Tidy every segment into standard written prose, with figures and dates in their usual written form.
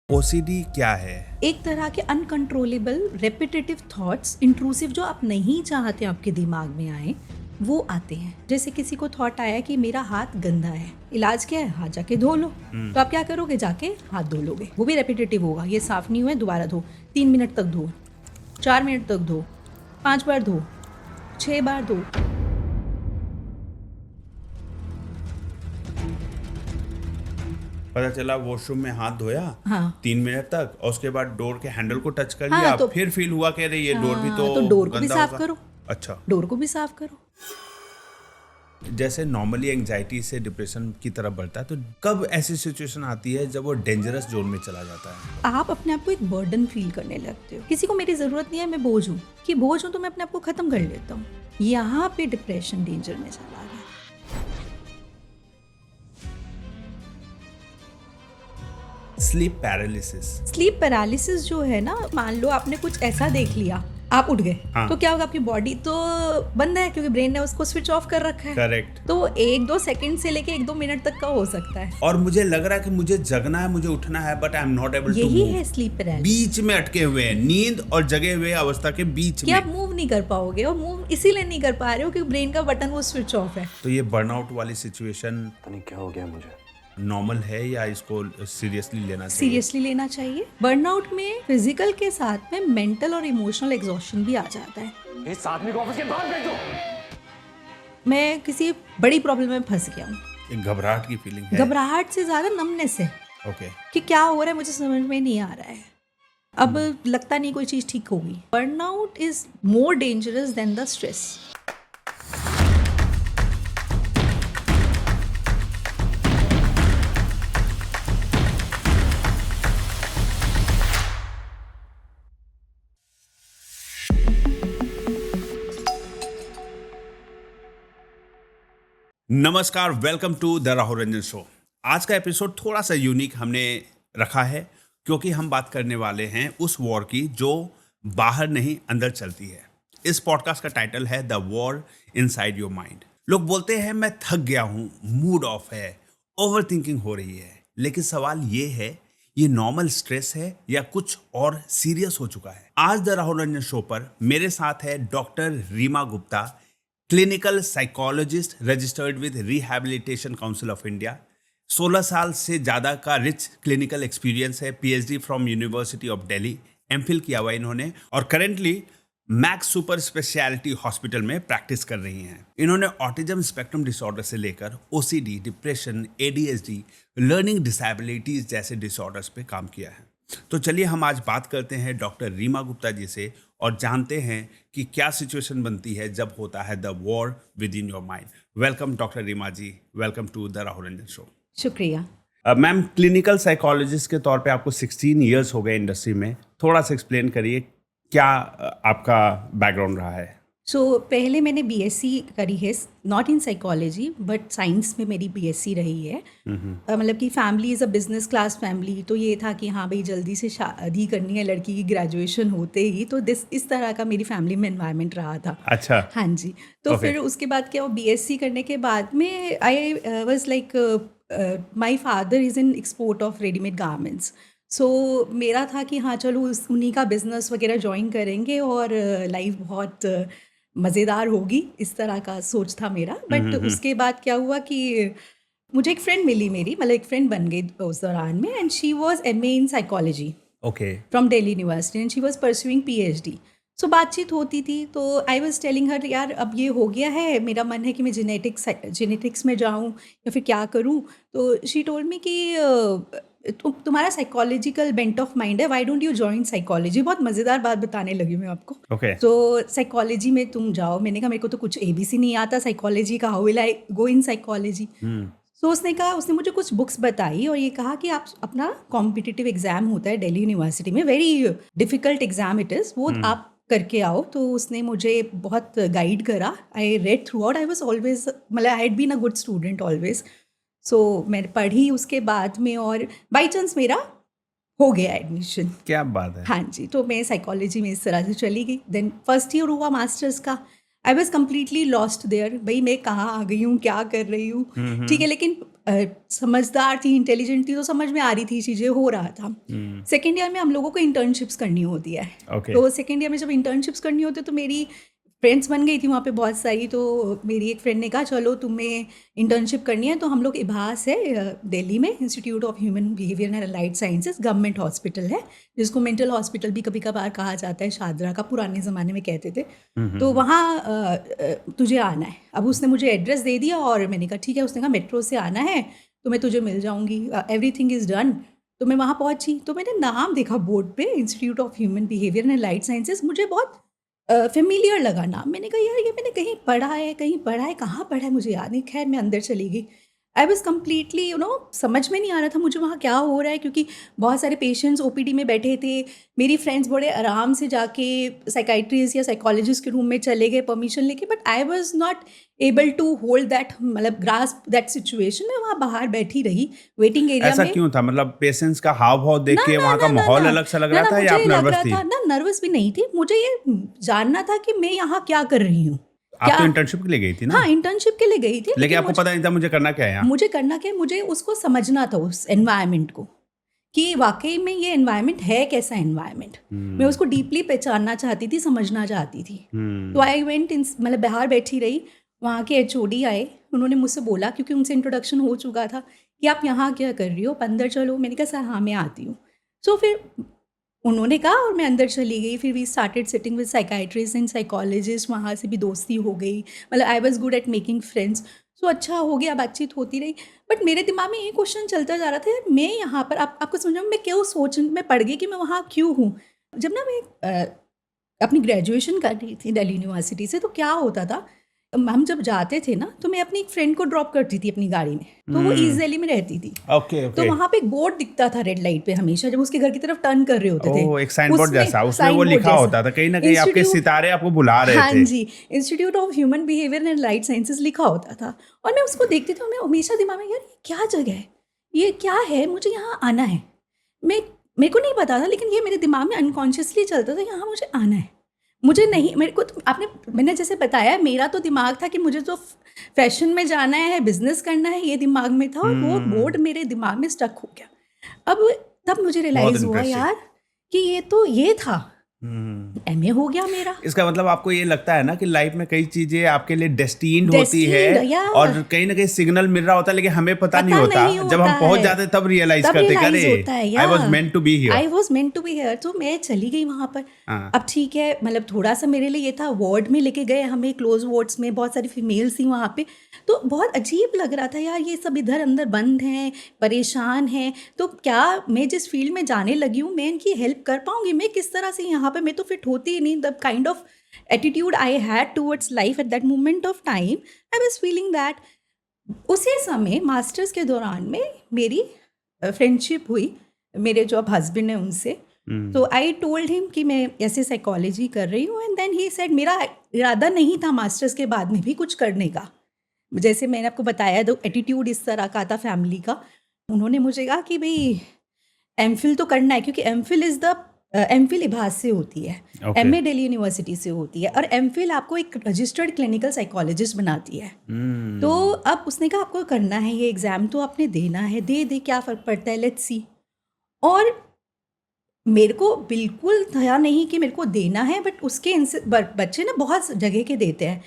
OCD क्या है? एक तरह के अनकंट्रोलेबल रेपिटेटिव थॉट्स इंट्रूसिव जो आप नहीं चाहते आपके दिमाग में आए वो आते हैं। जैसे किसी को थॉट आया कि मेरा हाथ गंदा है, इलाज क्या है, हाथ जाके धो लो। तो आप क्या करोगे, जाके हाथ धो लोगे। वो भी रेपिटेटिव होगा, ये साफ नहीं हुआ है दोबारा धो, 3 मिनट तक धो, 4 मिनट तक धो, 5 बार धो, 6 बार धो। पता चला वॉशरूम में हाथ धोया हाँ 3 मिनट तक और उसके बाद डोर के हैंडल को टच कर हाँ, लिया, तो फिर फील हुआ कि अरे ये डोर भी हाँ, तो डोर को भी गंदा साफ होगा। करो, अच्छा, डोर को भी साफ करो। जैसे नॉर्मली एंजाइटी से डिप्रेशन की तरफ बढ़ता है, तो कब ऐसी सिचुएशन आती है जब वो डेंजरस जोन में चला जाता है? आप अपने आप को एक बर्डन फील करने लगते हो। किसी को मेरी जरूरत नहीं है, मैं बोझ हूँ, कि बोझ हूँ तो मैं अपने आप को खत्म कर लेता हूँ। यहाँ पे डिप्रेशन डेंजर में चला गया। Sleep paralysis. स्लीप पैरालिसिस जो है ना, मान लो आपने कुछ ऐसा देख लिया, आप उठ गए, हाँ। तो क्या होगा, आपकी बॉडी तो बंद है क्योंकि ब्रेन ने उसको स्विच ऑफ कर रखा है। करेक्ट। तो 1-2 सेकंड से लेके 1-2 मिनट तक का हो सकता है। और मुझे लग रहा है कि मुझे जगना है, मुझे उठना है, but I am not able to यही मूव। है स्लीप पैरालिसिस, बीच में अटके हुए हैं, नींद और जगे हुए अवस्था के बीच कि में। आप मूव नहीं कर पाओगे, और मूव इसीलिए नहीं कर पा रहे हो क्योंकि ब्रेन का बटन वो स्विच ऑफ है। तो ये बर्नआउट वाली सिचुएशन पता नहीं क्या हो गया मुझे। नॉर्मल है या इसको सीरियसली लेना चाहिए? सीरियसली लेना चाहिए। बर्नआउट में फिजिकल के साथ में मेंटल और इमोशनल एग्जॉस्शन भी आ जाता है। इस आदमी को ऑफिस के बाहर भेज दो। मैं किसी बड़ी प्रॉब्लम में फंस गया हूँ, एक घबराहट की फीलिंग है? घबराहट से ज्यादा नमनेस है ओके। कि क्या हो रहा है मुझे समझ में नहीं आ रहा है, अब लगता नहीं कोई चीज ठीक होगी। Burnout is more dangerous than the stress. नमस्कार, welcome to the Rahul Ranjan show. आज का एपिसोड थोड़ा सा यूनिक हमने रखा है क्योंकि हम बात करने वाले हैं उस वॉर की जो बाहर नहीं अंदर चलती है। इस पॉडकास्ट का टाइटल है the war inside your mind. लोग बोलते हैं मैं थक गया हूँ, मूड ऑफ है, ओवर थिंकिंग हो रही है, लेकिन सवाल ये है, ये नॉर्मल स्ट्रेस है या कुछ और सीरियस हो चुका है? आज द राहुल रंजन शो पर मेरे साथ है doctor Reema Gupta, clinical psychologist registered with rehabilitation council of India. 16 साल से ज़्यादा का रिच क्लिनिकल एक्सपीरियंस है, PhD from university of Delhi, MPhil किया हुआ इन्होंने, और currently Max super speciality hospital में प्रैक्टिस कर रही हैं। इन्होंने ऑटिज्म स्पेक्ट्रम डिसऑर्डर से लेकर OCD, depression, ADHD, learning disabilities जैसे डिसऑर्डर्स पे काम किया है। तो चलिए हम आज बात करते हैं डॉक्टर रीमा गुप्ता जी से और जानते हैं कि क्या सिचुएशन बनती है जब होता है the war within your mind. Welcome doctor Reema ji, welcome to the Rahul Ranjan show. शुक्रिया। मैम, क्लिनिकल साइकोलॉजिस्ट के तौर पे आपको 16 इयर्स हो गए इंडस्ट्री में, थोड़ा सा एक्सप्लेन करिए क्या आपका बैकग्राउंड रहा है? पहले मैंने बीएससी करी है, not in psychology but science में मेरी बीएससी रही है। मतलब कि family is a business class family, तो ये था कि हाँ भाई जल्दी से शादी करनी है लड़की की ग्रेजुएशन होते ही, तो इस तरह का मेरी फैमिली में एनवायरनमेंट रहा था। अच्छा। हाँ जी। तो फिर उसके बाद क्या, बीएससी करने के बाद में I was like my father is in export of readymade garments. So मेरा था कि हाँ चलो उन्हीं का बिजनेस वगैरह ज्वाइन करेंगे और लाइफ बहुत मज़ेदार होगी, इस तरह का सोच था मेरा। बट उसके बाद क्या हुआ कि मुझे एक फ्रेंड मिली, मेरी मतलब एक फ्रेंड बन गई उस दौरान में, and she was MA in psychology okay. From Delhi University and she was pursuing PhD. So बातचीत होती थी, तो आई वाज टेलिंग हर यार अब ये हो गया है, मेरा मन है कि मैं जेनेटिक्स में जाऊँ या फिर क्या करूँ। तो शी टोल्ड मी कि तुम्हारा साइकोलॉजिकल बेंट ऑफ माइंड है, why don't you join psychology. बहुत मज़ेदार बात बताने लगी मैं आपको। ओके। तो साइकोलॉजी में तुम जाओ। मैंने कहा मेरे को तो कुछ एबीसी नहीं आता साइकोलॉजी का, how will I go in psychology. तो उसने मुझे कुछ बुक्स बताई और ये कहा कि आप अपना कॉम्पिटिटिव एग्जाम होता है दिल्ली यूनिवर्सिटी में, very difficult exam it is, वो आप करके आओ। तो उसने मुझे बहुत गाइड करा। I read throughout, I was always, मतलब I had been a good student always. So मैं पढ़ी उसके बाद में और बाई चांस मेरा हो गया एडमिशन। क्या बात है। हाँ जी। तो मैं साइकोलॉजी में इस तरह से चली गई। देन फर्स्ट ईयर हुआ मास्टर्स का, I was completely lost their, भाई मैं कहाँ आ गई हूँ, क्या कर रही हूँ, ठीक है। लेकिन समझदार थी, इंटेलिजेंट थी, तो समझ में आ रही थी चीज़ें, हो रहा था। सेकेंड ईयर में हम लोगों को इंटर्नशिप्स करनी होती है। Okay. तो सेकेंड ईयर में जब इंटर्नशिप्स करनी होती है तो मेरी फ्रेंड्स बन गई थी वहाँ पे बहुत सारी। तो मेरी एक फ्रेंड ने कहा चलो तुम्हें इंटर्नशिप करनी है। तो हम लोग इबास है दिल्ली में, institute of human behaviour and allied sciences, government hospital है, जिसको मेंटल हॉस्पिटल भी कभी कभार कहा जाता है, शादरा का पुराने ज़माने में कहते थे। तो वहाँ तुझे आना है। अब उसने मुझे एड्रेस दे दिया और मैंने कहा ठीक है। उसने कहा मेट्रो से आना है तो मैं तुझे मिल जाऊँगी, एवरीथिंग इज़ डन। तो मैं वहाँ पहुँची तो मैंने नाम देखा बोर्ड पे, institute of human behaviour and allied sciences. मुझे बहुत फेमिलियर लगा नाम। मैंने कहा यार ये मैंने कहीं पढ़ा है, कहाँ पढ़ा है मुझे याद नहीं। खैर मैं अंदर चली गई। आई वॉज कम्प्लीटली समझ में नहीं आ रहा था मुझे वहाँ क्या हो रहा है, क्योंकि बहुत सारे पेशेंट्स ओपीडी में बैठे थे। मेरी फ्रेंड्स बड़े आराम से जाके साइकाइट्रिस्ट या साइकोलॉजिस्ट के रूम में चले गए परमिशन लेके, but I was not able to hold that, मतलब ग्रास्प दैट सिचुएशन। मैं वहाँ बाहर बैठी रही वेटिंग एरिया ऐसा में। क्यों था? मतलब पेशेंट्स का हाव भाव देख के वहाँ का माहौल अलग सा लग रहा था या आप नर्वस थी? ना नर्वस भी नहीं थी, मुझे ये जानना था कि मैं यहाँ क्या कर रही हूँ। आप तो इंटर्नशिप के लिए गई थी ना? हाँ, इंटर्नशिप के लिए गई थी, लेकिन आपको पता नहीं था मुझे करना क्या है यहाँ? मुझे करना क्या है, मुझे उसको समझना था, उस एनवायरनमेंट को, कि वाकई में ये एनवायरनमेंट है कैसा एनवायरनमेंट। मैं उसको डीपली पहचानना चाहती थी, समझना चाहती थी। तो आई वेंट इन, मतलब बाहर बैठी रही। वहाँ के एचओडी आए, उन्होंने मुझसे बोला, क्योंकि उनसे इंट्रोडक्शन हो चुका था, कि आप यहाँ क्या कर रही हो, आप अंदर चलो। मैंने कहा सर हाँ मैं आती हूँ। सो फिर उन्होंने कहा और मैं अंदर चली गई। फिर we started sitting with psychiatrist and psychologist. वहाँ से भी दोस्ती हो गई, मतलब I was good at making friends. So अच्छा हो गया, बातचीत होती रही। बट मेरे दिमाग में ये क्वेश्चन चलता जा रहा था, यार मैं यहाँ पर, आपको समझ में, मैं क्यों सोच में पड़ गई कि मैं वहाँ क्यों हूँ। जब ना मैं अपनी ग्रेजुएशन कर रही थी दिल्ली यूनिवर्सिटी से, तो क्या होता था, हम जब जाते थे ना तो मैं अपनी एक फ्रेंड को ड्रॉप करती थी अपनी गाड़ी में। तो वो ईस्ट दिल्ली में रहती थी। ओके। तो वहाँ पे एक बोर्ड दिखता था रेड लाइट पे हमेशा, जब उसके घर की तरफ टर्न कर रहे होते थे। एक साइन बोर्ड जैसा, उसमें वो लिखा होता था, कहीं ना कहीं आपके सितारे आपको बुला रहे थे। हाँ जी, institute of human behaviour and allied sciences लिखा होता था। और मैं उसको देखती थी, मैं हमेशा दिमाग में, यार ये क्या जगह है, ये क्या है, मुझे यहाँ आना है। मेरे को नहीं पता था, लेकिन ये मेरे दिमाग में अनकॉन्शियसली चलता था, यहाँ मुझे आना है। मुझे नहीं, मेरे को तो मैंने जैसे बताया, मेरा तो दिमाग था कि मुझे तो फैशन में जाना है, बिजनेस करना है, ये दिमाग में था। और वो बोर्ड मेरे दिमाग में स्टक हो गया। अब तब मुझे रियलाइज हुआ यार कि ये था। एमए हो गया मेरा। इसका मतलब आपको ये लगता है ना कि लाइफ में कई चीजें आपके लिए डेस्टिन्ड होती है, और कहीं ना कहीं सिग्नल मिल रहा होता है, लेकिन हमें पता नहीं होता। जब हम पहुंच जाते तब रियलाइज करते कि I was meant to be here. तो मैं चली गई वहां पर। अब ठीक है, मतलब थोड़ा सा मेरे लिए ये था, वार्ड में लेके गए हमें, क्लोज वार्ड्स में, बहुत सारी फीमेल्स थी वहाँ पे। तो बहुत अजीब लग रहा था यार, ये सब इधर अंदर बंद हैं, परेशान हैं। तो क्या मैं जिस फील्ड में जाने लगी हूँ, मैं इनकी हेल्प कर पाऊंगी? मैं किस तरह से यहाँ पे, मैं तो फिट होती ही नहीं। The kind of attitude I had towards life at that moment of time, I was feeling that. उसी समय मास्टर्स के दौरान में मेरी फ्रेंडशिप हुई मेरे जो अब हस्बैंड है उनसे। तो आई टोल्ड हिम कि मैं ऐसे साइकोलॉजी कर रही हूँ, एंड देन ही सेड, मेरा इरादा नहीं था मास्टर्स के बाद में भी कुछ करने का। जैसे मैंने आपको बताया, तो एटीट्यूड इस तरह का था फैमिली का। उन्होंने मुझे कहा कि भाई एमफिल तो करना है, क्योंकि एमफिल इबास से होती है, एमए दिल्ली यूनिवर्सिटी से होती है, और एमफिल आपको एक रजिस्टर्ड क्लिनिकल साइकोलॉजिस्ट बनाती है। तो अब उसने कहा आपको करना है ये एग्ज़ाम, तो आपने देना है, दे क्या फ़र्क पड़ता है, लेट्स सी। और मेरे को बिल्कुल था नहीं कि मेरे को देना है, बट उसके बच्चे ना बहुत जगह के देते हैं,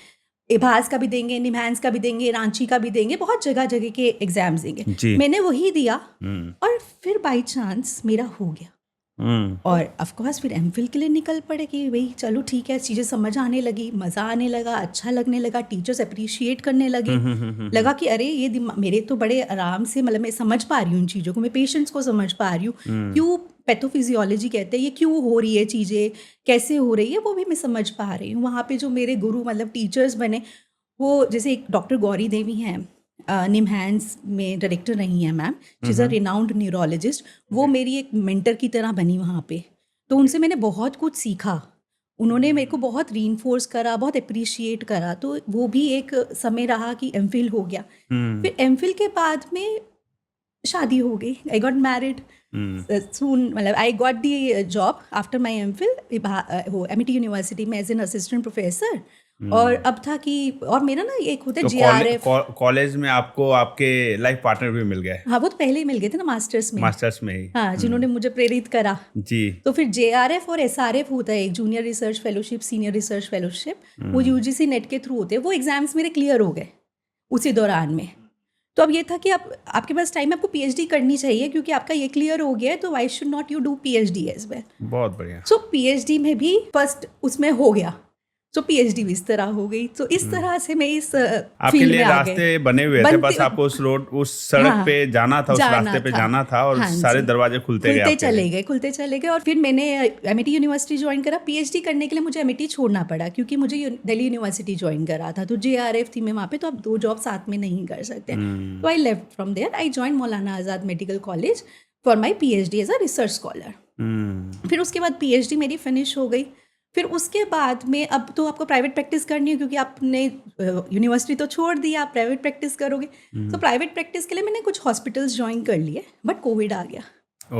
इबास का भी देंगे, निम्हांस का भी देंगे, रांची का भी देंगे, बहुत जगह जगह के एग्जाम्स देंगे। मैंने वही दिया और फिर बाई चांस मेरा हो गया। और ऑफ कोर्स फिर एमफिल के लिए निकल पड़े कि भाई चलो ठीक है, चीज़ें समझ आने लगी, मज़ा आने लगा, अच्छा लगने लगा, टीचर्स अप्रिशिएट करने लगे। लगा कि अरे ये मेरे तो बड़े आराम से, मतलब मैं समझ पा रही हूँ इन चीज़ों को, मैं पेशेंट्स को समझ पा रही हूँ, क्यों पैथोफिजियोलॉजी कहते हैं, ये क्यों हो रही है चीज़ें, कैसे हो रही है, वो भी मैं समझ पा रही हूँ। वहाँ पे जो मेरे गुरु, मतलब टीचर्स बने, वो जैसे एक डॉक्टर गौरी देवी हैं, निम्हांस में डायरेक्टर रही हैं ma'am, she is a renowned neurologist. वो मेरी एक मेंटर की तरह बनी वहाँ पे। तो उनसे मैंने बहुत कुछ सीखा, उन्होंने मेरे को बहुत रीइंफोर्स करा, बहुत अप्रिशिएट करा। तो वो भी एक समय रहा कि एमफिल हो गया। फिर एमफिल के बाद में शादी हो गई, आई गॉट मैरिड सून, मतलब I got the job after my MPhil वो एमिटी यूनिवर्सिटी में एज एन असिस्टेंट प्रोफेसर। और अब था कि और मेरा ना एक होता है तो JRF। कॉलेज में आपको आपके लाइफ पार्टनर भी मिल गए, हाँ, वो तो पहले ही मिल गए थे ना मास्टर्स में। मास्टर्स में ही। हाँ, जिन्होंने मुझे प्रेरित करा। जी। तो फिर JRF और SRF होता है, एक junior research fellowship, senior research fellowship, वो UGC नेट के थ्रू होते हैं। वो एग्जाम्स मेरे क्लियर हो गए उसी दौरान में। तो अब ये था कि आप आपके पास टाइम है, आपको PhD करनी चाहिए क्योंकि आपका ये क्लियर हो गया है, तो why should not you do PhD as well. बहुत बढ़िया। सो PhD में भी फर्स्ट उसमें हो गया, सो PhD भी इस तरह हो गई। तो इस तरह से मैं इस आपके फील्ड लिए में आ रास्ते गई। बने हुए थे, बस आपको उस सड़क हाँ, पे जाना था, उस जाना रास्ते पे था। जाना था और हाँ सारे जी। दरवाजे खुलते गए आपके लिए। खुलते चले गए। और फिर मैंने MIT यूनिवर्सिटी ज्वाइन करा। PhD करने के लिए मुझे MIT छोड़ना पड़ा क्योंकि मुझे दिल्ली यूनिवर्सिटी ज्वाइन करा था, तो JRF थी मैं वहाँ पे, तो आप 2 जॉब साथ में नहीं कर सकते। तो I left from there, I join Maulana Azad Medical College for my PhD as a research scholar. फिर उसके बाद PhD मेरी फिनिश हो गई। फिर उसके बाद में अब तो आपको प्राइवेट प्रैक्टिस करनी है क्योंकि आपने यूनिवर्सिटी तो छोड़ दी, आप प्राइवेट प्रैक्टिस करोगे। तो प्राइवेट प्रैक्टिस के लिए मैंने कुछ हॉस्पिटल्स ज्वाइन कर लिए, बट कोविड आ गया।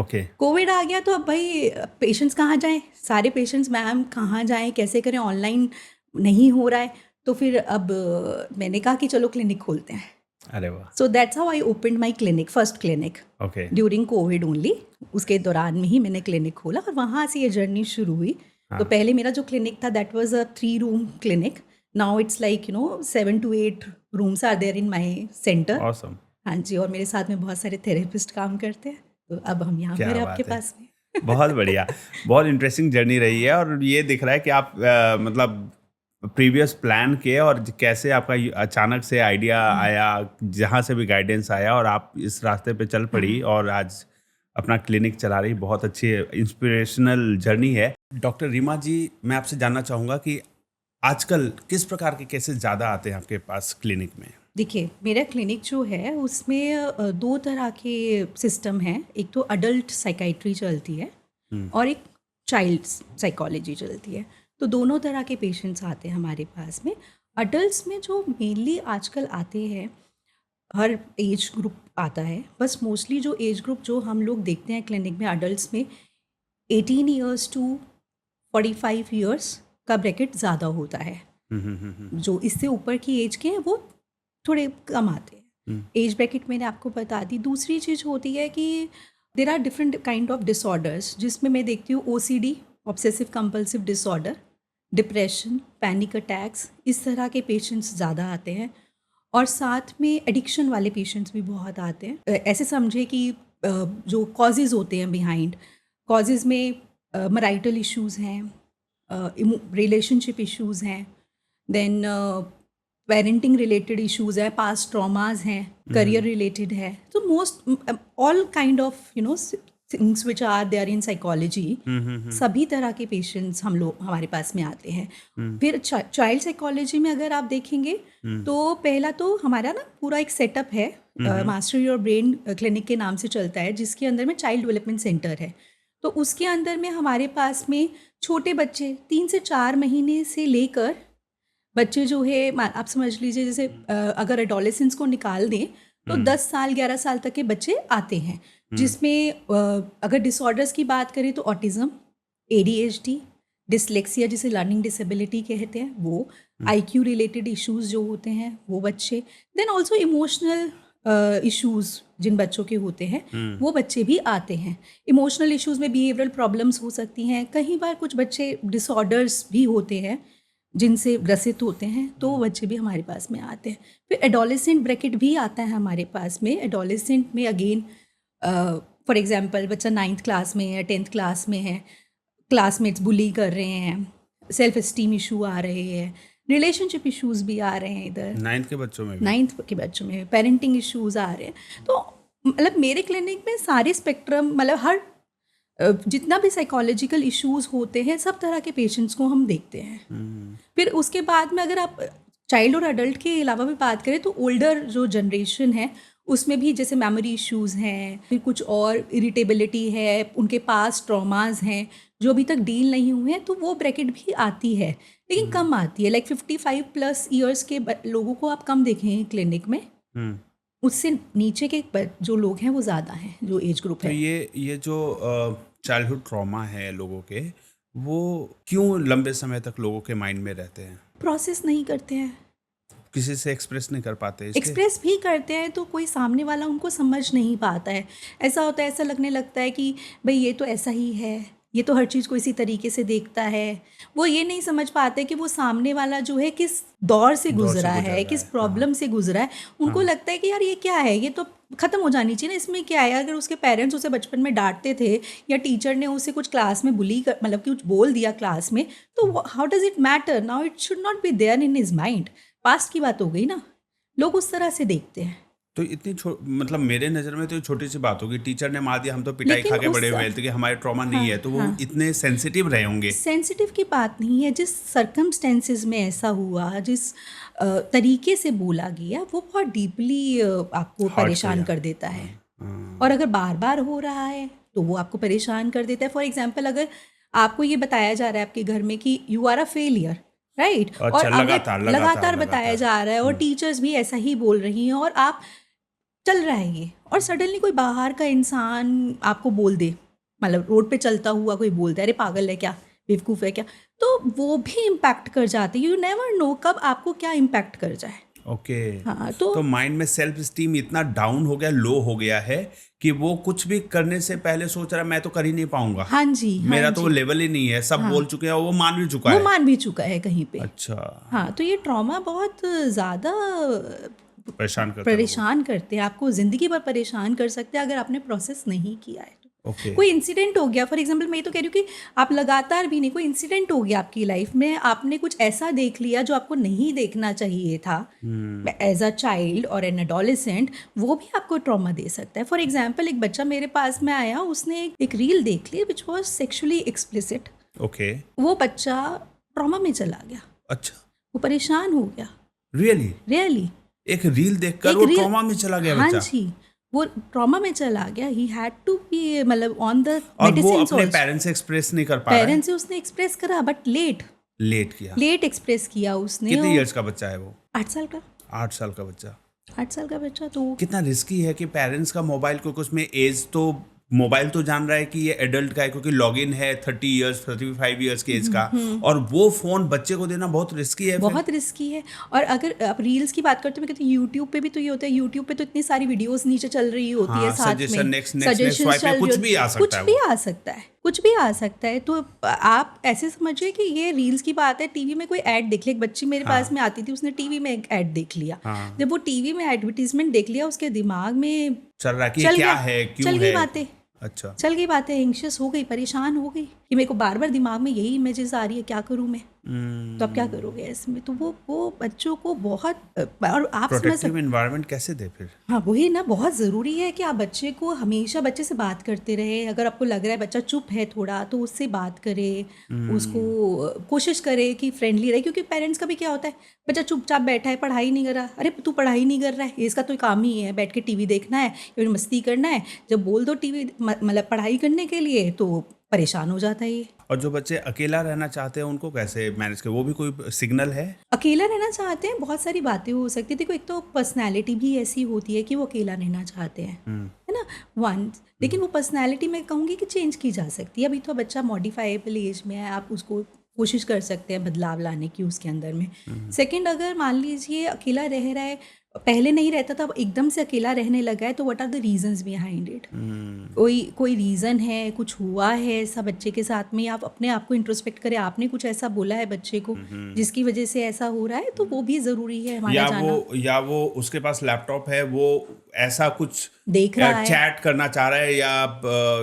ओके। कोविड आ गया तो अब भाई पेशेंट्स कहाँ जाएं, सारे पेशेंट्स मैम कहाँ जाएं, कैसे करें, ऑनलाइन नहीं हो रहा है। तो फिर अब मैंने कहा कि चलो क्लिनिक खोलते हैं। अरे वाह। सो that's how I opened my clinic, first clinic okay. During Covid only. उसके दौरान में ही मैंने क्लिनिक खोला और वहाँ से ये जर्नी शुरू हुई। तो पहले मेरा जो क्लिनिक था that was a 3 room clinic. Now it's like 7 to 8 rooms are there in my centre. Awesome. हाँ जी, और मेरे साथ में बहुत सारे थेरेपिस्ट काम करते हैं। तो अब हम यहाँ क्या पर बात आपके है। पास में। बहुत बढ़िया। बहुत इंटरेस्टिंग जर्नी रही है और ये दिख रहा है कि आप मतलब प्रीवियस प्लान किए और कैसे आपका अचानक से आइडिया आया, जहाँ से भी गाइडेंस आया और आप इस रास्ते पे चल पड़ी और आज अपना क्लिनिक चला रही। बहुत अच्छी इंस्पिरेशनल जर्नी है। डॉक्टर रीमा जी, मैं आपसे जानना चाहूँगा कि आजकल किस प्रकार के केसेस ज़्यादा आते हैं आपके पास क्लिनिक में? देखिए, मेरा क्लिनिक जो है उसमें 2 तरह के सिस्टम हैं। एक तो अडल्ट साइकाइट्री चलती है और एक चाइल्ड साइकोलॉजी चलती है। तो दोनों तरह के पेशेंट्स आते हैं हमारे पास में। अडल्ट्स में जो मेनली आजकल आते हैं, हर एज ग्रुप आता है, बस मोस्टली जो एज ग्रुप जो हम लोग देखते हैं क्लिनिक में अडल्ट्स में 18 ईयर्स टू 45 ईयर्स का ब्रैकेट ज़्यादा होता है। जो इससे ऊपर की एज के हैं वो थोड़े कम आते हैं। एज ब्रैकेट मैंने आपको बता दी। दूसरी चीज़ होती है कि there are different kind of disorders, जिसमें मैं देखती हूँ OCD, obsessive compulsive disorder, depression, panic attacks, इस तरह के पेशेंट्स ज़्यादा आते हैं। और साथ में एडिक्शन वाले पेशेंट्स भी बहुत आते हैं। ऐसे समझे कि जो कॉजेज़ होते हैं बिहाइंड, कॉजेज़ में मैरिटल इश्यूज़ हैं, रिलेशनशिप इश्यूज़ हैं, देन पेरेंटिंग रिलेटेड इश्यूज़ हैं, पास्ट ट्रॉमाज हैं, करियर रिलेटेड है। तो most all kind of things which are there in psychology, सभी तरह के पेशेंट्स हमारे पास में आते हैं। फिर चाइल्ड साइकोलॉजी में अगर आप देखेंगे तो पहला तो हमारा ना पूरा एक सेटअप है, मास्टर योर ब्रेन क्लिनिक के नाम से चलता है, जिसके अंदर में चाइल्ड डेवलपमेंट सेंटर है। तो उसके अंदर में हमारे पास में छोटे बच्चे 3 से 4 महीने से लेकर बच्चे जो है, आप समझ लीजिए जैसे अगर एडोलेसेंस को निकाल दें तो 10 साल 11 साल तक के बच्चे आते हैं, जिसमें अगर डिसऑर्डर्स की बात करें तो ऑटिज्म, ADHD, डिसलेक्सिया जिसे लर्निंग डिसेबिलिटी कहते हैं वो, IQ रिलेटेड इश्यूज जो होते हैं वो बच्चे, देन ऑल्सो इमोशनल इश्यूज जिन बच्चों के होते हैं वो बच्चे भी आते हैं। इमोशनल इश्यूज में बिहेवियरल प्रॉब्लम्स हो सकती हैं, कई बार कुछ बच्चे डिसऑर्डर्स भी होते हैं जिनसे ग्रसित होते हैं, तो बच्चे भी हमारे पास में आते हैं। फिर एडोलेसेंट ब्रैकेट भी आता है हमारे पास में। एडोलेसेंट में अगेन फॉर एग्जांपल बच्चा 9th क्लास में है, 10th क्लास में है, क्लासमेट्स बुली कर रहे हैं, सेल्फ एस्टीम इशू आ रहे हैं, रिलेशनशिप इश्यूज भी आ रहे हैं इधर 9th के बच्चों में भी। 9th के बच्चों में पेरेंटिंग इश्यूज आ रहे हैं। तो मतलब मेरे क्लिनिक में सारे स्पेक्ट्रम, मतलब हर जितना भी साइकोलॉजिकल इश्यूज होते हैं सब तरह के पेशेंट्स को हम देखते हैं। फिर उसके बाद में अगर आप चाइल्ड और अडल्ट के अलावा भी बात करें तो ओल्डर जो जनरेशन है उसमें भी जैसे मेमोरी इश्यूज हैं, फिर कुछ और इरिटेबिलिटी है, उनके पास ट्रॉमाज हैं जो अभी तक डील नहीं हुए हैं, तो वो ब्रैकेट भी आती है, लेकिन कम आती है। लाइक 55+ ईयर्स के लोगों को आप कम देखें क्लिनिक में, उससे नीचे के जो लोग हैं वो ज़्यादा हैं, जो एज ग्रुप तो है। ये जो चाइल्डहुड ट्रॉमा है लोगों के, वो क्यों लंबे समय तक लोगों के माइंड में रहते हैं? प्रोसेस नहीं करते हैं, किसी से एक्सप्रेस नहीं कर पाते इसलिए? एक्सप्रेस भी करते हैं तो कोई सामने वाला उनको समझ नहीं पाता है। ऐसा होता है, ऐसा लगने लगता है कि भाई ये तो ऐसा ही है, ये तो हर चीज़ को इसी तरीके से देखता है। वो ये नहीं समझ पाते कि वो सामने वाला जो है किस दौर से दौर से गुजरा गुजर रहा है, है, किस हाँ। प्रॉब्लम से गुजरा है। उनको लगता है कि यार ये क्या है, ये तो ख़त्म हो जानी चाहिए ना, इसमें क्या है। अगर उसके पेरेंट्स उसे बचपन में डांटते थे या टीचर ने उसे कुछ क्लास में बुली कर मतलब कुछ बोल दिया क्लास में, तो how does it matter now, it should not be there in his mind. Past की बात हो गई ना, लोग उस तरह से देखते हैं। तो इतनी मतलब मेरे नज़र में तो ये छोटी सी बात होगी, टीचर ने मार दिया, हम तो पिटाई लेकिन खा के उस- बड़े हुए थे कि हमारे ट्रॉमा नहीं है, तो वो हाँ। इतने सेंसिटिव रहे होंगे। सेंसिटिव की बात नहीं है, जिस सर्कमस्टेंसेस में ऐसा हुआ, जिस तरीके से बोला गया, वो बहुत डीपली आपको परेशान किया। कर देता है। और अगर बार बार हो रहा है तो वो आपको परेशान कर देता है। फॉर एग्जाम्पल, अगर आपको ये बताया जा रहा है आपके घर में कि you are a failure, right, और अच्छा, अगर लगातार बताया जा रहा है और टीचर्स भी ऐसा ही बोल रही हैं और आप चल रहा है ये, और सडनली कोई बाहर का इंसान आपको बोल दे, मतलब रोड पे चलता हुआ कोई बोलता है अरे पागल है क्या, बेवकूफ़ है क्या, तो वो भी इम्पैक्ट कर जाते हैं। यू नेवर नो कब आपको क्या इम्पैक्ट कर जाए। ओके। हाँ, तो माइंड में सेल्फ स्टीम इतना डाउन हो गया, लो हो गया है कि वो कुछ भी करने से पहले सोच रहा है मैं तो कर ही नहीं पाऊंगा, हाँ जी, हाँ मेरा तो जी, लेवल ही नहीं है, सब बोल चुके हैं, वो मान भी चुका वो है। मान भी चुका है कहीं पे। अच्छा, हाँ, तो ये ट्रॉमा बहुत ज़्यादा परेशान करते हैं परेशान करते हैं, आपको ज़िंदगी भर परेशान कर सकते हैं अगर आपने प्रोसेस नहीं किया है तो। लोग। ओके। कोई इंसिडेंट हो गया, फॉर एग्जांपल मैं ये तो कह रही हूँ कि आप लगातार भी नहीं, कोई इंसिडेंट हो गया आपकी लाइफ में, आपने कुछ ऐसा देख लिया जो आपको नहीं देखना चाहिए था एज अ चाइल्ड और एन एडोलेसेंट, वो भी आपको ट्रॉमा दे सकता है। फॉर एग्जांपल, एक बच्चा मेरे पास में आया, उसने एक रील देख ली which was sexually explicit. Okay. वो बच्चा ट्रॉमा में चला गया, अच्छा, वो परेशान हो गया, रियली? रियली। एक रील देखकर वो ट्रॉमा में चला गया हाँ बच्चा? जी, वो ट्रॉमा में चला गया। ही हैड टू बी मतलब ऑन द और वो मेडिसिन्स अपने आल्सो। पेरेंट्स से एक्सप्रेस नहीं कर पा रहा है? पेरेंट्स से उसने एक्सप्रेस करा बट लेट किया। लेट एक्सप्रेस किया उसने। कितने और इयर्स का बच्चा है वो? 8 साल का 8 साल का बच्चा। 8 साल का बच्चा, तो कितना रिस्की है कि पेरेंट्स का मोबाइल, क्योंकि उसमें एज तो मोबाइल तो जान रहा है कि ये एडल्ट का है, क्योंकि लॉगिन है 30 इयर्स 35 इयर्स के एज का, और वो फोन बच्चे को देना बहुत रिस्की है। बहुत रिस्की है। और अगर आप रील्स की बात करते हैं, मैं कहती हूँ यूट्यूब पे भी तो ये होता है, यूट्यूब पे तो इतनी सारी वीडियोस नीचे चल रही होती है, हाँ, साथ suggestion, में next, suggestions swipe में चल कुछ रही भी आ होती- सकता कुछ है भी वो। आ सकता है, कुछ भी आ सकता है। तो आप ऐसे समझिए कि ये रील्स की बात है, टीवी में कोई ऐड देख लिया, एक बच्ची मेरे पास में आती थी, उसने टीवी में एक ऐड देख लिया। हाँ। जब वो टीवी में एडवर्टीजमेंट देख लिया, उसके दिमाग में चल रहा है कि चल क्या गया, है, क्यों चल गई है। बातें, अच्छा। चल गई बातें, एंग्शियस हो गई, परेशान हो गई कि मेरे को बार बार दिमाग में यही इमेजेस आ रही है, क्या करूँ मैं। तो आप क्या करोगे इसमें? तो वो बच्चों को बहुत और आप समझ सकते, प्रोटेक्टिव एनवायरनमेंट कैसे दे फिर? हाँ वही ना, बहुत ज़रूरी है कि आप बच्चे को हमेशा बच्चे से बात करते रहे। अगर आपको लग रहा है बच्चा चुप है थोड़ा, तो उससे बात करे, उसको कोशिश करे कि फ्रेंडली रहे। क्योंकि पेरेंट्स का भी क्या होता है, बच्चा चुपचाप बैठा है, पढ़ाई नहीं कर रहा, अरे तू पढ़ाई नहीं कर रहा है, इसका तो काम ही है बैठ के टीवी देखना है या फिर मस्ती करना है। जब बोल दो टीवी मतलब पढ़ाई करने के लिए, तो परेशान हो जाता है ये। और जो बच्चे अकेला रहना चाहते हैं उनको कैसे मैनेज कर, वो भी कोई सिग्नल है? अकेला रहना चाहते हैं, बहुत सारी बातें हो सकती है। देखो, एक तो पर्सनैलिटी भी ऐसी होती है कि वो अकेला रहना चाहते हैं, है ना, वन। लेकिन वो पर्सनैलिटी मैं कहूँगी कि चेंज की जा सकती है। अभी तो बच्चा मॉडिफाइबल एज में है, आप उसको कोशिश कर सकते हैं बदलाव लाने की उसके अंदर में। सेकंड, अगर मान लीजिए अकेला रह रहा है, पहले नहीं रहता था, अब एकदम से अकेला रहने लगा है, तो what are the reasons behind it? कोई रीज़न है, कुछ हुआ है ऐसा बच्चे के साथ में, या आप अपने आप को इंट्रोस्पेक्ट करें, आपने कुछ ऐसा बोला है बच्चे को जिसकी वजह से ऐसा हो रहा है, तो वो भी ज़रूरी है हमारा जाना। या वो उसके पास लैपटॉप है, वो ऐसा कुछ देख रहा है, चैट करना चाह रहा है या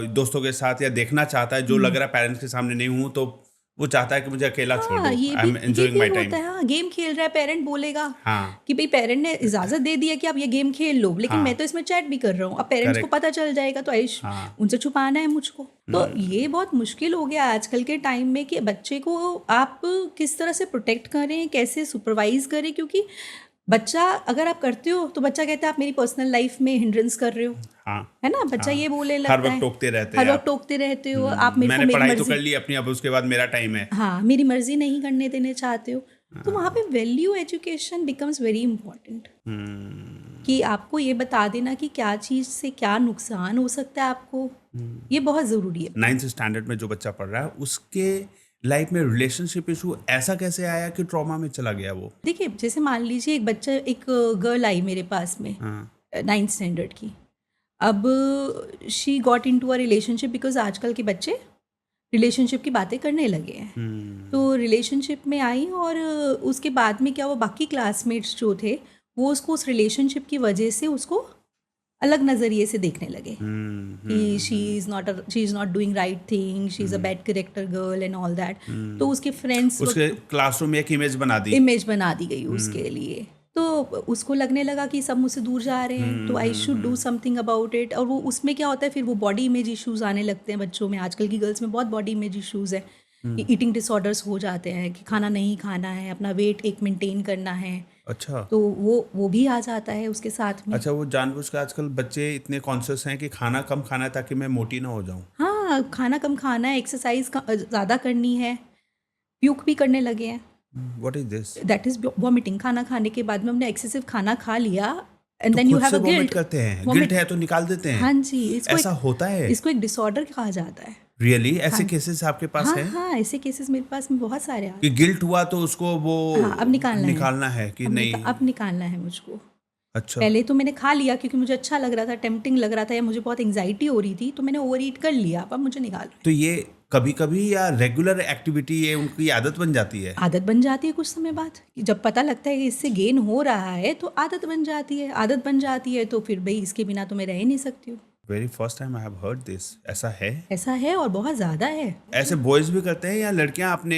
दोस्तों के साथ, या देखना चाहता है जो लग रहा है पेरेंट्स के सामने नहीं हूँ, तो वो चाहता है कि मुझे अकेला छोड़ दो, हाँ, ये आई एम भी एंजॉयिंग माय होता टाइम। है। हाँ, गेम खेल रहा है, पेरेंट बोलेगा हाँ। कि भाई पेरेंट ने इजाजत दे दी है कि आप ये गेम खेल लो, लेकिन मैं तो इसमें चैट भी कर रहा हूँ। अब पेरेंट्स को Correct. पता चल जाएगा तो आयुष उनसे छुपाना है मुझको। तो ये बहुत मुश्किल हो गया आजकल के टाइम में कि बच्चे को आप किस तरह से प्रोटेक्ट करें, कैसे सुपरवाइज करें। क्योंकि बच्चा, अगर आप करते हो तो बच्चा कहता है आप मेरी पर्सनल लाइफ में हिंड्रेंस कर रहे हो, हाँ। है ना, बच्चा ये बोलने लगता हर है, वक्त टोकते रहते हर हैं वक्त आप। टोकते रहते हो आप, मेरे को मैंने मेरी पढ़ाई तो मर्जी, कर ली अपनी, अब उसके बाद मेरा टाइम है। हाँ, मेरी मर्जी नहीं करने देने चाहते हो। तो वहाँ पे value education becomes very important, कि आपको ये बता देना कि क्या चीज़ से क्या नुकसान हो सकता है आपको, ये बहुत ज़रूरी है। 9th स्टैंडर्ड में जो बच्चा पढ़ रहा है, उसके लाइफ में रिलेशनशिप इशू ऐसा कैसे आया कि ट्रॉमा में चला गया वो? देखिए जैसे मान लीजिए एक बच्चा, एक गर्ल आई मेरे पास में हाँ 9th स्टैंडर्ड की। अब she got into a relationship because आजकल के बच्चे रिलेशनशिप की बातें करने लगे हैं। तो रिलेशनशिप में आई और उसके बाद में क्या हुआ, बाकी क्लासमेट्स जो थे वो उसको उस रिलेशनशिप की वजह से उसको अलग नज़रिए से देखने लगे कि she is not doing right thing, she is a bad character girl and all that. तो उसके फ्रेंड्स उसके क्लासरूम में एक इमेज बना दी। इमेज बना दी गई उसके लिए। तो उसको लगने लगा कि सब मुझसे दूर जा रहे हैं, तो I should do something about it. और वो उसमें क्या होता है, फिर वो बॉडी इमेज इश्यूज आने लगते हैं बच्चों में। आजकल की गर्ल्स में बहुत बॉडी इमेज इश्यूज है कि ईटिंग डिसऑर्डर्स हो जाते हैं, कि खाना नहीं खाना है, अपना वेट एक मेंटेन करना है। अच्छा तो वो भी आ जाता है उसके साथ में। अच्छा, वो जानबूझ के आजकल बच्चे इतने कॉन्शियस हैं कि खाना कम खाना है ताकि मैं मोटी ना हो जाऊं। हाँ, खाना कम खाना है, एक्सरसाइज ज़्यादा करनी है, प्यूक भी करने लगे हैं। What is this? That is vomiting. खाना खाने के बाद में हमने एक्सेसिव खाना खा लिया एंड तो देन यू खुद हैव से अ वॉमिट गिल्ट। करते हैं, गिल्ट है तो निकाल देते हैं। हाँ जी, ऐसा होता है? इसको एक डिसऑर्डर कहा जाता है। रियली ऐसे केसेस आपके पास हाँ है हाँ, ऐसे केसेस मेरे पास में बहुत सारे आते कि गिल्ट हुआ तो उसको वो हैं। हाँ, अब निकालना है कि अब नहीं? अब निकालना है मुझको। अच्छा पहले तो मैंने खा लिया क्योंकि मुझे अच्छा लग रहा था, टेम्पटिंग लग रहा था, या मुझे बहुत एंग्जाइटी हो रही थी, तो मैंने ओवर ईट कर लिया। अब मुझे निकालना है। तो ये कभी कभी या रेगुलर एक्टिविटी, ये उनकी आदत बन जाती है? आदत बन जाती है कुछ समय बाद, कि जब पता लगता है कि इससे गेन हो रहा है तो आदत बन जाती है। आदत बन जाती है तो फिर भाई इसके बिना तो मैं रह नहीं सकती हूँ। Very first time I have heard this. ऐसा है? ऐसा है और बहुत ज़्यादा है। ऐसे बॉयज भी करते हैं या लड़कियां अपने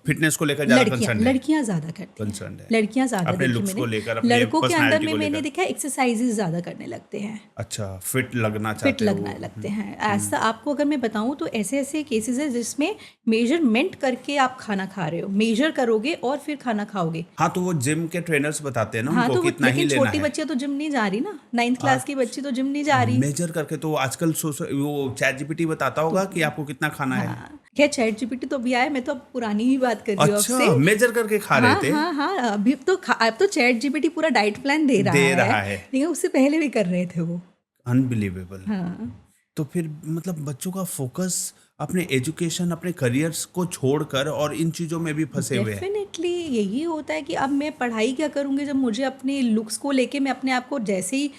फिटनेस को लेकर ज्यादा कंसर्न है? लड़कियां ज़्यादा करती हैं। Concerned है। लड़कियां ज़्यादा अपने देखी looks को मैंने। लेकर, अपने लड़कों के अंदर personality में को मैंने लेकर। देखा एक्सरसाइजेज ज़्यादा करने लगते हैं, अच्छा, फिट लगना फिट चाहते हो? लगने लगते हैं। ऐसा आपको अगर मैं बताऊं तो ऐसे ऐसे केसेस है जिसमें मेजरमेंट करके आप खाना खा रहे हो, मेजर करोगे और फिर खाना खाओगे। हाँ, तो वो जिम के ट्रेनर्स बताते हैं ना हाँ, उनको तो कि इतना ही लेकिन लेना छोटी है। बच्चियां तो जिम नहीं जा रही ना, 9th क्लास की बच्ची तो जिम नहीं जा रही। मेजर करके तो आजकल वो चैट जीपीटी बताता होगा कि आपको कितना खाना है। हाँ, क्या चैट जीपीटी तो अभी आया, मैं तो अब पुरानी ही बात कर रही हूँ अच्छा, आपसे। मेजर करके खा रहे हाँ थे? हाँ हाँ, अब तो चैट जीपीटी पूरा डाइट प्लान दे रहा है। लेकिन उससे पहले भी कर रहे थे वो। अनबिलीवेबल। हाँ, तो फिर मतलब बच्चों का फोकस अपने एजुकेशन, अपने करियर्स को छोड़कर और इन चीजों में भी फंसे हुए हैं। डेफिनेटली यही होता है कि अब मैं पढ़ाई क्या करूँगी जब मुझे अपने लुक्स को लेके, मैं अपने आप को जैसे ही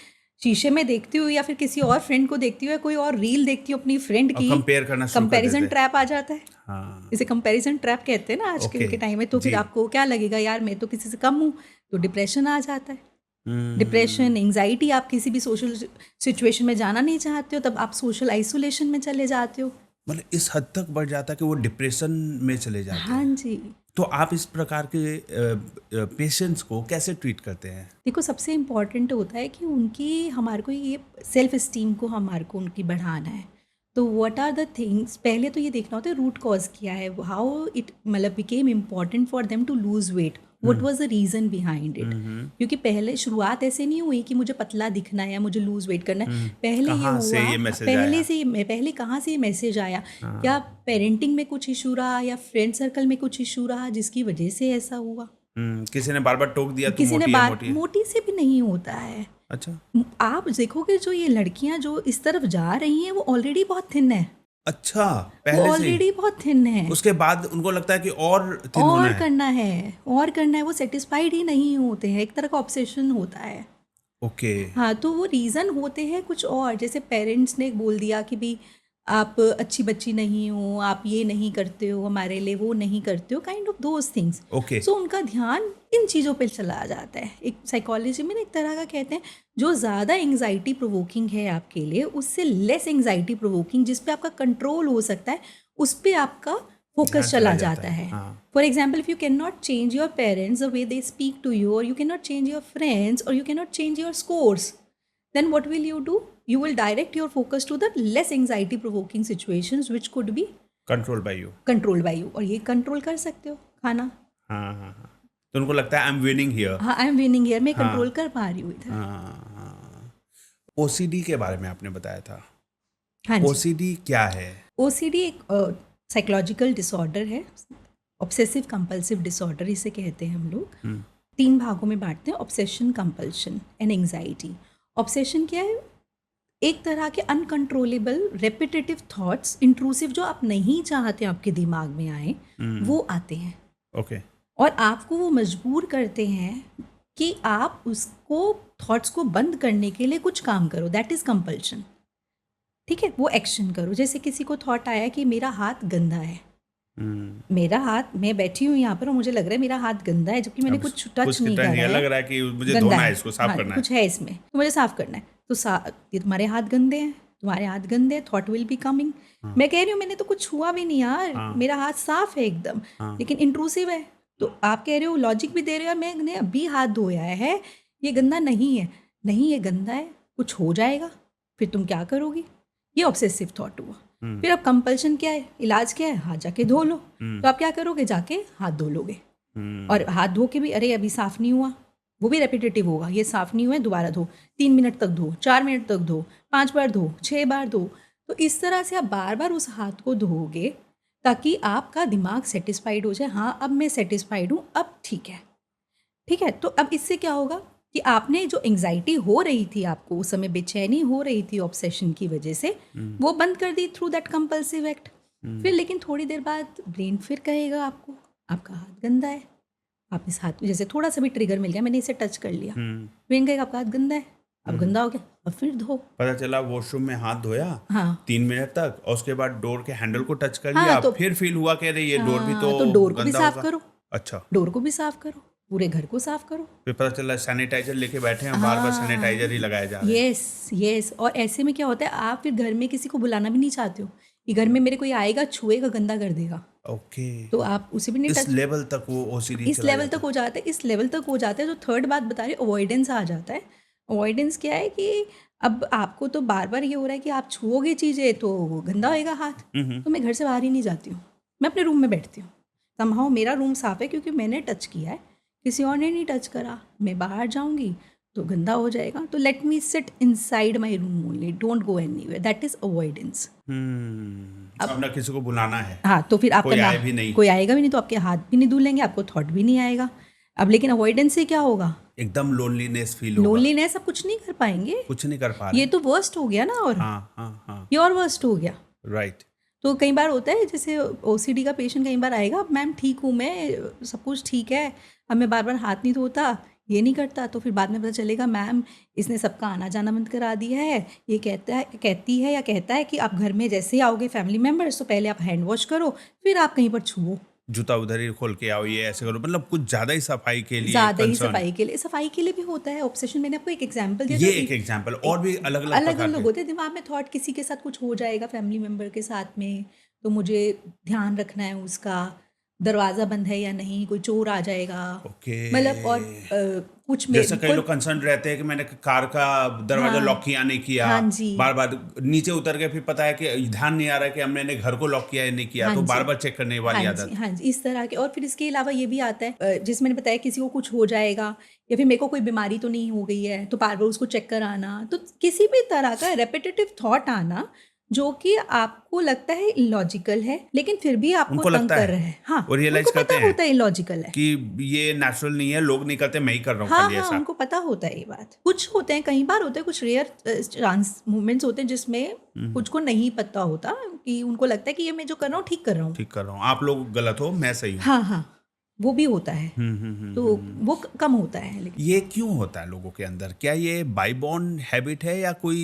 शीशे में देखती हूँ या फिर किसी और फ्रेंड को देखती हूँ या कोई और रील देखती हूँ अपनी फ्रेंड की, कंपेयर करना शुरू कर कंपैरिजन देते हैं। ट्रैप आ जाता है। हाँ, इसे कंपैरिजन ट्रैप कहते हैं ना आजकल Okay, के टाइम में। तो फिर जी। आपको क्या लगेगा, यार मैं तो किसी से कम हूँ, तो डिप्रेशन आ जाता है। हम्म, डिप्रेशन, एंग्जाइटी, आप किसी भी सोशल सिचुएशन में जाना नहीं चाहते हो, तब आप सोशल आइसोलेशन में चले जाते हो। मतलब इस हद तक बढ़ जाता है कि वो डिप्रेशन में चले जाते हैं। हाँ जी, तो आप इस प्रकार के पेशेंट्स को कैसे ट्रीट करते हैं? देखो सबसे इम्पॉर्टेंट होता है कि उनकी, हमारे को ये सेल्फ इस्टीम को हमारे को उनकी बढ़ाना है। तो व्हाट आर द थिंग्स, पहले तो ये देखना होता है रूट कॉज क्या है, हाउ इट मतलब became important for them to lose weight, what was the reason behind it. क्योंकि पहले शुरुआत ऐसे नहीं हुई कि मुझे पतला दिखना है या मुझे लूज वेट करना है। पहले ये कहाँ से हुआ, ये मैसेज पहले आया? से पहले कहाँ से ये मैसेज आया, क्या पेरेंटिंग में कुछ इशू रहा या फ्रेंड सर्कल में कुछ इशू रहा जिसकी वजह से ऐसा हुआ। किसी ने बार बार टोक दिया तो किसी ने मोटी है, बात, मोटी है। मोटी से भी नहीं होता है। अच्छा आप देखोगे जो ये लड़कियां जो इस तरफ जा रही हैं वो ऑलरेडी बहुत थिन है, अच्छा, वो पहले से ही? ऑलरेडी बहुत थिन है। उसके बाद उनको लगता है कि और थिन होना और है। करना है, और करना है, वो सेटिस्फाइड ही नहीं होते हैं, एक तरह का ऑब्सेशन होता है। ओके, हाँ, तो वो रीज़न होते हैं कुछ और, जैसे पेरेंट्स ने बोल दिया कि भाई आप अच्छी बच्ची नहीं हो, आप ये नहीं करते हो हमारे लिए, वो नहीं करते हो, kind of those things. Okay. So उनका ध्यान इन चीज़ों पे चला जाता है। एक साइकोलॉजी में ना एक तरह का कहते हैं, जो ज़्यादा एंग्जाइटी प्रोवोकिंग है आपके लिए, उससे लेस एंग्जाइटी प्रोवोकिंग, जिस पे आपका कंट्रोल हो सकता है, उस पे आपका ध्यान फोकस चला चला जाता जाता है, है। हाँ। For example, if you can not change your parents the way they speak to you, और you can not change your friends, और you can not change your scores, then what will you do? You will direct your focus to the less anxiety provoking situations which could be control by you. controlled by you। और ये control कर सकते हो खाना। हाँ हाँ हाँ, तो उनको लगता है आई एम विनिंग हियर। हाँ, आई एम विनिंग हियर, मैं कंट्रोल कर पा रही हूँ इधर। हाँ, ओसीडी के बारे में आपने बताया था। हाँ जी, ओसीडी क्या है? OCD एक साइकोलॉजिकल डिसऑर्डर है, ऑब्सेसिव कंपल्सिव डिसऑर्डर इसे कहते हैं हम लोग। 3 भागों में बांटते हैं, obsession, compulsion and anxiety. Obsession क्या है? एक तरह के अनकंट्रोलेबल रेपिटेटिव थॉट्स, इंट्रूसिव, जो आप नहीं चाहते आपके दिमाग में आए, वो आते हैं ओके और आपको वो मजबूर करते हैं कि आप उसको थॉट्स को बंद करने के लिए कुछ काम करो. That is compulsion. ठीक है, वो एक्शन करो. जैसे किसी को थॉट आया कि मेरा हाथ गंदा है, मेरा हाथ, मैं बैठी हूँ यहाँ पर और मुझे लग रहा है मेरा हाथ गंदा है, जबकि मैंने कुछ टच नहीं करा है. लग रहा है कि मुझे गंदा धोना है, है, इसको साफ हाँ, करना है. कुछ है इसमें तो मुझे साफ करना है. तो ये तुम्हारे हाथ गंदे हैं, तुम्हारे हाथ गंदे हैं, थॉट विल बी कमिंग. मैं कह रही हूँ मैंने तो कुछ छुआ भी नहीं यार, मेरा हाथ साफ है एकदम, लेकिन इंट्रूसिव है. तो आप कह रहे हो, लॉजिक भी दे रहे हो, मैंने अभी हाथ धोया है, ये गंदा नहीं है. नहीं, ये गंदा है, कुछ हो जाएगा, फिर तुम क्या करोगी? ये ऑब्सेसिव थॉट हुआ. फिर अब कंपल्शन क्या है, इलाज क्या है? हाथ जाके धो लो. तो आप क्या करोगे? जाके हाथ धो लोगे. और हाथ धो के भी अरे अभी साफ नहीं हुआ, वो भी रेपिटेटिव होगा. ये साफ नहीं हुआ है, दोबारा धो, 3 मिनट तक धो, 4 मिनट तक धो, 5 बार धो, 6 बार धो. तो इस तरह से आप बार बार उस हाथ को धोओगे ताकि आपका दिमाग सेटिस्फाइड हो जाए. हाँ, अब मैं सेटिस्फाइड हूँ, अब ठीक है. ठीक है, तो अब इससे क्या होगा कि आपने जो एंग्जाइटी हो रही थी, आपको उस समय बेचैनी हो रही थी ऑब्सेशन की वजह से, वो बंद कर the through that compulsive act. फिर लेकिन थोड़ी देर बाद ब्रेन फिर कहेगा आपको, आपका हाथ गंदा है. आप इस हाथ, जैसे थोड़ा सा भी ट्रिगर मिल गया, मैंने इसे टच कर लिया, ब्रेन कहेगा आपका हाथ गंदा है, अब गंदा हो गया, अब फिर धो. पता चला वॉशरूम में हाथ धोया हाँ 3 मिनट तक और उसके बाद डोर के हैंडल को टच कर हाँ, लिया, तो फिर फील हुआ कि अरे ये डोर भी तो डोर को भी गंदा साफ होगा. करो, अच्छा, डोर को भी साफ करो, पूरे घर को साफ करो. फिर पता चला सैनिटाइजर लेके बैठे हैं, बार बार सैनिटाइजर ही लगाया जा रहा है. Yes yes. और ऐसे में क्या होता है, आप फिर घर में किसी को बुलाना भी नहीं चाहते हो कि घर में मेरे कोई आएगा, छुएगा, गंदा कर देगा. ओके, तो आप उसे भी नहीं इस टच. लेवल तक वो ओसीडी इस लेवल तक हो जाता है, इस लेवल तक हो जाता है. जो थर्ड बात बता रही, अवॉइडेंस आ जाता है. अवॉइडेंस क्या है कि अब आपको तो बार बार ये हो रहा है कि आप छुओगे चीज़ें तो गंदा होएगा हाथ. तो मैं घर से बाहर ही नहीं जाती हूँ, मैं अपने रूम में बैठती हूँ. समहाउ मेरा रूम साफ है क्योंकि मैंने टच किया है, किसी और ने नहीं टच करा. मैं बाहर जाऊंगी तो गंदा हो जाएगा. तो let me sit inside my room only, don't go anywhere. That is avoidance. अब ना किसी को बुलाना है. हाँ, तो फिर आपका कोई आए भी नहीं. कोई आएगा भी नहीं, तो आपके हाथ भी नहीं धुलेंगे, आपको थॉट भी नहीं आएगा. अब लेकिन अवॉइडेंस से क्या होगा? एकदम लोनलीनेस फील होगा. लोनलीनेस, आप कुछ नहीं कर पाएंगे, कुछ नहीं कर पा रहे. ये तो वर्स्ट हो गया ना. और हाँ हाँ हाँ, ये और वर्स्ट हो गया. राइट. तो कई बार होता है, जैसे ओसीडी का पेशेंट कई बार आएगा, मैम ठीक हूँ मैं, सब कुछ ठीक है, अब मैं बार बार हाथ नहीं धोता, ये नहीं करता. तो फिर बाद में पता चलेगा मैम इसने सबका आना जाना बंद करा दिया है. ये कहती है या कहता है कि आप घर में जैसे ही आओगे फैमिली मेम्बर्स, तो पहले आप हैंड वॉश करो, फिर आप कहीं पर छुओ, जूता उधर ही खोल के आओ, ये ऐसे करो. मतलब कुछ ज्यादा ही सफाई के लिए ज़्यादा ही concern. सफाई के लिए भी होता है ऑब्सेशन. मैंने आपको एक एग्जांपल दिया ये था, एक एग्जांपल, और भी अलग अलग अलग प्रकार अलग के. होते हैं. दिमाग में थॉट, किसी के साथ कुछ हो जाएगा फैमिली मेम्बर के साथ में, तो मुझे ध्यान रखना है उसका, दरवाज़ा बंद है या नहीं, कोई चोर आ जाएगा. ओके. मतलब और कुछ में जैसे कई लोग कंसर्न रहते हैं कि मैंने कार का दरवाजा लॉक किया नहीं किया, हाँ जी. बार बार नीचे उतर के फिर पता है कि ध्यान नहीं आ रहा है कि हमने घर को लॉक किया या नहीं किया, हाँ तो जी. बार बार चेक करने वाली हाँ आदत. जी, हाँ जी, इस तरह के. और फिर इसके अलावा ये भी आता है, जिसमें मैंने बताया किसी को कुछ हो जाएगा या फिर मेरे को कोई बीमारी तो नहीं हो गई है, तो बार बार उसको चेक कराना. तो किसी भी तरह का रेपिटेटिव थॉट आना जो कि आपको लगता है इलॉजिकल है, लेकिन फिर भी आपको उनको तंग लगता कर है रहे हैं. हाँ, और रियलाइज उनको करते पता हैं होता है इलॉजिकल है. कि ये नेचुरल नहीं है, लोग नहीं करते, मैं ही कर रहा हूँ हाँ खाली हाँ, ऐसा. उनको पता होता है ये बात. कुछ होते हैं, कई बार होते हैं, कुछ रेयर चांस मूवमेंट्स होते हैं जिसमें कुछ को नहीं पता होता, कि उनको लगता है कि ये मैं जो कर रहा हूँ ठीक कर रहा हूँ. ठीक कर रहा हूँ, आप लोग गलत हो, मैं सही हूँ. हाँ हाँ, वो भी होता है. तो वो कम होता है. लेकिन ये क्यों होता है लोगों के अंदर? क्या ये बाय बॉर्न हैबिट है या कोई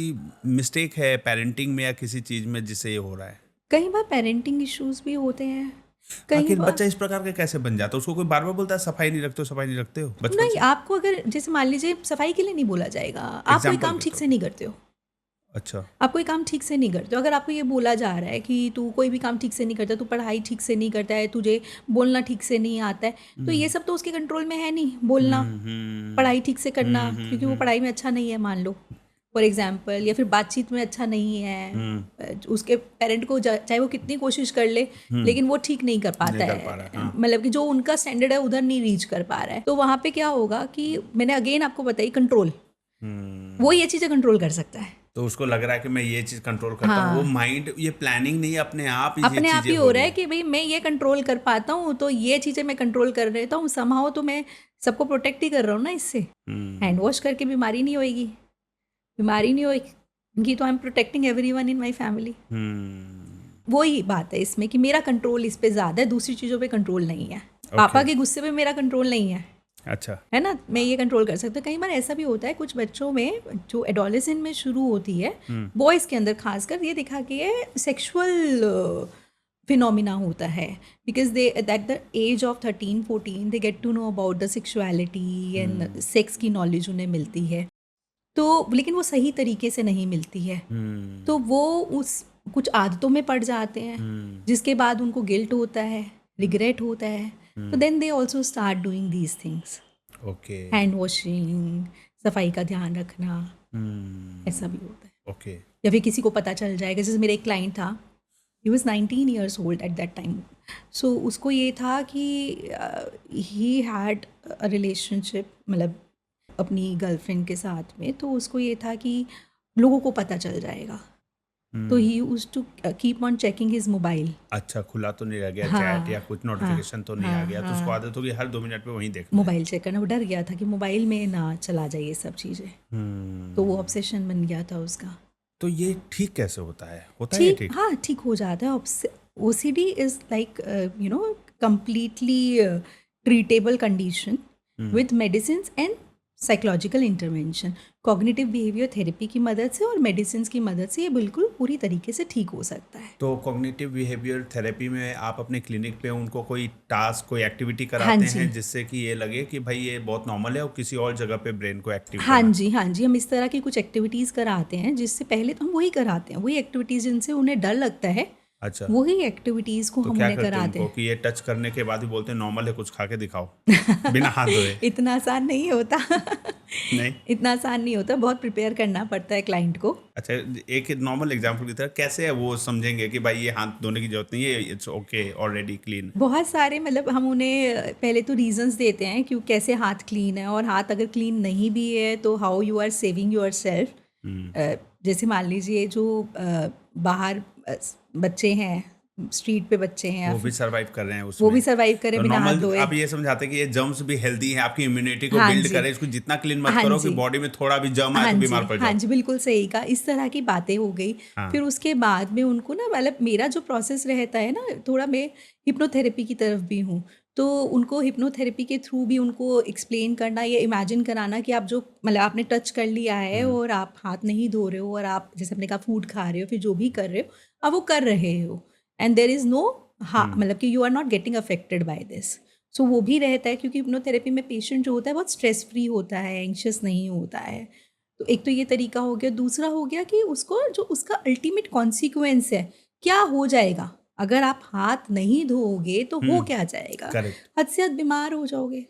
मिस्टेक है पेरेंटिंग में या किसी चीज में जिससे ये हो रहा है? कई बार पेरेंटिंग इश्यूज भी होते हैं. कई आखिर बार बच्चा इस प्रकार के कैसे बन जाता है? उसको कोई बार बार बोलता है सफाई नहीं रखते हो, सफाई नहीं रखते हो बचपन नहीं, से? आपको अगर जैसे मान लीजिए सफाई के लिए नहीं बोला जाएगा, आप कोई Example काम दे ठीक दो. से नहीं करते हो, अच्छा. आप कोई काम ठीक से नहीं करते हो, अगर आपको ये बोला जा रहा है कि तू कोई भी काम ठीक से नहीं करता, तू पढ़ाई ठीक से नहीं करता है, तुझे बोलना ठीक से नहीं आता है, तो ये सब तो उसके कंट्रोल में है नहीं. बोलना, पढ़ाई ठीक से करना, क्योंकि वो पढ़ाई में अच्छा नहीं है मान लो फॉर एग्जाम्पल, या फिर बातचीत में अच्छा नहीं है, उसके पेरेंट को चाहे वो कितनी कोशिश कर ले, लेकिन वो ठीक नहीं कर पाता नहीं कर पा रहा है, है. हाँ. मतलब कि जो उनका स्टैंडर्ड है उधर नहीं रीच कर पा रहा है. तो वहाँ पे क्या होगा कि मैंने अगेन आपको बताई, कंट्रोल. वो ये चीज़ें कंट्रोल कर सकता है, तो उसको लग रहा है कि मैं ये चीज कंट्रोल करता हूँ. वो माइंड, ये प्लानिंग नहीं, अपने आप ही ये अपने आप ही चीजें हो रहा है कि भाई मैं ये कंट्रोल कर पाता हूँ, तो ये चीज़ें मैं कंट्रोल कर रहता हूँ समहाउ, तो मैं सबको प्रोटेक्ट ही कर रहा हूँ ना इससे. हैंड वॉश करके बीमारी नहीं होएगी, बीमारी नहीं होएगी, कि तो I am protecting everyone in my family. वही बात है इसमें कि मेरा कंट्रोल इस पे ज़्यादा है, दूसरी चीज़ों पे कंट्रोल नहीं है। पापा के गुस्से पे मेरा कंट्रोल नहीं है, अच्छा। है ना, मैं ये कंट्रोल कर सकती हूँ। कई बार ऐसा भी होता है कुछ बच्चों में जो एडोलेसेंट में शुरू होती है, बॉयज़ के अंदर खासकर ये दिखा के ये सेक्सुअल फिनोमिना होता है, because they at the age of 13-14 they get to know about the sexuality and sex की नॉलेज उन्हें मिलती है, तो लेकिन वो सही तरीके से नहीं मिलती है। तो वो उस कुछ आदतों में पड़ जाते हैं, जिसके बाद उनको गिल्ट होता है, रिग्रेट होता है, तो then they also start doing these things. Okay. Hand washing, सफाई का ध्यान रखना, ऐसा भी होता है। ओके। या फिर किसी को पता चल जाएगा, जैसे मेरा एक क्लाइंट था, he was 19 years old at that time. So उसको ये था कि ही हैड अ रिलेशनशिप, मतलब अपनी गर्लफ्रेंड के साथ में, तो उसको ये था कि लोगों को पता चल जाएगा, तो he used to keep on checking his mobile. अच्छा, खुला तो नहीं रह गया हाँ, चैट या कुछ नोटिफिकेशन तो नहीं आ गया, तो उसको आदत होगी हर 2 मिनट पे वहीं देखना है। मोबाइल चेक करना, वो डर गया था कि मोबाइल में ना चला जाए ये सब चीज़ें, तो वो ऑब्सेशन बन गया था उसका। तो ये ठीक कैसे होता है? होता है ये ठीक, ठीक? हाँ ठीक हो जाता है। OCD is like you know completely treatable condition with medicines and psychological intervention, cognitive behaviour therapy की मदद से और मेडिसिन की मदद से ये बिल्कुल पूरी तरीके से ठीक हो सकता है। तो कॉग्निटिव बिहेवियर थेरेपी में आप अपने क्लिनिक पे उनको कोई टास्क, कोई एक्टिविटी कराते हैं जिससे कि ये लगे कि भाई ये बहुत नॉर्मल है और किसी और जगह पे ब्रेन को एक्टिव हाँ जी, हाँ जी, हम इस तरह की कुछ एक्टिविटीज़ कराते हैं, जिससे पहले तो हम वही कराते हैं, वही एक्टिविटीज़ जिनसे उन्हें डर लगता है, अच्छा, वही एक्टिविटीज़ को तो हम क्या उन्हें करते हैं कराते उनको हैं। कि ये टच करने के बाद ही बोलते हैं नॉर्मल है, कुछ खा के दिखाओ बिना हाथ धोए? इतना आसान नहीं होता नहीं? इतना आसान नहीं होता, बहुत प्रिपेयर करना पड़ता है क्लाइंट को। अच्छा, एक नॉर्मल एग्जांपल की तरह कैसे है वो समझेंगे कि भाई ये हाथ धोने की जरूरत नहीं है, इट्स ओके, ऑलरेडी क्लीन? बहुत सारे, मतलब हम उन्हें पहले तो रीजंस देते हैं कि कैसे हाथ क्लीन है, और हाथ अगर क्लीन नहीं भी है तो how you are saving yourself. जैसे मान लीजिए जो बाहर बच्चे हैं, स्ट्रीट पे बच्चे हैं, वो भी सरवाइव कर रहे हैं उसमें, वो भी सर्वाइव करें तो बिना हाथ नॉर्मल धोए। आप ये समझाते हैं कि ये जर्म्स भी हेल्दी हैं, आपकी इम्यूनिटी को हाँ बिल्ड जी, करें, इसको जितना क्लीन मत हाँ करो कि जी, बॉडी में थोड़ा भी जर्म आए हाँ तो जी, बीमार पड़ हाँ जाओ। जी, बिल्कुल सही कहा। इस तरह की बातें हो गई। हाँ। फिर उसके बाद में उनको ना, मतलब मेरा जो प्रोसेस रहता है ना, थोड़ा मैं हिप्नोथेरेपी की तरफ भी हूँ, तो उनको हिप्नोथेरेपी के थ्रू भी उनको एक्सप्लेन करना या इमेजिन कराना कि आप जो, मतलब आपने टच कर लिया है और आप हाथ नहीं धो रहे हो, और आप जैसे अपने का फूड खा रहे हो, फिर जो भी कर रहे हो आप वो कर रहे हो, एंड देयर इज़ नो, हाँ, मतलब कि you are not getting affected by this. So वो भी रहता है, क्योंकि हिप्नोथेरेपी में पेशेंट जो होता है बहुत स्ट्रेस फ्री होता है, एंशियस नहीं होता है। तो एक तो ये तरीका हो गया। दूसरा हो गया कि उसको जो उसका अल्टीमेट कॉन्सिक्वेंस है, क्या हो जाएगा अगर आप हाथ नहीं धोओगे, तो हो क्या जाएगा? करेक्ट। हद से हद बीमार हो जाओगे।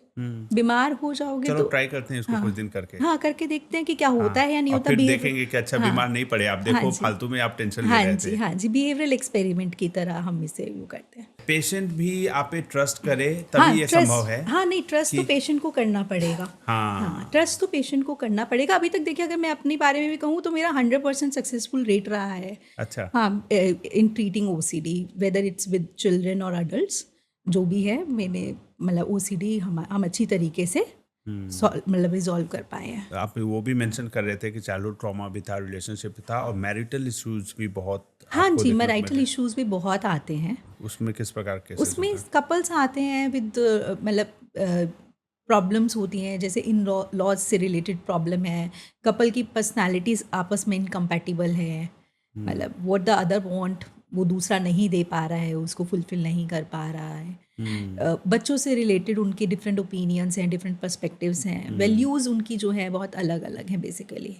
बीमार हो जाओगे चलो तो ट्राई करते हैं इसको हाँ, कुछ दिन करके। हाँ, करके देखते हैं कि क्या होता है या नहीं और होता। फिर behavior- देखेंगे कि अच्छा हाँ, बीमार नहीं पड़े आप, हाँ देखो जी, फालतू में आप टेंशन ले हाँ रहे जी, थे। हाँ जी, बिहेवियरल एक्सपेरिमेंट की तरह हम इसे यू करते हैं। पेशेंट भी आप पे ट्रस्ट करे हाँ, तभी ये ट्रस्ट, संभव है। हाँ नहीं, ट्रस्ट तो कि- पेशेंट को करना पड़ेगा। हाँ, ट्रस्ट तो पेशेंट को करना पड़ेगा। अभी तक देखिए, अगर मैं अपने बारे में भी कहूँ तो मेरा 100% सक्सेसफुल रेट रहा है। अच्छा, हाँ, इन treating OCD, whether it's with children और अडल्ट्स, जो भी है, मैंने मतलब OCD हम अच्छी तरीके से मतलब रिजॉल्व कर पाए हैं। आप वो भी मेंशन कर रहे थे कि चाइल्डहुड ट्रॉमा भी था, रिलेशनशिप भी था और मैरिटल इश्यूज भी बहुत हाँ आपको जी, देखने को मैरिटल मिले। इश्यूज़ भी बहुत आते हैं। उसमें किस प्रकार के उसमें कपल्स आते हैं विद, मतलब प्रॉब्लम्स होती हैं, जैसे इन लॉज से रिलेटेड प्रॉब्लम है, कपल की पर्सनालिटीज़ आपस में इनकम्पैटिबल है, मतलब व्हाट द अदर वांट वो दूसरा नहीं दे पा रहा है, उसको फुलफिल नहीं कर पा रहा है। बच्चों से रिलेटेड उनके डिफरेंट ओपिनियंस हैं, डिफरेंट पर्सपेक्टिव्स हैं, वैल्यूज़ उनकी जो है बहुत अलग अलग हैं बेसिकली।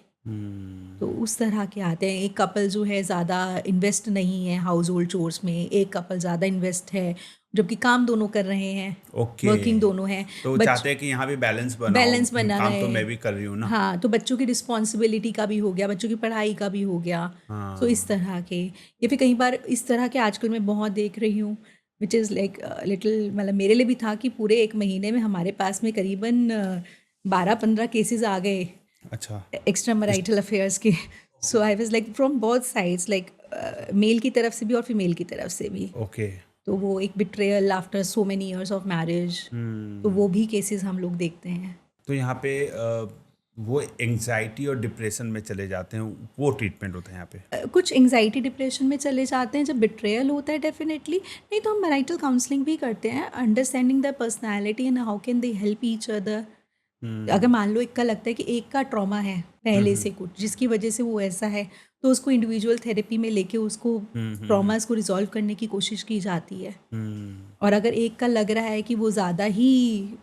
तो उस तरह के आते हैं। एक कपल जो है ज़्यादा इन्वेस्ट नहीं है हाउस होल्ड चोर्स में, एक कपल ज़्यादा इन्वेस्ट है, जबकि काम दोनों कर रहे हैं, ओके, वर्किंग दोनों हैं, तो चाहते हैं कि यहाँ भी बैलेंस बना बैलेंस बना काम रहे, तो मैं भी कर रही हूँ ना। हाँ, तो बच्चों की रिस्पॉन्सिबिलिटी का भी हो गया, बच्चों की पढ़ाई का भी हो गया। तो इस तरह के, या फिर कई बार इस तरह के आजकल मैं बहुत देख रही हूँ, विच इज़ लाइक लिटिल, मतलब मेरे लिए भी था कि पूरे 1 महीने में हमारे पास में करीबन 12-15 केसेस आ गए अच्छा, एक्स्ट्रा मैरिटल अफेयर्स के। So I was like from both sides, like male की तरफ से भी और फीमेल की तरफ से भी। ओके, तो वो एक betrayal after so many years of marriage, तो वो भी केसेस हम लोग देखते हैं। तो यहाँ पे वो एंजाइटी और डिप्रेशन में चले जाते हैं, वो ट्रीटमेंट होता है यहाँ पे। कुछ एंजाइटी डिप्रेशन में चले जाते हैं जब बिट्रेयल होता है डेफिनेटली। नहीं तो हम मैरिटल काउंसलिंग भी करते हैं, understanding the personality and how can they help each other. अगर मान लो एक का लगता है कि एक का ट्रॉमा है पहले से कुछ जिसकी वजह से वो ऐसा है, तो उसको इंडिविजुअल थेरेपी में लेके उसको ट्रॉमास को रिजॉल्व करने की कोशिश की जाती है। और अगर एक का लग रहा है कि वो ज़्यादा ही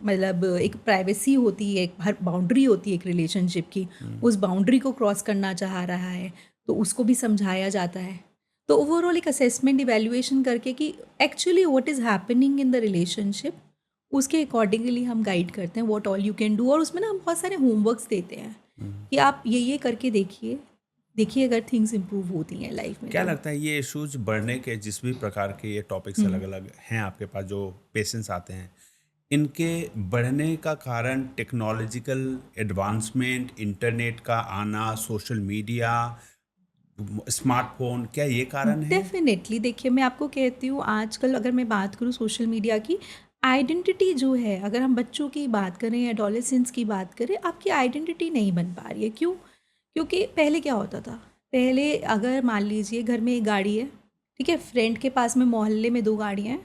मतलब एक प्राइवेसी होती है, एक हर बाउंड्री होती है एक रिलेशनशिप की, उस बाउंड्री को क्रॉस करना चाह रहा है, तो उसको भी समझाया जाता है। तो ओवरऑल एक असेसमेंट इवैल्यूएशन करके कि actually what is happening in the relationship, उसके अकॉर्डिंगली हम गाइड करते हैं what all you can do. और उसमें ना हम बहुत सारे होमवर्क्स देते हैं कि आप ये करके देखिए अगर थिंग्स इम्प्रूव होती हैं लाइफ में। क्या लगता है ये इश्यूज बढ़ने के, जिस भी प्रकार के ये टॉपिक्स अलग अलग हैं आपके पास जो पेशेंट्स आते हैं, इनके बढ़ने का कारण टेक्नोलॉजिकल एडवांसमेंट, इंटरनेट का आना, सोशल मीडिया, स्मार्टफोन, क्या ये कारण है? डेफिनेटली देखिए, मैं आपको कहती हूँ आजकल अगर मैं बात करूँ सोशल मीडिया की, आइडेंटिटी जो है, अगर हम बच्चों की बात करें, एडोलेसेंस की बात करें, आपकी आइडेंटिटी नहीं बन पा रही है। क्यों? क्योंकि पहले क्या होता था, पहले अगर मान लीजिए घर में एक गाड़ी है, ठीक है, फ्रेंड के पास में मोहल्ले में 2 गाड़ियाँ हैं,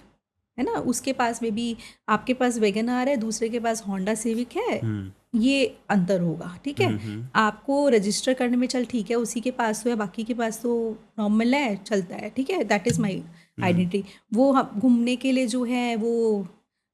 है ना, उसके पास में भी, आपके पास वैगन आर है, दूसरे के पास होंडा सिविक है, ये अंतर होगा। ठीक है, आपको रजिस्टर करने में चल ठीक है उसी के पास तो है, बाकी के पास तो नॉर्मल है, चलता है, ठीक है, दैट इज़ माई आइडेंटिटी। वो घूमने के लिए जो है वो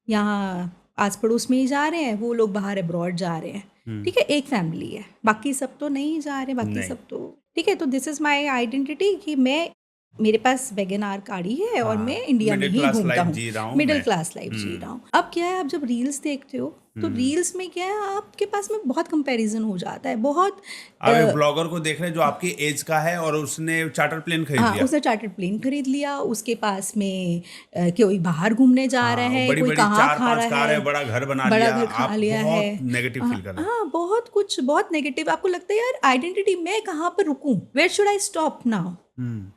यहाँ आस पड़ोस में ही जा रहे हैं, वो लोग बाहर अब्रॉड जा रहे हैं, ठीक है, एक फैमिली है, बाकी सब तो नहीं जा रहे, बाकी नहीं। सब तो ठीक है। तो दिस इज़ माई आइडेंटिटी कि मैं, मेरे पास वैगन आर गाड़ी है और हाँ, मैं इंडिया में मिडिल ही क्लास घूमता लाइफ हूँ, जी रहा हूँ मिडिल मैं। क्लास लाइफ जी रहा हूँ। अब क्या है, आप जब रील्स देखते हो तो रील्स में क्या है, आपके पास में बहुत कंपैरिजन हो जाता है, बहुत आप एक ब्लॉगर को देख रहे हैं जो आपकी एज का है और उसने चार्टर प्लेन खरीद हाँ, लिया। उसने चार्टर्ड प्लेन खरीद लिया, उसके पास में कोई बाहर घूमने जा रहा है, बड़ी कोई बड़ी कहाँ खा 4-5 रहा कार है, है, बड़ा घर बना बड़ा लिया, घर खा आप लिया है। बहुत नेगेटिव फील कर रहे हैं। हाँ, बहुत कुछ, बहुत नेगेटिव। आपको लगता है यार आइडेंटिटी, मैं कहाँ पर रुकूं, where should I stop now,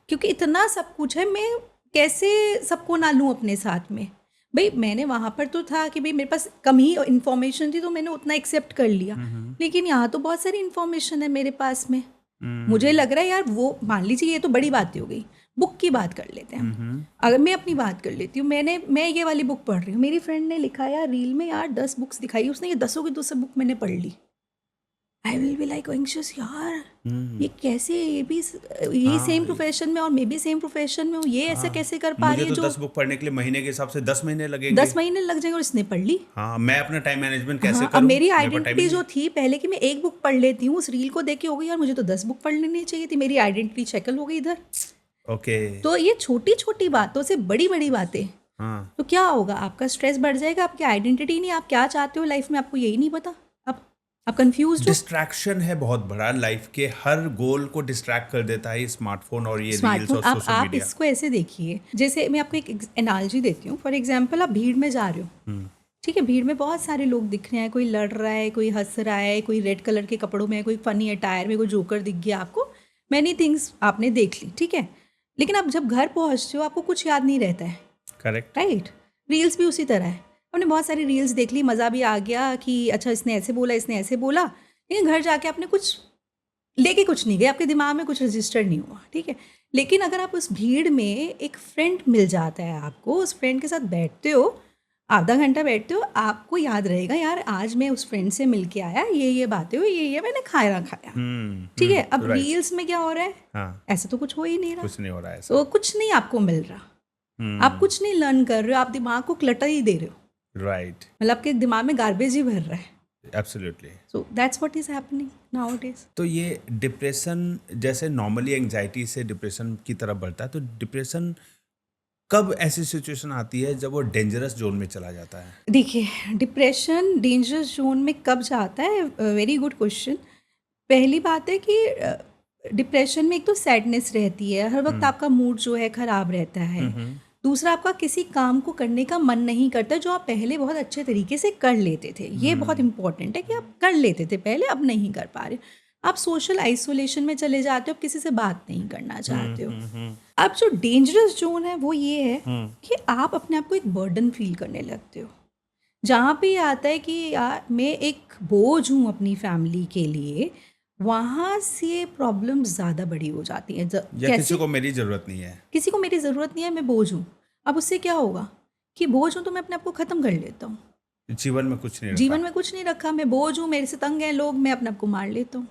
क्योंकि इतना सब कुछ है, मैं कैसे सबको ना लूँ अपने साथ में। भाई मैंने वहाँ पर तो था कि भाई मेरे पास कम ही इन्फॉर्मेशन थी तो मैंने उतना एक्सेप्ट कर लिया, लेकिन यहाँ तो बहुत सारी इन्फॉर्मेशन है मेरे पास में। मुझे लग रहा है यार, वो मान लीजिए ये तो बड़ी बातें हो गई, बुक की बात कर लेते हैं हम। अगर मैं अपनी बात कर लेती हूँ, मैं ये वाली बुक पढ़ रही हूँ, मेरी फ्रेंड ने लिखा यार रील में यार 10 बुक्स दिखाई, उसने ये 10 की 10 बुक मैंने पढ़ ली। I will be like anxious यार, ये कैसे, ये भी यही सेम प्रोफेशन में और मैं भी सेम प्रोफेशन में हूँ, ये ऐसा कैसे कर पा रही मुझे है तो जो 10 बुक पढ़ने के लिए महीने के हिसाब से 10 महीने लगेंगे। 10 महीने लग जाएंगे और इसने पढ़ ली। हाँ, मैं अपना टाइम मैनेजमेंट कैसे हाँ, अब करूँ? मेरी मेरे पास time आइडेंटिटी ही जो थी पहले कि मैं एक बुक पढ़ लेती हूँ, उस रील को देख के हो गई यार मुझे तो 10 बुक पढ़ लेनी चाहिए थी, मेरी आइडेंटिटी शक्ल हो गई इधर। नहीं। ओके। तो ये छोटी छोटी बातों से बड़ी बड़ी बातें, हाँ, तो क्या होगा, आपका स्ट्रेस बढ़ जाएगा, आपकी आइडेंटिटी नहीं, आप क्या चाहते हो लाइफ में आपको यही नहीं पता, आप कंफ्यूज हो। डिस्ट्रैक्शन है बहुत बड़ा, लाइफ के हर गोल को डिस्ट्रैक्ट कर देता है ये स्मार्टफोन और ये रील्स स्मार्टफोन, और आप सोशल मीडिया। इसको ऐसे देखिए, जैसे मैं आपको एक एनालॉजी देती हूँ। फॉर एग्जांपल, आप भीड़ में जा रहे हो, ठीक है, भीड़ में बहुत सारे लोग दिख रहे हैं, कोई लड़ रहा है, कोई हंस रहा है, कोई रेड कलर के कपड़ों में है, कोई फनी अटायर में, कोई जोकर दिख गया आपको, मैनी थिंग्स आपने देख ली, ठीक है, लेकिन आप जब घर पहुँचते हो आपको कुछ याद नहीं रहता है, करेक्ट। राइट। रील्स भी उसी तरह है, हमने बहुत सारी रील्स देख ली, मज़ा भी आ गया कि अच्छा इसने ऐसे बोला, इसने ऐसे बोला, लेकिन घर जाके आपने कुछ लेके कुछ नहीं गए, आपके दिमाग में कुछ रजिस्टर नहीं हुआ, ठीक है। लेकिन अगर आप उस भीड़ में एक फ्रेंड मिल जाता है आपको, उस फ्रेंड के साथ बैठते हो, आधा घंटा बैठते हो, आपको याद रहेगा यार आज मैं उस फ्रेंड से मिल के आया, ये बातें हुई, ये मैंने खाया, ठीक है। अब right. रील्स में क्या हो रहा है, हाँ, ऐसा तो कुछ हो ही नहीं रहा, कुछ नहीं हो रहा है ऐसा। तो कुछ नहीं आपको मिल रहा, आप कुछ नहीं लर्न कर रहे हो, आप दिमाग को क्लटर ही दे रहे हो, राइट, मतलब आपके दिमाग में गार्बेज ही भर रहा है। Absolutely. So that's what is happening nowadays. तो ये डिप्रेशन, जैसे नॉर्मली एंजाइटी से डिप्रेशन की तरफ बढ़ता है, तो डिप्रेशन कब ऐसी सिचुएशन आती है जब वो डेंजरस जोन में चला जाता है? देखिए, डिप्रेशन डेंजरस जोन में कब जाता है, वेरी गुड क्वेश्चन। पहली बात है कि डिप्रेशन में एक तो सैडनेस रहती है, हर वक्त आपका मूड जो है ख़राब रहता है। दूसरा, आपका किसी काम को करने का मन नहीं करता जो आप पहले बहुत अच्छे तरीके से कर लेते थे। ये बहुत इंपॉर्टेंट है कि आप कर लेते थे पहले, अब नहीं कर पा रहे। आप सोशल आइसोलेशन में चले जाते हो, आप किसी से बात नहीं करना चाहते हो। अब जो डेंजरस जोन है वो ये है कि आप अपने आप को एक बर्डन फील करने लगते हो, जहाँ पे ये आता है कि यार मैं एक बोझ हूँ अपनी फैमिली के लिए, वहाँ से प्रॉब्लम ज़्यादा बड़ी हो जाती हैं। या किसी कैसे? को मेरी जरूरत नहीं है। किसी को मेरी ज़रूरत नहीं है, मैं बोझ हूँ। अब उससे क्या होगा कि बोझ हूँ तो मैं अपने आप को ख़त्म कर लेता हूँ। जीवन में कुछ नहीं जीवन रखा। में कुछ नहीं रखा, मैं बोझ हूँ, मेरे से तंग हैं लोग, मैं अपने आप को मार लेता हूँ।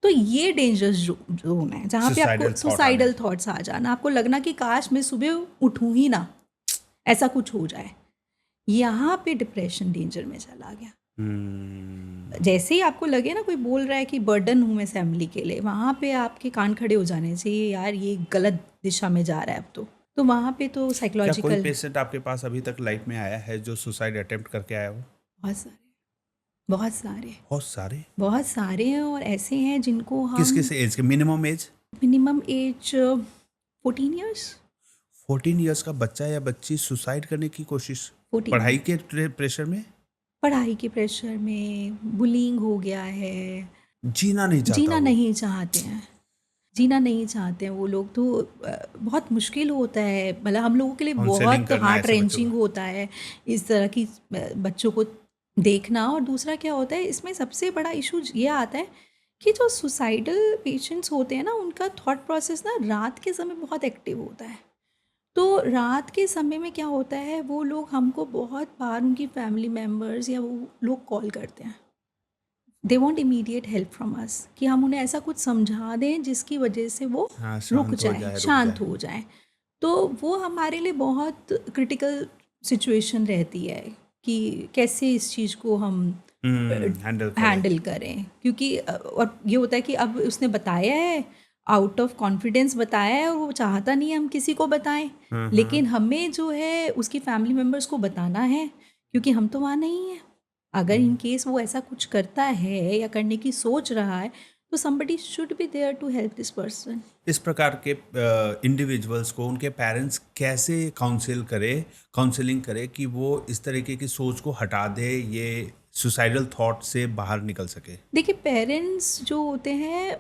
तो ये डेंजरस जोन है जहाँ पे आपको Suicidal thought सुसाइडल आने। थॉट्स आ जाना, आपको लगना कि काश मैं सुबह उठूँ ही ना, ऐसा कुछ हो जाए। यहाँ पे डिप्रेशन डेंजर में चला गया। जैसे ही आपको लगे ना कोई बोल रहा है कि बर्डन हूँ मैं फैमिली के लिए, वहाँ पे आपके कान खड़े हो जाने चाहिए, यार ये गलत दिशा में जा रहा है अब तो वहाँ पे तो क्या कोई साइकोलॉजिकल पेशेंट आपके पास अभी तक लाइफ में आया है जो सुसाइड अटेम्प्ट करके आया हो? बहुत सारे बहुत सारे बहुत सारे। बहुत सारे हैं, और ऐसे हैं जिनको किस हम किस एज के? Minimum age minimum age 14 years 14 years का बच्चा या बच्ची सुसाइड करने की कोशिश 14 पढ़ाई के प्रेशर में? पढ़ाई के प्रेशर में, बुलिंग हो गया है, जीना नहीं चाहता जीना वो। नहीं चाहते हैं, जीना नहीं चाहते हैं वो लोग। तो बहुत मुश्किल होता है, मतलब हम लोगों के लिए Counselling बहुत करना हार्ट ऐसे बच्चों रेंचिंग का। होता है इस तरह की बच्चों को देखना। और दूसरा क्या होता है इसमें सबसे बड़ा इशू ये आता है कि जो सुसाइडल पेशेंट्स होते हैं ना, उनका थॉट प्रोसेस ना रात के समय बहुत एक्टिव होता है। तो रात के समय में क्या होता है, वो लोग हमको बहुत बार, उनकी फैमिली मेम्बर्स या वो लोग कॉल करते हैं, they want immediate help from us, कि हम उन्हें ऐसा कुछ समझा दें जिसकी वजह से वो हाँ, रुक शांत हो जाए, जाए, रुक शांत जाए। हो जाए। तो वो हमारे लिए बहुत क्रिटिकल सिचुएशन रहती है कि कैसे इस चीज़ को हम हैंडल करें। हैंडल करें। क्योंकि और ये होता है कि अब उसने बताया है, आउट ऑफ कॉन्फिडेंस बताया है, और वो चाहता नहीं है हम किसी को बताएं, लेकिन हमें जो है उसकी फैमिली मेम्बर्स को बताना है, क्योंकि हम तो वहाँ नहीं हैं। अगर इन केस वो ऐसा कुछ करता है या करने की सोच रहा है, तो somebody should be there to help this person. इस प्रकार के इंडिविजुअल्स को उनके पेरेंट्स कैसे काउंसलिंग करे कि वो इस तरीके की सोच को हटा दे, ये सुसाइडल थॉट से बाहर निकल सके? देखिए, पेरेंट्स जो होते हैं,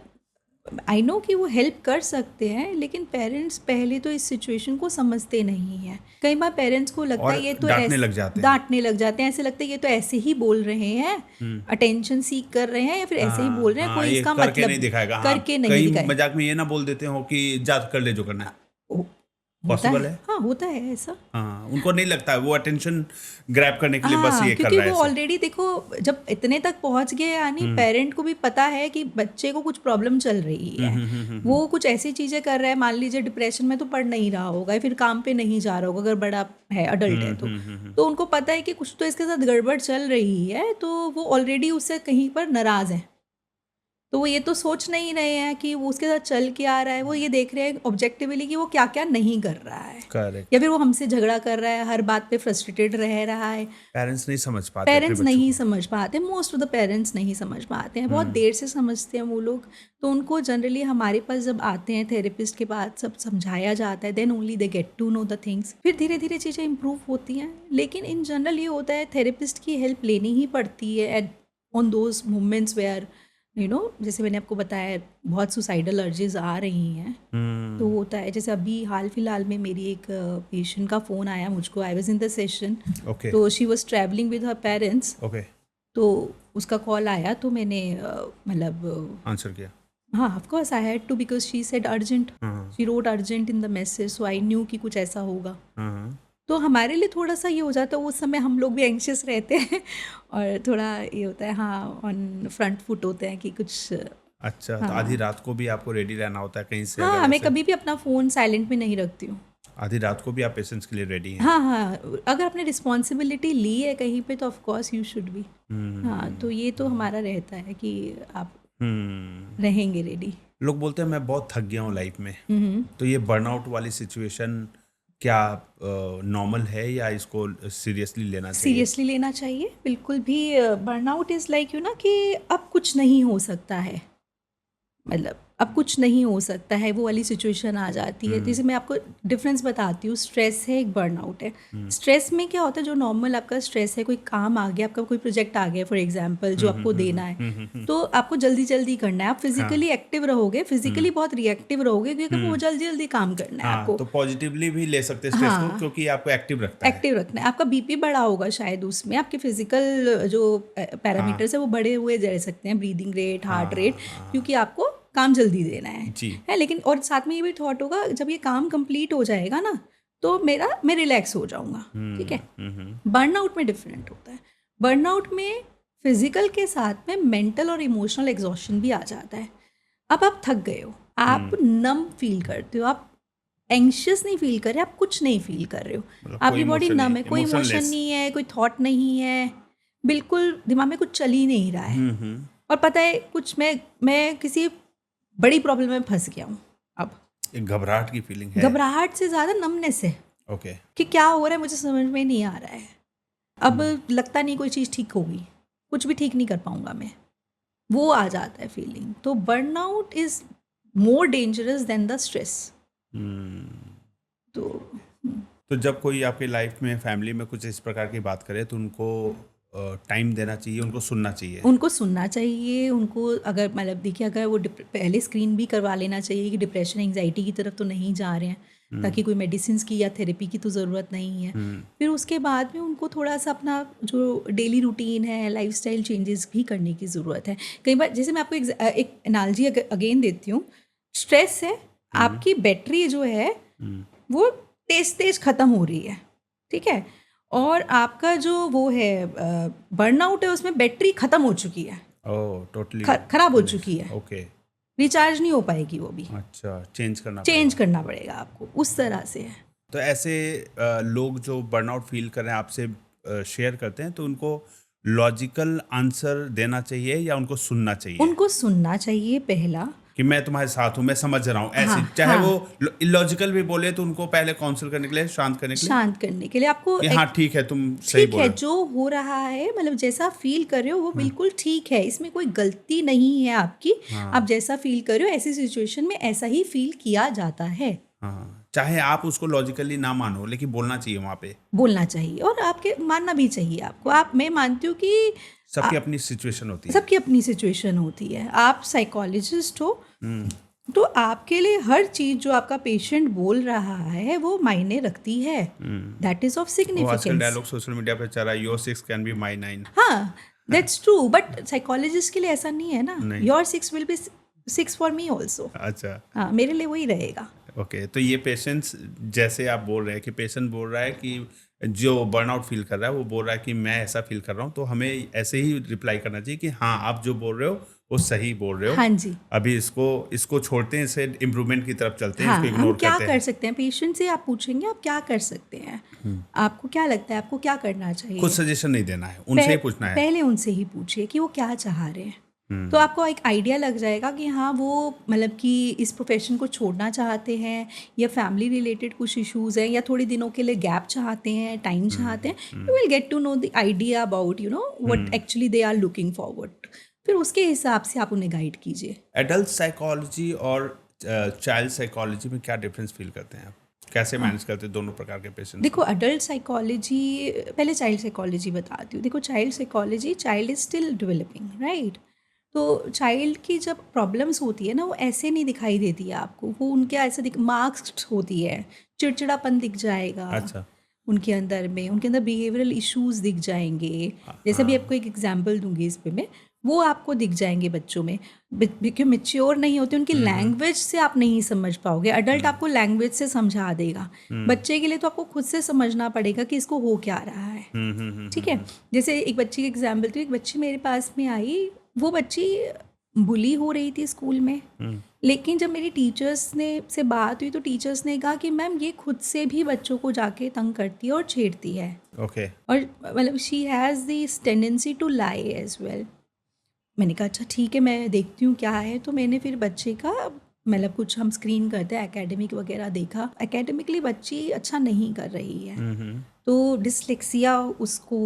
आई नो कि वो हेल्प कर सकते हैं, लेकिन पेरेंट्स पहले तो इस सिचुएशन को समझते नहीं हैं। कई बार पेरेंट्स को लगता और है ये तो डांटने लग जाते हैं। डांटने लग जाते हैं, ऐसे लगता है ये तो ऐसे ही बोल रहे हैं, अटेंशन सीक कर रहे हैं, या फिर ऐसे ही बोल रहे हैं, हाँ, कोई ये इसका करके मतलब नहीं दिखाएगा। हाँ, करके नहीं कहीं दिखाए। मजाक में ये ना बोल देते हो कि जा कर ले जो करना है। होता पॉसिबल है? हाँ, होता है ऐसा। हाँ, उनको नहीं लगता है, वो अटेंशन ग्रैब करने के लिए बस हाँ, ये कर क्योंकि रहा है वो ऐसे। ऑलरेडी देखो जब इतने तक पहुंच गए, यानी पेरेंट को भी पता है कि बच्चे को कुछ प्रॉब्लम चल रही है, वो कुछ ऐसी चीजें कर रहा है, मान लीजिए डिप्रेशन में तो पढ़ नहीं रहा होगा, फिर काम पे नहीं जा रहा होगा अगर बड़ा है, अडल्ट है तो उनको पता है कि कुछ तो इसके साथ गड़बड़ चल रही है, तो वो ऑलरेडी उससे कहीं पर नाराज है। तो वो ये तो सोच नहीं रहे हैं कि वो उसके साथ चल के आ रहा है, वो ये देख रहे हैं ऑब्जेक्टिवली कि वो क्या क्या नहीं कर रहा है, करेक्ट। या फिर वो हमसे झगड़ा कर रहा है, हर बात पे फ्रस्ट्रेटेड रह रहा है। पेरेंट्स नहीं समझ पाते अपने पेरेंट्स बच्चों नहीं को। समझ पाते, मोस्ट ऑफ द पेरेंट्स नहीं समझ पाते हैं, बहुत देर से समझते हैं वो लोग। तो उनको जनरली हमारे पास जब आते हैं थेरेपिस्ट के पास, सब समझाया जाता है, then only they get to know the things, फिर धीरे धीरे चीज़ें इंप्रूव होती हैं। लेकिन इन जनरल ये होता है थेरेपिस्ट की हेल्प लेनी ही पड़ती है at on those moments where जैसे मैंने आपको बताया बहुत सुसाइडल अर्जेस आ रही हैं। तो होता है, जैसे अभी हाल फिलहाल में मेरी एक पेशेंट का फ़ोन आया मुझको, I was in the session, okay तो she was travelling with her parents, okay, तो उसका कॉल आया, तो मैंने मतलब आंसर किया। हाँ, of course I had to, because she said urgent, she wrote urgent in the message, so I knew कि कुछ ऐसा होगा। तो हमारे लिए थोड़ा सा ये हो जाता है, उस समय हम लोग भी एंग्शियस रहते हैं और थोड़ा ये होता है, हाँ, ऑन फ्रंट फुट होते हैं कि कुछ। अच्छा, तो आधी रात को भी आपको रेडी रहना होता है कहीं से? हाँ, अगर मैं ऐसे कभी भी अपना फ़ोन साइलेंट में नहीं रखती हूँ। आधी रात को भी आप पेशेंट्स के लिए रेडी हैं? हाँ हाँ, अगर आपने रिस्पॉन्सिबिलिटी ली है कहीं पे तो of course you should be. हाँ, तो ये तो हमारा रहता है कि आप रहेंगे रेडी। लोग बोलते हैं मैं बहुत थक गया हूँ लाइफ में, तो ये बर्नआउट वाली सिचुएशन क्या नॉर्मल है या इसको सीरियसली लेना चाहिए? सीरियसली लेना चाहिए, बिल्कुल भी। बर्नआउट इज़ लाइक ना कि अब कुछ नहीं हो सकता है, मतलब अब कुछ नहीं हो सकता है, वो वाली सिचुएशन आ जाती है। जैसे मैं आपको डिफरेंस बताती हूँ, स्ट्रेस है, एक बर्नआउट है। स्ट्रेस में क्या होता है, जो नॉर्मल आपका स्ट्रेस है, कोई काम आ गया, आपका कोई प्रोजेक्ट आ गया फॉर एग्जांपल जो आपको देना है, तो आपको जल्दी जल्दी करना है। आप फिजिकली एक्टिव रहोगे, फिजिकली बहुत रिएक्टिव रहोगे क्योंकि वो जल्दी जल्दी काम करना है हाँ, आपको। तो पॉजिटिवली भी ले सकते हैं स्ट्रेस को, क्योंकि आपको एक्टिव रखता है। एक्टिव रखना है। आपका बीपी बढ़ा होगा शायद, उसमें आपके फिजिकल जो पैरामीटर्स है वो बढ़े हुए रह सकते हैं, ब्रीदिंग रेट, हार्ट रेट, क्योंकि आपको काम जल्दी देना जी। है। लेकिन और साथ में ये भी थॉट होगा, जब ये काम कंप्लीट हो जाएगा ना तो मैं रिलैक्स हो जाऊंगा। ठीक है। बर्नआउट में डिफरेंट होता है। बर्नआउट में फिजिकल के साथ में मेंटल और इमोशनल एग्जॉस्शन भी आ जाता है। अब आप थक गए हो, आप नम फील करते हो, आप एंशियस नहीं फील कर रहे, आप कुछ नहीं फील कर रहे हो, मतलब आपकी कोई बॉडी emotion नम नहीं, है, कोई इमोशन emotionless। नहीं है, कोई थॉट नहीं है, बिल्कुल दिमाग में कुछ चल ही नहीं रहा है। और पता है कुछ, मैं किसी बड़ी प्रॉब्लम में फंस गया हूँ। अब एक घबराहट की फीलिंग है। घबराहट से ज़्यादा नमनेस है ओके। कि क्या हो रहा है मुझे समझ में नहीं आ रहा है। अब लगता नहीं कोई चीज़ ठीक होगी, कुछ भी ठीक नहीं कर पाऊंगा मैं, वो आ जाता है फीलिंग। तो burnout is more dangerous than the stress. तो जब कोई आपकी लाइफ में, फैमिली में कुछ इस प्रकार की बात करे तो उनको टाइम देना चाहिए, उनको सुनना चाहिए। उनको सुनना चाहिए। उनको अगर मतलब देखिए, अगर वो पहले स्क्रीन भी करवा लेना चाहिए कि डिप्रेशन एंजाइटी की तरफ तो नहीं जा रहे हैं, ताकि कोई मेडिसिन की या थेरेपी की तो ज़रूरत नहीं है। फिर उसके बाद में उनको थोड़ा सा अपना जो डेली रूटीन है, लाइफस्टाइल चेंजेस भी करने की ज़रूरत है। कई बार जैसे मैं आपको एक एनालॉजी अगेन देती हूँ, स्ट्रेस है, आपकी बैटरी जो है वो तेज तेज ख़त्म हो रही है। ठीक है। और आपका जो वो है बर्नआउट है, उसमें बैटरी ख़त्म हो चुकी है, टोटली खराब हो चुकी है, ओके। रिचार्ज नहीं हो पाएगी वो भी। अच्छा, चेंज करना पड़ेगा आपको, उस तरह से है। तो ऐसे लोग जो बर्नआउट फील कर रहे हैं आपसे शेयर करते हैं, तो उनको लॉजिकल आंसर देना चाहिए या उनको सुनना चाहिए? उनको सुनना चाहिए पहला, कि मैं तुम्हारे साथ हूँ, मैं समझ रहा हूँ, ऐसे चाहे वो इलॉजिकल भी बोले तो उनको पहले काउंसिल करने के लिए, शांत करने के लिए आपको कि हाँ ठीक है, तुम सही बोल रहे हो, जो हो रहा है, मतलब जैसा फील कर रहे हो वो बिल्कुल ठीक है, इसमें कोई गलती नहीं है आपकी। आप जैसा फील कर रहे हो, ऐसी सिचुएशन में ऐसा ही फील किया जाता है। हाँ, चाहे आप उसको लॉजिकली ना मानो, लेकिन बोलना चाहिए, वहाँ पे बोलना चाहिए, और आपके मानना भी चाहिए आपको। मैं मानती हूँ कि सबकी अपनी सिचुएशन होती है। सबकी अपनी सिचुएशन होती है। आप साइकोलॉजिस्ट हो तो आपके लिए हर चीज जो आपका पेशेंट बोल रहा है वो मायने रखती है। That is of significance. आजकल डायलॉग सोशल मीडिया पे चल रहा है, योर 6 कैन बी माय 9। हाँ, दैट्स ट्रू, बट साइकोलॉजिस्ट के लिए ऐसा नहीं है ना। Your 6 will be 6 for me also. अच्छा, हाँ, मेरे लिए वही रहेगा। ओके। तो ये पेशेंट्स, जैसे आप बोल रहे हैं कि पेशेंट बोल रहा है कि जो बर्नआउट फील कर रहा है वो बोल रहा है कि मैं ऐसा फील कर रहा हूँ, तो हमें ऐसे ही रिप्लाई करना चाहिए कि हाँ, आप जो बोल रहे हो वो सही बोल रहे हो। हाँ जी। अभी इसको छोड़ते हैं, इसे इम्प्रूवमेंट की तरफ चलते हैं, हाँ, इसको इग्नोर हम क्या करते कर हैं। सकते हैं, पेशेंट से आप पूछेंगे आप क्या कर सकते हैं, आपको क्या लगता है, आपको क्या करना चाहिए। कुछ सजेशन नहीं देना है, उनसे ही पूछना है। पहले उनसे ही पूछिए कि वो क्या चाह रहे हैं, तो आपको एक आइडिया लग जाएगा कि हाँ, वो मतलब कि इस प्रोफेशन को छोड़ना चाहते हैं, या फैमिली रिलेटेड कुछ इश्यूज हैं, या थोड़े दिनों के लिए गैप चाहते हैं, टाइम चाहते हैं। You will get to know the idea about what actually they are looking forward. फिर उसके हिसाब से आप उन्हें गाइड कीजिए। एडल्ट साइकोलॉजी और चाइल्ड साइकोलॉजी में क्या डिफरेंस फील करते हैं आप? कैसे मैनेज करते हैं दोनों प्रकार के पेशेंट? देखो, अडल्ट साइकोलॉजी, पहले चाइल्ड साइकोलॉजी बताती हूँ। देखो, child psychology, child is still developing, right. तो चाइल्ड की जब प्रॉब्लम्स होती है ना, वो ऐसे नहीं दिखाई देती है आपको, वो उनके ऐसे मार्क्स्ड होती है, चिड़चिड़ापन दिख जाएगा। अच्छा। उनके अंदर बिहेवियरल इश्यूज दिख जाएंगे। जैसे भी आपको एक एग्जांपल दूंगी इस पे मैं, वो आपको दिख जाएंगे बच्चों में, क्योंकि मैच्योर नहीं होते, उनकी लैंग्वेज से आप नहीं समझ पाओगे। अडल्ट आपको लैंग्वेज से समझा देगा, बच्चे के लिए तो आपको खुद से समझना पड़ेगा कि इसको हो क्या रहा है। ठीक है। जैसे एक बच्ची की एग्जाम्पल, तो एक बच्ची मेरे पास में आई, वो बच्ची बुली हो रही थी स्कूल में, लेकिन जब मेरी टीचर्स से बात हुई तो टीचर्स ने कहा कि मैम ये खुद से भी बच्चों को जाके तंग करती है और छेड़ती है। ओके। और मतलब she has this tendency to lie as well. मैंने कहा अच्छा ठीक है, मैं देखती हूँ क्या है। तो मैंने फिर बच्चे का मतलब कुछ हम स्क्रीन करते हैं, एकेडमिक वगैरह देखा। एकेडमिकली बच्ची अच्छा नहीं कर रही है, तो डिसलेक्सिया उसको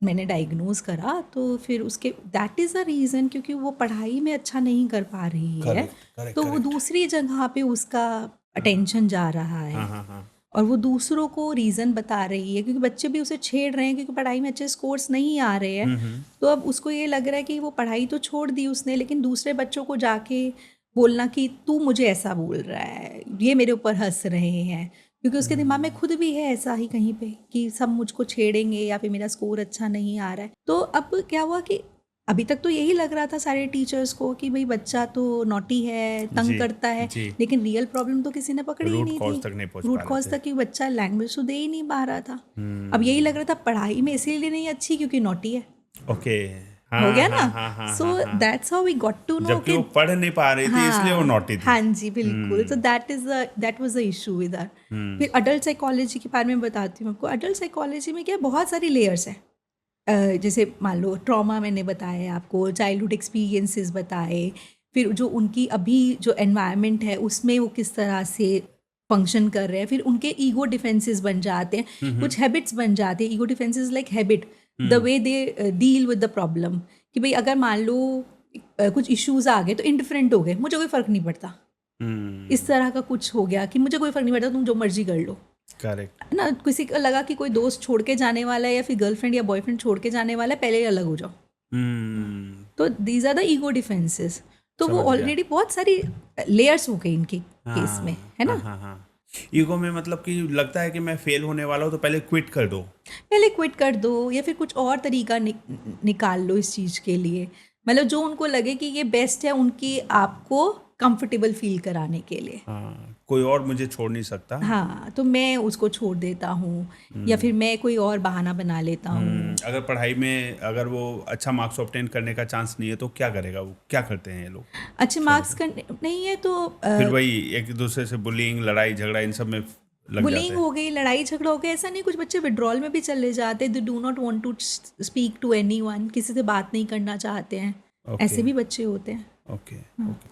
मैंने डायग्नोज करा तो फिर उसके दैट इज़ अ रीज़न, क्योंकि वो पढ़ाई में अच्छा नहीं कर पा रही है, Correct, correct, तो वो correct. दूसरी जगह पे उसका अटेंशन जा रहा है हाँ. और वो दूसरों को रीज़न बता रही है, क्योंकि बच्चे भी उसे छेड़ रहे हैं क्योंकि पढ़ाई में अच्छे स्कोर्स नहीं आ रहे हैं। तो अब उसको ये लग रहा है कि वो पढ़ाई तो छोड़ दी उसने, लेकिन दूसरे बच्चों को जाके बोलना कि तू मुझे ऐसा बोल रहा है, ये मेरे ऊपर हंस रहे हैं, क्योंकि उसके दिमाग में खुद भी है ऐसा ही कहीं पे कि सब मुझको छेड़ेंगे या फिर मेरा स्कोर अच्छा नहीं आ रहा है। तो अब क्या हुआ कि अभी तक तो यही लग रहा था सारे टीचर्स को कि भाई बच्चा तो नॉटी है, तंग जी, करता है, जी। लेकिन रियल प्रॉब्लम तो किसी ने पकड़ी ही रूट नहीं कॉज थी। तक नहीं पहुंच पा रूट रहे कॉज थे। तक कि बच्चा लैंग्वेज तो दे ही नहीं पा रहा था। अब यही लग रहा था पढ़ाई में इसीलिए नहीं अच्छी क्योंकि नॉटी है। ओके, हो गया ना? हाँ. So that's how we got to know जबकि कि वो पढ़ नहीं पा रही थी इसलिए वो नॉटी थी। हाँ जी, बिल्कुल। तो that was the issue with her. फिर अडल्ट साइकोलॉजी के बारे में बताती हूँ आपको। अडल्ट साइकोलॉजी में क्या बहुत सारी लेयर्स हैं। जैसे मान लो ट्रॉमा मैंने बताया आपको, चाइल्डहुड एक्सपीरियंसेस बताए, फिर जो उनकी अभी जो एनवायरनमेंट है उसमें वो किस तरह से फंक्शन कर रहे हैं, फिर उनके ईगो डिफेंसेस बन जाते हैं, कुछ हैबिट्स बन जाते हैं। Ego defences like habit, the way they deal with the problem, कि भाई अगर मान लो कुछ इश्यूज आ गए तो इंडिफरेंट हो गए, मुझे कोई फ़र्क नहीं पड़ता, इस तरह का कुछ हो गया कि मुझे कोई फ़र्क नहीं पड़ता, तुम जो मर्जी कर लो, करेक्ट। है ना। किसी को लगा कि कोई दोस्त छोड़ के जाने वाला है या फिर गर्लफ्रेंड या बॉयफ्रेंड छोड़ के जाने वाला है, पहले ही अलग हो जाओ। तो these are the ego defences. तो वो समझ गया। ऑलरेडी बहुत सारी लेयर्स हो गई इनके केस में, है ना। हाँ. ईगो में मतलब कि लगता है कि मैं फेल होने वाला हूँ तो पहले क्विट कर दो। पहले क्विट कर दो या फिर कुछ और तरीका निकाल लो इस चीज़ के लिए, मतलब जो उनको लगे कि ये बेस्ट है उनकी आपको कंफर्टेबल फील कराने के लिए। हाँ, कोई और मुझे छोड़ नहीं सकता। हाँ, तो मैं उसको छोड़ देता हूँ या फिर मैं कोई और बहाना बना लेता हूँ। अगर पढ़ाई में अगर वो अच्छा मार्क्स ऑब्टेन करने का चांस नहीं है तो क्या करेगा वो, क्या करते हैं ये लोग? अच्छे मार्क्स करने नहीं है तो फिर वही एक दूसरे से बुलिंग, लड़ाई झगड़ा इन सब में लग जाते बुलिंग हैं। हो गई, लड़ाई झगड़ा हो गया। ऐसा नहीं, कुछ बच्चे विड्रॉल में भी चले जाते, they do not want to speak to anyone, किसी से बात नहीं करना चाहते हैं। ऐसे भी बच्चे होते हैं। ओके.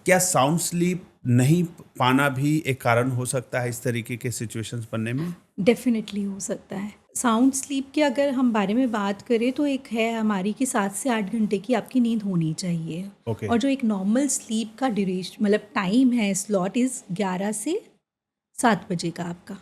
क्या साउंड स्लीप नहीं पाना भी एक कारण हो सकता है इस तरीके के सिचुएशंस बनने में? डेफिनेटली हो सकता है। साउंड स्लीप के अगर हम बारे में बात करें तो एक है हमारी कि 7 से 8 घंटे की आपकी नींद होनी चाहिए। ओके. और जो एक नॉर्मल स्लीप का ड्यूरेशन मतलब टाइम है, स्लॉट इज़ 11 से 7 बजे का आपका,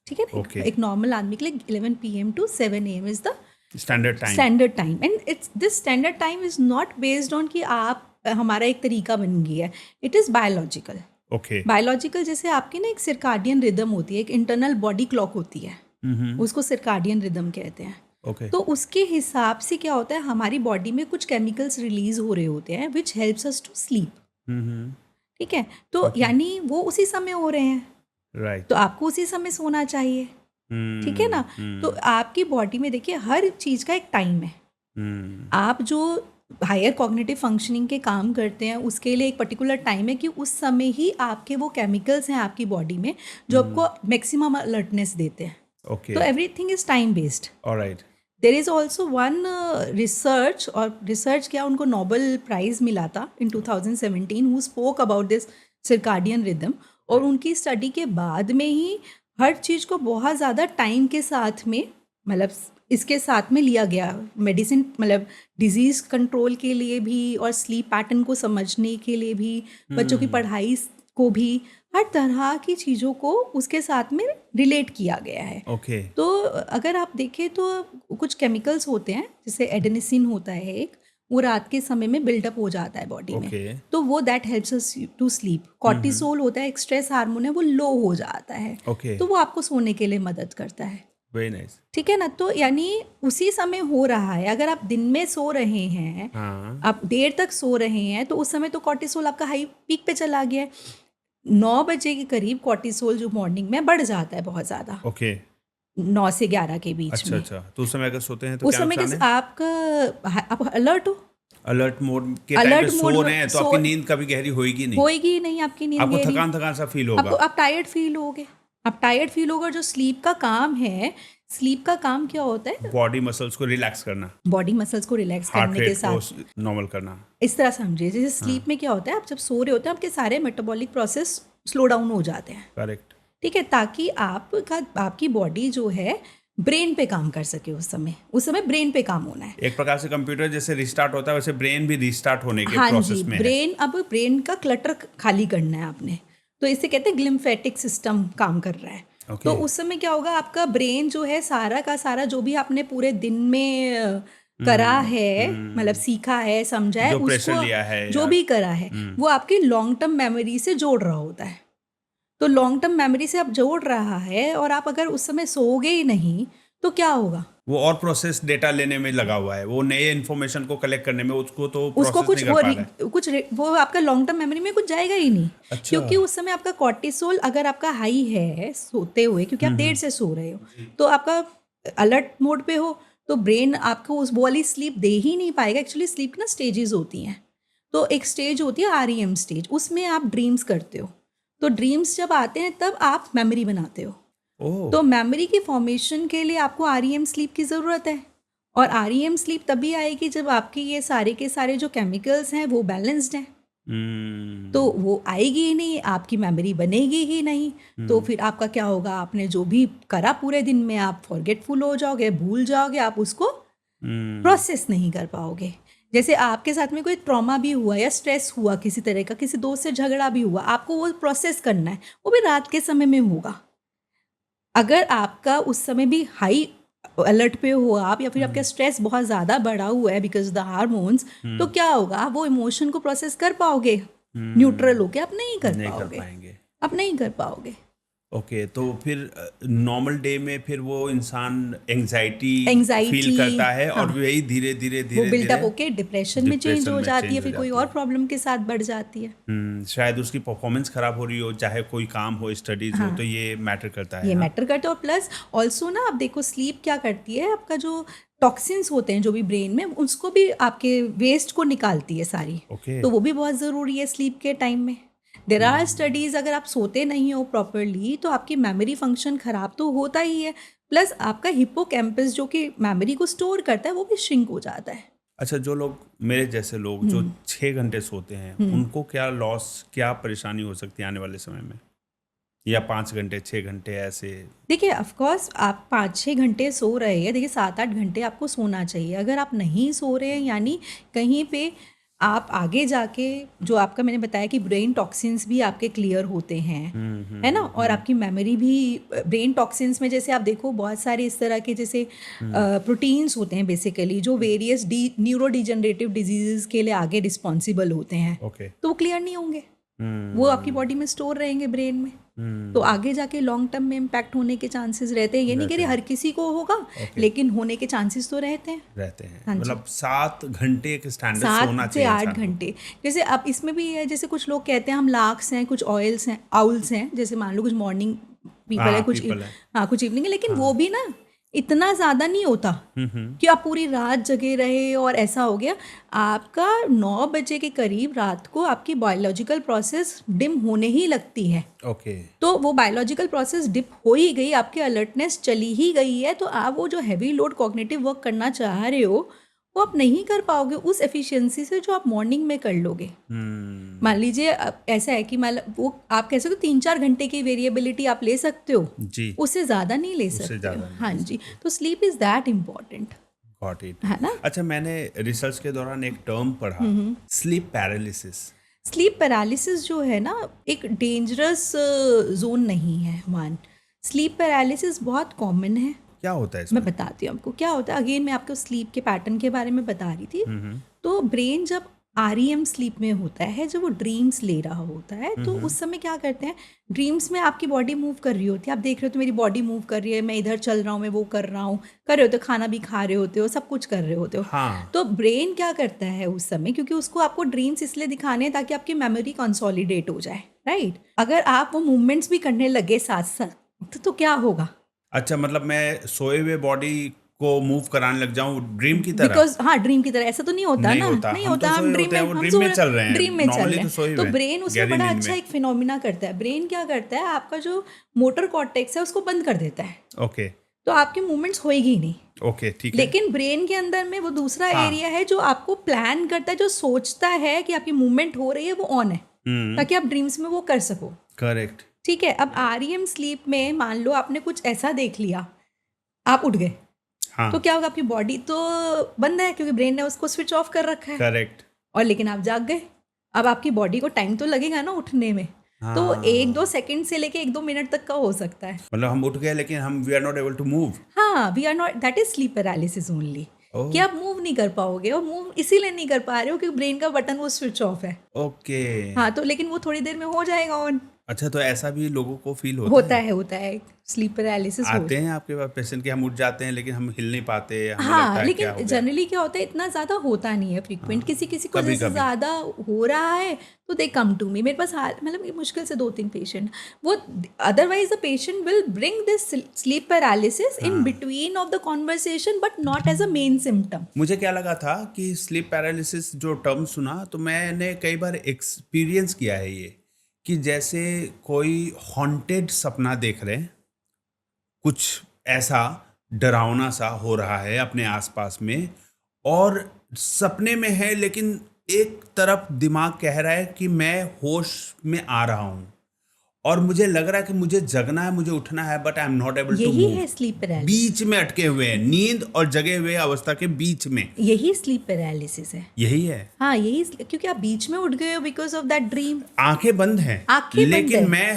ठीक है ना। Okay. एक नॉर्मल आदमी के लिए 11 PM to 7 AM is the standard time. Standard time, and it's this standard time is not based on कि आप हमारा एक तरीका बन गया है, it is biological. Okay. Biological जैसे आपकी ना एक सिरकाडियन रिदम होती है, एक इंटरनल बॉडी क्लॉक होती है, उसको सिरकाडियन रिदम कहते हैं। ओके. तो उसके हिसाब से क्या होता है, हमारी बॉडी में कुछ केमिकल्स रिलीज हो रहे होते हैं which helps us to sleep, ठीक है। तो यानी वो उसी समय हो रहे हैं, राइट. तो आपको उसी समय सोना चाहिए, ठीक है ना। तो आपकी बॉडी में देखिए हर चीज़ का एक टाइम है। आप जो हायर कॉग्निटिव फंक्शनिंग के काम करते हैं उसके लिए एक पर्टिकुलर टाइम है कि उस समय ही आपके वो केमिकल्स हैं आपकी बॉडी में जो आपको मैक्सिमम अलर्टनेस देते हैं। ओके. तो everything is time based. Alright. There is also one research, और रिसर्च क्या, उनको नोबेल प्राइज़ मिला था इन 2017 who spoke about this circadian rhythm. और उनकी स्टडी के बाद में ही हर चीज़ को बहुत ज़्यादा टाइम के साथ में, मतलब इसके साथ में लिया गया। मेडिसिन मतलब डिजीज़ कंट्रोल के लिए भी और स्लीप पैटर्न को समझने के लिए भी, बच्चों की पढ़ाई को भी, हर तरह की चीज़ों को उसके साथ में रिलेट किया गया है। ओके. तो अगर आप देखें तो कुछ केमिकल्स होते हैं, जैसे एडेनिसिन होता है एक, वो रात के समय में बिल्डअप हो जाता है बॉडी Okay. में, तो वो that helps us to sleep. Cortisol होता है, एक स्ट्रेस हार्मोन है, वो लो हो जाता है, Okay. तो वो आपको सोने के लिए मदद करता है, वेरी नाइस. ठीक है ना। तो यानी उसी समय हो रहा है। अगर आप दिन में सो रहे हैं, हाँ. आप देर तक सो रहे हैं, तो उस समय तो कॉर्टिसोल आपका हाई पीक पे चला गया है। 9 बजे के करीब कॉर्टिसोल जो मॉर्निंग में बढ़ जाता है बहुत ज़्यादा, ओके. 9 से 11 के बीच अच्छा में। अच्छा. तो उस समय अगर सोते हैं तो उस क्या समय नुकसान के है? आप अलर्ट हो, अलर्ट मोड के टाइम पे अलर्ट सो मोड रहे हैं तो सो- आपकी नींद कभी गहरी होएगी नहीं. होएगी ही नहीं आपकी नींद आपको गहरी। थकान थकान सा फील आपको होगा. आप टायर्ड फील होगे, आप टायर्ड फील होगा। जो स्लीप का काम है, स्लीप का काम क्या होता है, बॉडी मसल्स को रिलैक्स करना, बॉडी मसल्स को रिलैक्स हार्ट करने के रेट को साथ, नॉर्मल करना. इस तरह समझिए। जैसे स्लीप में क्या होता है, आप जब सो रहे होते हैं आपके सारे मेटाबॉलिक प्रोसेस स्लो डाउन हो जाते हैं, करेक्ट. ठीक है, ताकि आपकी बॉडी जो है ब्रेन पे काम कर सके उस समय ब्रेन पे काम होना है। एक प्रकार से कंप्यूटर जैसे रिस्टार्ट होता है वैसे ब्रेन भी रिस्टार्ट होने के हाँ प्रोसेस जी, में है। ब्रेन का क्लटर खाली करना है आपने, तो इसे कहते हैं ग्लिम्फेटिक सिस्टम काम कर रहा है। Okay. तो उस समय क्या होगा, आपका ब्रेन जो है सारा का सारा जो भी आपने पूरे दिन में करा है, मतलब सीखा है, समझा है, जो प्रेशर उसको लिया है जो या- भी करा है वो आपकी लॉन्ग टर्म मेमोरी से जोड़ रहा होता है। तो लॉन्ग टर्म मेमोरी से आप जोड़ रहा है, और आप अगर उस समय सोओगे ही नहीं तो क्या होगा, वो और प्रोसेस डेटा लेने में लगा हुआ है, वो नए इन्फॉर्मेशन को कलेक्ट करने में, उसको तो उसको प्रोसेस नहीं कर पा रहा है। वो आपका लॉन्ग टर्म मेमोरी में कुछ जाएगा ही नहीं। अच्छा। क्योंकि उस समय आपका कॉर्टिसोल अगर आपका हाई है सोते हुए, क्योंकि आप देर से सो रहे हो, तो आपका अलर्ट मोड पे हो, तो ब्रेन आपको उस वाली स्लीप दे ही नहीं पाएगा। एक्चुअली स्लीप की ना स्टेजेस होती हैं, तो एक स्टेज होती है REM स्टेज, उसमें आप ड्रीम्स करते हो। तो ड्रीम्स जब आते हैं तब आप मेमोरी बनाते हो। ओह, तो मेमोरी की फॉर्मेशन के लिए आपको REM स्लीप की ज़रूरत है, और REM स्लीप तभी आएगी जब आपके ये सारे के सारे जो केमिकल्स हैं वो बैलेंस्ड हैं। तो वो आएगी ही नहीं, आपकी मेमोरी बनेगी ही नहीं। तो फिर आपका क्या होगा, आपने जो भी करा पूरे दिन में आप फॉरगेटफुल हो जाओगे, भूल जाओगे, आप उसको प्रोसेस नहीं कर पाओगे। जैसे आपके साथ में कोई ट्रॉमा भी हुआ या स्ट्रेस हुआ किसी तरह का, किसी दोस्त से झगड़ा भी हुआ, आपको वो प्रोसेस करना है, वो भी रात के समय में होगा। अगर आपका उस समय भी हाई अलर्ट पे हो आप, या फिर आपका स्ट्रेस बहुत ज़्यादा बढ़ा हुआ है बिकॉज द हार्मोन्स, तो क्या होगा, आप वो इमोशन को प्रोसेस कर पाओगे न्यूट्रल होके? आप नहीं कर नहीं कर पाओगे, पाएंगे। आप नहीं कर पाओगे। ओके, तो फिर नॉर्मल डे में फिर वो इंसान एंजाइटी Anxiety, फील करता है और हाँ। वही धीरे धीरे वो धीरे बिल्टअप धीरे होके डिप्रेशन में चेंज हो जाती है, change फिर हो कोई जाती और है। प्रॉब्लम के साथ बढ़ जाती है। शायद उसकी परफॉर्मेंस खराब हो रही हो, चाहे कोई काम हो, स्टडीज हो, तो ये मैटर करता है। ये हाँ? मैटर करता है। और प्लस ऑल्सो ना, आप देखो स्लीप क्या करती है, आपका जो टॉक्सिन्स होते हैं जो भी ब्रेन में, उसको भी आपके वेस्ट को निकालती है सारी। ओके। तो वो भी बहुत ज़रूरी है स्लीप के टाइम में। देर आर स्टडीज़, अगर आप सोते नहीं हो प्रॉपरली तो आपकी मेमोरी फंक्शन खराब तो होता ही है, प्लस आपका हिप्पोकैम्पस जो कि मेमोरी को स्टोर करता है वो भी श्रिंक हो जाता है। अच्छा, जो लोग मेरे जैसे लोग जो 6 घंटे सोते हैं, उनको क्या लॉस, क्या परेशानी हो सकती है आने वाले समय में, या 5 घंटे 6 घंटे ऐसे? देखिए ऑफकोर्स आप 5-6 घंटे सो रहे हैं, देखिए 7-8 घंटे आपको सोना चाहिए। अगर आप नहीं सो रहे हैं, यानी कहीं पे आप आगे जाके, जो आपका मैंने बताया कि ब्रेन टॉक्सिन्स भी आपके क्लियर होते हैं, है ना, और आपकी मेमोरी भी ब्रेन टॉक्सिन्स में, जैसे आप देखो बहुत सारे इस तरह के जैसे प्रोटीन्स होते हैं बेसिकली, जो वेरियस न्यूरो डिजनरेटिव डिजीजेस के लिए आगे रिस्पॉन्सिबल होते हैं, ओके। तो वो क्लियर नहीं होंगे, वो आपकी बॉडी में स्टोर रहेंगे ब्रेन में, तो आगे जाके लॉन्ग टर्म में इम्पैक्ट होने के चांसेस रहते हैं। ये नहीं कह रही हर किसी को होगा, लेकिन होने के चांसेस तो रहते हैं। हैं मतलब 7 घंटे के स्टैंडर्ड सोना 7 से चाहिए 8 इंसान को। घंटे। जैसे अब इसमें भी है, जैसे कुछ लोग कहते हैं हम लार्क्स हैं, कुछ ऑयल्स हैं, आउल्स हैं, जैसे मान लो कुछ मॉर्निंग पीपल हाँ, है, कुछ people है। हाँ कुछ इवनिंग है, लेकिन वो भी ना इतना ज़्यादा नहीं होता कि आप पूरी रात जगे रहे और ऐसा हो गया। आपका 9 बजे के करीब रात को आपकी बायोलॉजिकल प्रोसेस डिम होने ही लगती है। ओके। तो वो बायोलॉजिकल प्रोसेस डिप हो ही गई, आपकी अलर्टनेस चली ही गई है, तो आप वो जो हैवी लोड कॉग्निटिव वर्क करना चाह रहे हो वो आप नहीं कर पाओगे उस एफिशिएंसी से जो आप मॉर्निंग में कर लोगे। मान लीजिए अब ऐसा है कि वो आप कह सकते हो 3-4 घंटे की वेरिएबिलिटी आप ले सकते हो, जी, उससे ज़्यादा नहीं ले उससे सकते ज़्यादा हो। नहीं हाँ जी, तो sleep is that important, got it. है ना। अच्छा, मैंने रिसर्च के दौरान एक टर्म पढ़ा, स्लीप पैरालिसिस। स्लीप पैरालिसिस जो है ना, एक डेंजरस जोन नहीं है। स्लीप पैरालिसिस बहुत कॉमन है। क्या होता है इसमें? मैं बताती हूँ आपको क्या होता है। अगेन मैं आपको स्लीप के पैटर्न के बारे में बता रही थी। तो ब्रेन जब REM स्लीप में होता है, जब वो ड्रीम्स ले रहा होता है, तो उस समय क्या करते हैं, ड्रीम्स में आपकी बॉडी मूव कर रही होती है, आप देख रहे हो तो मेरी बॉडी मूव कर रही है, मैं इधर चल रहा हूँ, मैं वो कर रहा हूँ, कर रहे होते हो, खाना भी खा रहे होते हो, सब कुछ कर रहे होते हो। हाँ। तो ब्रेन क्या करता है उस समय, क्योंकि उसको आपको ड्रीम्स इसलिए दिखाने हैं ताकि आपकी मेमोरी कंसोलिडेट हो जाए, राइट। अगर आप वो मूवमेंट्स भी करने लगे साथ साथ तो क्या होगा। अच्छा, मतलब मैं सोए हुए बॉडी को मूव कराने लग जाऊं ड्रीम की तरह? बिकॉज हाँ, ड्रीम की तरह ऐसा तो नहीं होता नहीं ना, होता। नहीं हम होता। तो हम सोए ड्रीम होते हैं, में वो हम ड्रीम में चल रहे हैं, ड्रीम में चल नॉर्मली रहे तो सोए हैं। हुए तो हैं, ब्रेन उसमें गहरी बड़ा नींद अच्छा में। एक फिनोमिना करता है। ब्रेन क्या करता है, आपका जो मोटर कॉर्टेक्स है उसको बंद कर देता है, ओके तो आपकी मूवमेंट्स होएगी ही नहीं। ओके, ठीक है। लेकिन ब्रेन के अंदर में वो दूसरा हाँ। एरिया है जो आपको प्लान करता है, जो सोचता है कि आपकी मूवमेंट हो रही है, वो ऑन है, ताकि आप ड्रीम्स में वो कर सको। करेक्ट। ठीक है। अब REM स्लीप में मान लो आपने कुछ ऐसा देख लिया आप उठ गए, हाँ तो क्या होगा, आपकी बॉडी तो बंद है क्योंकि ब्रेन ने उसको स्विच ऑफ कर रखा है, करेक्ट। और लेकिन आप जाग गए। अब आपकी बॉडी को टाइम तो लगेगा ना उठने में, तो हाँ 1-2 सेकंड से लेके 1-2 मिनट तक का हो सकता है। मतलब हम उठ गए लेकिन हम we are not able to move. हाँ, we are not, that is sleep paralysis only, oh. कि आप मूव नहीं कर पाओगे, और मूव इसीलिए नहीं कर पा रहे हो क्योंकि ब्रेन का बटन वो स्विच ऑफ है। ओके। हाँ, तो लेकिन वो थोड़ी देर में हो जाएगा ऑन। अच्छा तो ऐसा भी लोगों को फील होता है? होता है स्लीप पैरालिसिस हो। आते हैं आपके पास पेशेंट के, हम उठ जाते हैं लेकिन हम हिल नहीं पाते, हमें लगता हाँ, है क्या हो लेकिन गया। जनरली क्या होता है, इतना ज़्यादा होता नहीं है फ्रीक्वेंट, किसी किसी को जैसे कभी-कभी। ज़्यादा हो रहा है तो दे कम टू मी। मेरे पास मतलब मुश्किल से 2-3 पेशेंट वो, otherwise the patient will bring this sleep paralysis in between of the conversation but not as a main symptom. मुझे क्या लगा था कि स्लीप पैरालिसिस जो टर्म सुना तो मैंने कई बार एक्सपीरियंस किया है ये, कि जैसे कोई हॉन्टेड सपना देख रहे हैं, कुछ ऐसा डरावना सा हो रहा है अपने आसपास में, और सपने में है लेकिन एक तरफ दिमाग कह रहा है कि मैं होश में आ रहा हूँ और मुझे लग रहा है कि मुझे जगना है, मुझे उठना है, but I am not able to यही मूव। है स्लीप पैरालिसिस, बीच में अटके हुए हैं, नींद और जगे हुए अवस्था के बीच में। यही स्लीप पैरालिसिस है। यही है। हाँ, यही क्योंकि आप बीच में उठ गए हो बिकॉज ऑफ दैट ड्रीम। आंखें बंद हैं, आंखें बंद लेकिन है। मैं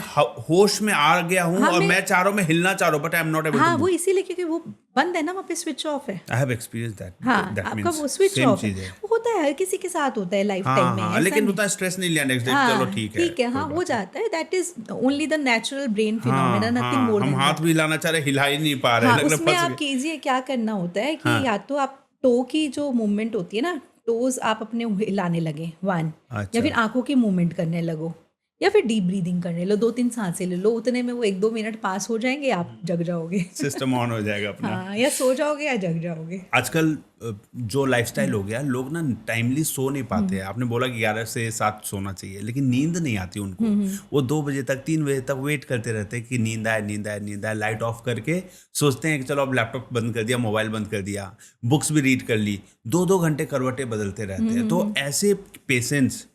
होश में आ गया हूँ हाँ, और मैं चाह रहा हूँ, मैं हिलना चाह रहा हूँ, but I am not able हाँ, टू वो मूव। इसीलिए क्योंकि वो बंद है ना, वहाँ पे स्विच ऑफ है। I have experience that. हाँ, दैट आपका मींस वो स्विच सेम ऑफ है। चीज है। वो होता है, हर किसी के साथ होता है लाइफ टाइम हाँ में, हाँ, ऐसा लेकिन नहीं। उतना स्ट्रेस नहीं लिया नेक्स्ट डे, हाँ, चलो ठीक है ठीक है, हाँ, कोई वो बात जाता है, that is only the natural brain नहीं। फिनोमेना, नथिंग हाँ मोर हम देन हाथ दैट। भी हिलाना चाह रहे, हिला ही नहीं पा रहे, हाँ, लग रहा उसमें फंस आप गए। कीजिए, क्या करना होता है कि हाँ। या तो आप टो की जो मूवमेंट होती है ना, टोज आप अपने हिलाने लगे 1, या अच्छा। फिर आंखों की मूवमेंट करने लगो, या फिर डीप ब्रीदिंग करने लो, 2-3 सांसें ले लो, उतने में वो 1-2 मिनट पास हो जाएंगे, आप जग जाओगे। सिस्टम ऑन हो जाएगा अपना। हाँ, या सो जाओगे या जग जाओगे। आजकल जो लाइफस्टाइल हो गया, लोग ना टाइमली सो नहीं पाते हैं। आपने बोला कि 11 से 7 सोना चाहिए, लेकिन नींद नहीं आती उनको। वो 2 बजे तक, 3 बजे तक वेट करते रहते हैं कि नींद आए, नींद आए, नींद आए। लाइट ऑफ करके सोचते हैं कि चलो अब लैपटॉप बंद कर दिया, मोबाइल बंद कर दिया, बुक्स भी रीड कर ली, 2-2 घंटे करवटें बदलते रहते हैं। तो ऐसे पेशेंट्स,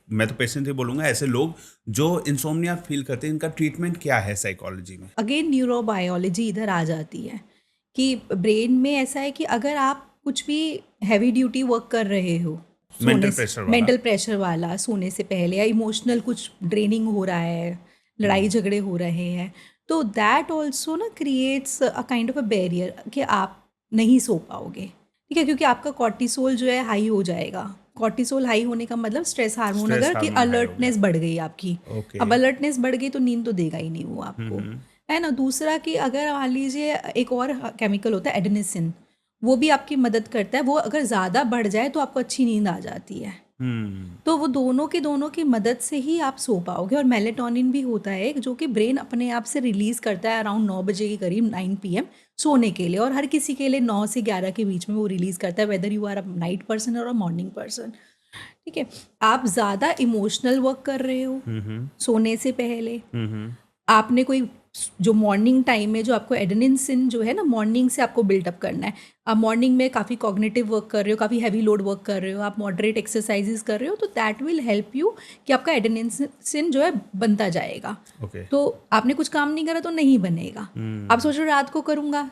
मैं तो पेशेंट ही बोलूंगा, ऐसे लोग जो इंसोम्निया फील करते हैं, इनका ट्रीटमेंट क्या है साइकोलॉजी में? अगेन न्यूरोबायोलॉजी इधर आ जाती है कि ब्रेन में ऐसा है कि अगर आप कुछ भी हैवी ड्यूटी वर्क कर रहे हो, Mental pressure वाला। मेंटल प्रेशर वाला, सोने से पहले, या इमोशनल कुछ ड्रेनिंग हो रहा है, लड़ाई झगड़े हो रहे हैं, तो दैट ऑल्सो ना creates a kind of a barrier कि आप नहीं सो पाओगे, ठीक है, क्योंकि आपका कॉर्टिसोल जो है हाई हो जाएगा। कॉर्टिसोल हाई होने का मतलब स्ट्रेस हार्मोन, Stress अगर कि hormone high हो अलर्टनेस बढ़ गई आपकी। Okay। अब अलर्टनेस बढ़ गई तो नींद तो देगा ही नहीं वो आपको, है ना। दूसरा कि अगर मान लीजिए एक और केमिकल होता है एडेनिसिन, वो भी आपकी मदद करता है, वो अगर ज़्यादा बढ़ जाए तो आपको अच्छी नींद आ जाती है। तो वो दोनों की मदद से ही आप सो पाओगे। और मेलेटोनिन भी होता है जो कि ब्रेन अपने आप से रिलीज़ करता है अराउंड 9 बजे के करीब, 9 PM सोने के लिए, और हर किसी के लिए 9 से 11 के बीच में वो रिलीज़ करता है, whether you are a night person और अ मॉर्निंग पर्सन, ठीक है। आप ज़्यादा इमोशनल वर्क कर रहे हो सोने से पहले, आपने कोई जो मॉर्निंग टाइम में जो आपको एडेनिसिन जो है ना, मॉर्निंग से आपको बिल्डअप करना है। आप मॉर्निंग में काफ़ी कॉग्निटिव वर्क कर रहे हो, काफ़ी हैवी लोड वर्क कर रहे हो, आप मॉडरेट एक्सरसाइजेस कर रहे हो, तो दैट विल हेल्प यू कि आपका एडेनिसिन जो है बनता जाएगा। ओके। तो आपने कुछ काम नहीं करा तो नहीं बनेगा। आप सोच रहे हो रात को करूँगा,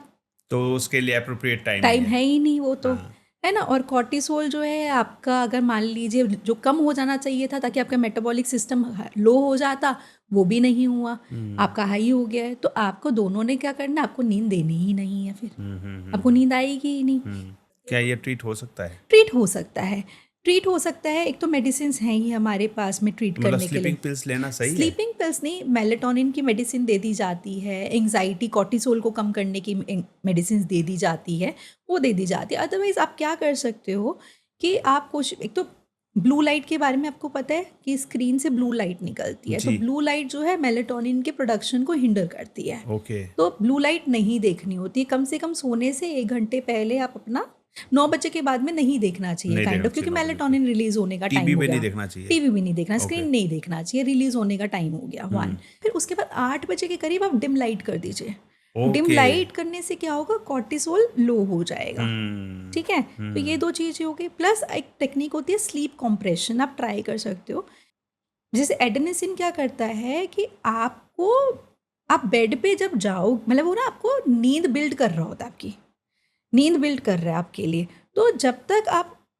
तो उसके लिए अप्रोप्रिएट टाइम है ही नहीं वो तो, है ना। और कॉर्टिसोल जो है आपका, अगर मान लीजिए जो कम हो जाना चाहिए था ताकि आपका मेटाबॉलिक सिस्टम लो हो जाता, वो भी नहीं हुआ, आपका हाई हो गया है, तो आपको दोनों ने क्या करना है, आपको नींद देनी ही नहीं है, फिर आपको नींद आएगी ही नहीं। क्या ये ट्रीट हो सकता है? ट्रीट हो सकता है, ट्रीट हो सकता है। एक तो मेडिसिन हैं ही हमारे पास में ट्रीट मतलब करने के लिए। स्लीपिंग पिल्स लेना सही है? स्लीपिंग पिल्स नहीं, मेलेटोनिन की मेडिसिन दे दी जाती है, एंग्जाइटी कॉर्टिसोल को कम करने की मेडिसिन दे दी जाती है, वो दे दी जाती है। अदरवाइज आप क्या कर सकते हो कि आप कुछ, एक तो ब्लू लाइट के बारे में आपको पता है कि स्क्रीन से ब्लू लाइट निकलती है, तो जी। ब्लू लाइट जो है मेलेटोनिन के प्रोडक्शन को हिंडर करती है। ओके। तो ब्लू लाइट नहीं देखनी होती है, कम से कम सोने से 1 घंटे पहले आप अपना 9 बजे के बाद में नहीं देखना चाहिए नहीं काइंड देखना ऑफ, क्योंकि चाहिए, मेलेटोनिन रिलीज होने का टाइम टीवी हो पे गया। नहीं देखना चाहिए। टीवी भी नहीं देखना, स्क्रीन Okay। नहीं देखना चाहिए, रिलीज होने का टाइम हो गया 1। फिर उसके बाद 8 बजे के करीब आप डिम लाइट कर दीजिए। Dim Okay। लाइट करने से क्या होगा, कॉर्टिसोल लो हो जाएगा, ठीक है। तो ये 2 चीज़ें हो गई। प्लस एक टेक्निक होती है स्लीप कॉम्प्रेशन, आप ट्राई कर सकते हो। जैसे एडेनिसिन क्या करता है कि आपको आप बेड पे जब जाओ, मतलब वो ना आपको नींद बिल्ड कर रहा होता है, आपकी नींद बिल्ड कर रहा है आपके लिए। तो जब तक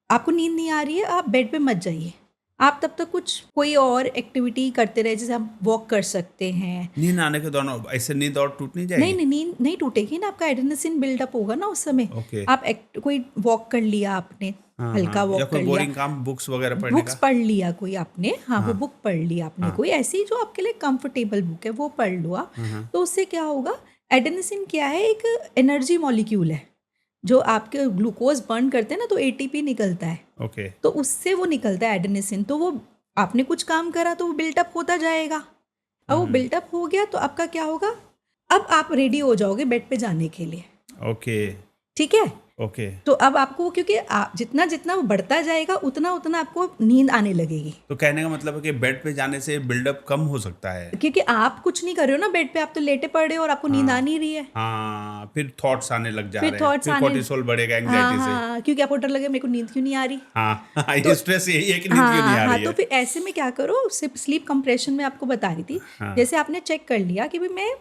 आपको नींद नहीं आ रही है, आप बेड पे मत जाइए। आप तब तक कुछ कोई और एक्टिविटी करते रहे, जैसे आप वॉक कर सकते हैं। नींद आने के दौरान ऐसे नींद और टूट नहीं जाएगी? नहीं नहीं, नींद नहीं टूटेगी ना, आपका एडेनोसिन बिल्डअप होगा ना उस समय। ओके। आप कोई वॉक कर लिया आपने, हाँ, हल्का हाँ, वॉक या कर कोई लिया, बोरिंग काम, बुक्स वगैरह पढ़ने बुक्स का? पढ़ लिया कोई आपने, हाँ वो बुक पढ़ लिया आपने, कोई ऐसी जो आपके लिए कंफर्टेबल बुक है वो पढ़ लो आप। तो उससे क्या होगा, एडेनोसिन क्या है, एक एनर्जी मॉलिक्यूल है जो आपके ग्लूकोज बर्न करते हैं ना, तो एटीपी निकलता है, ओके। तो उससे वो निकलता है एडेनोसिन। तो वो आपने कुछ काम करा तो वो बिल्टअप होता जाएगा। अब वो बिल्टअप हो गया तो आपका क्या होगा, अब आप रेडी हो जाओगे बेड पे जाने के लिए। ओके। ठीक है, ओके। तो अब आपको, क्योंकि जितना जितना वो बढ़ता जाएगा उतना उतना आपको नींद आने लगेगी। तो कहने का मतलब है कि बेड पे जाने से बिल्डअप कम हो सकता है? क्योंकि आप कुछ नहीं कर रहे हो ना बेड पे, आप तो लेटे पड़े हो और आपको नींद आ नहीं रही है। हाँ, फिर थॉट्स आने लग जा फिर रहे हैं, थॉट्स फिर आने, कोर्टिसोल बढ़ेगा हाँ एंग्जाइटी से। हाँ, क्योंकि आपको डर लगे मेरे को नींद क्यों नहीं आ रही। हाँ, ये स्ट्रेस यही है कि नींद क्यों नहीं आ हाँ, रही तो है। फिर ऐसे में क्या करो, स्लीप कंप्रेशन में आपको बता रही थी। हाँ। जैसे आपने चेक कर लिया कि भाई मैं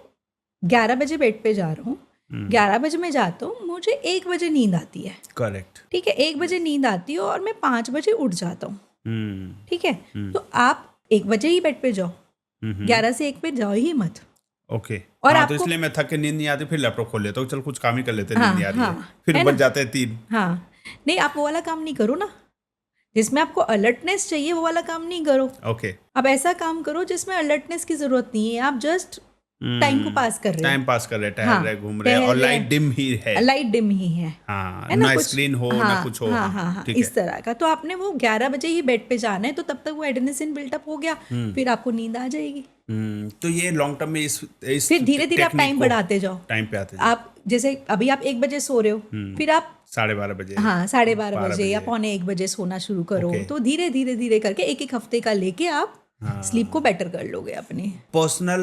11 बजे बेड पे जा रहा हूँ, 11 बजे मैं जाता हूँ, मुझे 1 बजे नींद आती है। करेक्ट। ठीक है, 1 बजे नींद आती है और मैं 5 बजे उठ जाता हूँ। ठीक है, तो आप 1 बजे ही बेड पे जाओ, 11 से 1 पे जाओ ही मत। ओके। और हाँ, तो आपको, इसलिए मैं थक के नींद नहीं आती, फिर लैपटॉप खोल लेता हूँ, चल कुछ काम ही कर लेते हैं, नींद हाँ नहीं आ रही है, हाँ, फिर है बच ना? जाते हैं 3। हाँ, नहीं आप वो वाला काम नहीं करो ना, जिसमें आपको अलर्टनेस चाहिए वो वाला काम नहीं करो। ओके। आप ऐसा काम करो जिसमें अलर्टनेस की जरूरत नहीं है, आप जस्ट टाइम को पास कर रहे हो। टाइम पास कर रहे, टहल हाँ, रहे, घूम रहे हैं, टहल और रहे लाइट हैं। डिम ही है। लाइट डिम ही है हाँ, ना, ना कुछ स्क्रीन हो, हाँ, ना कुछ हो। हाँ हाँ हाँ, ठीक इस है। तरह का। तो आपने वो 11 बजे ही बेड पे जाना है, तो तब तक वो एडेनोसिन बिल्टअप हो गया, फिर आपको नींद आ जाएगी। तो ये लॉन्ग टर्म में इस फिर धीरे धीरे आप टेक्निक टाइम को बढ़ाते जाओ। टाइम पे आते जाओ। आप जैसे अभी आप 1 बजे सो रहे हो, फिर आप 12:30 बजे। हाँ 12:30 12 बजे या बजे। 1 बजे सोना शुरू करो। ओके। तो धीरे धीरे धीरे करके एक हफ्ते का लेके आप स्लीप को बेटर कर लोगे अपनी। पर्सनल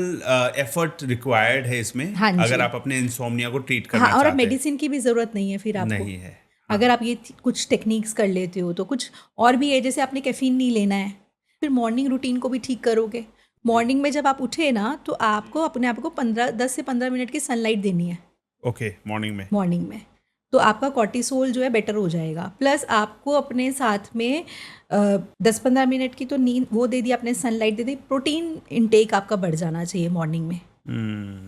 एफर्ट रिक्वायर्ड है इसमें, हाँ जी। अगर आप अपने इंसोम्निया को ट्रीट करना हाँ, और अब चाहते हैं। मेडिसिन की भी ज़रूरत नहीं है फिर आपको। नहीं है। अगर आप ये कुछ टेक्निक्स कर लेते हो तो कुछ और भी है, जैसे आपने कैफीन नहीं लेना है, फिर मॉर्निंग रूटीन को भी ठीक करोगे। मॉर्निंग में जब आप उठे ना, तो आपको अपने आप को 10 से 15 मिनट की सनलाइट देनी है ओके, मॉर्निंग में। मॉर्निंग में, तो आपका कॉर्टिसोल जो है बेटर हो जाएगा। प्लस आपको अपने साथ में 10-15 मिनट की तो नींद वो दे दी आपने, सनलाइट दे दी, प्रोटीन इनटेक आपका बढ़ जाना चाहिए मॉर्निंग में।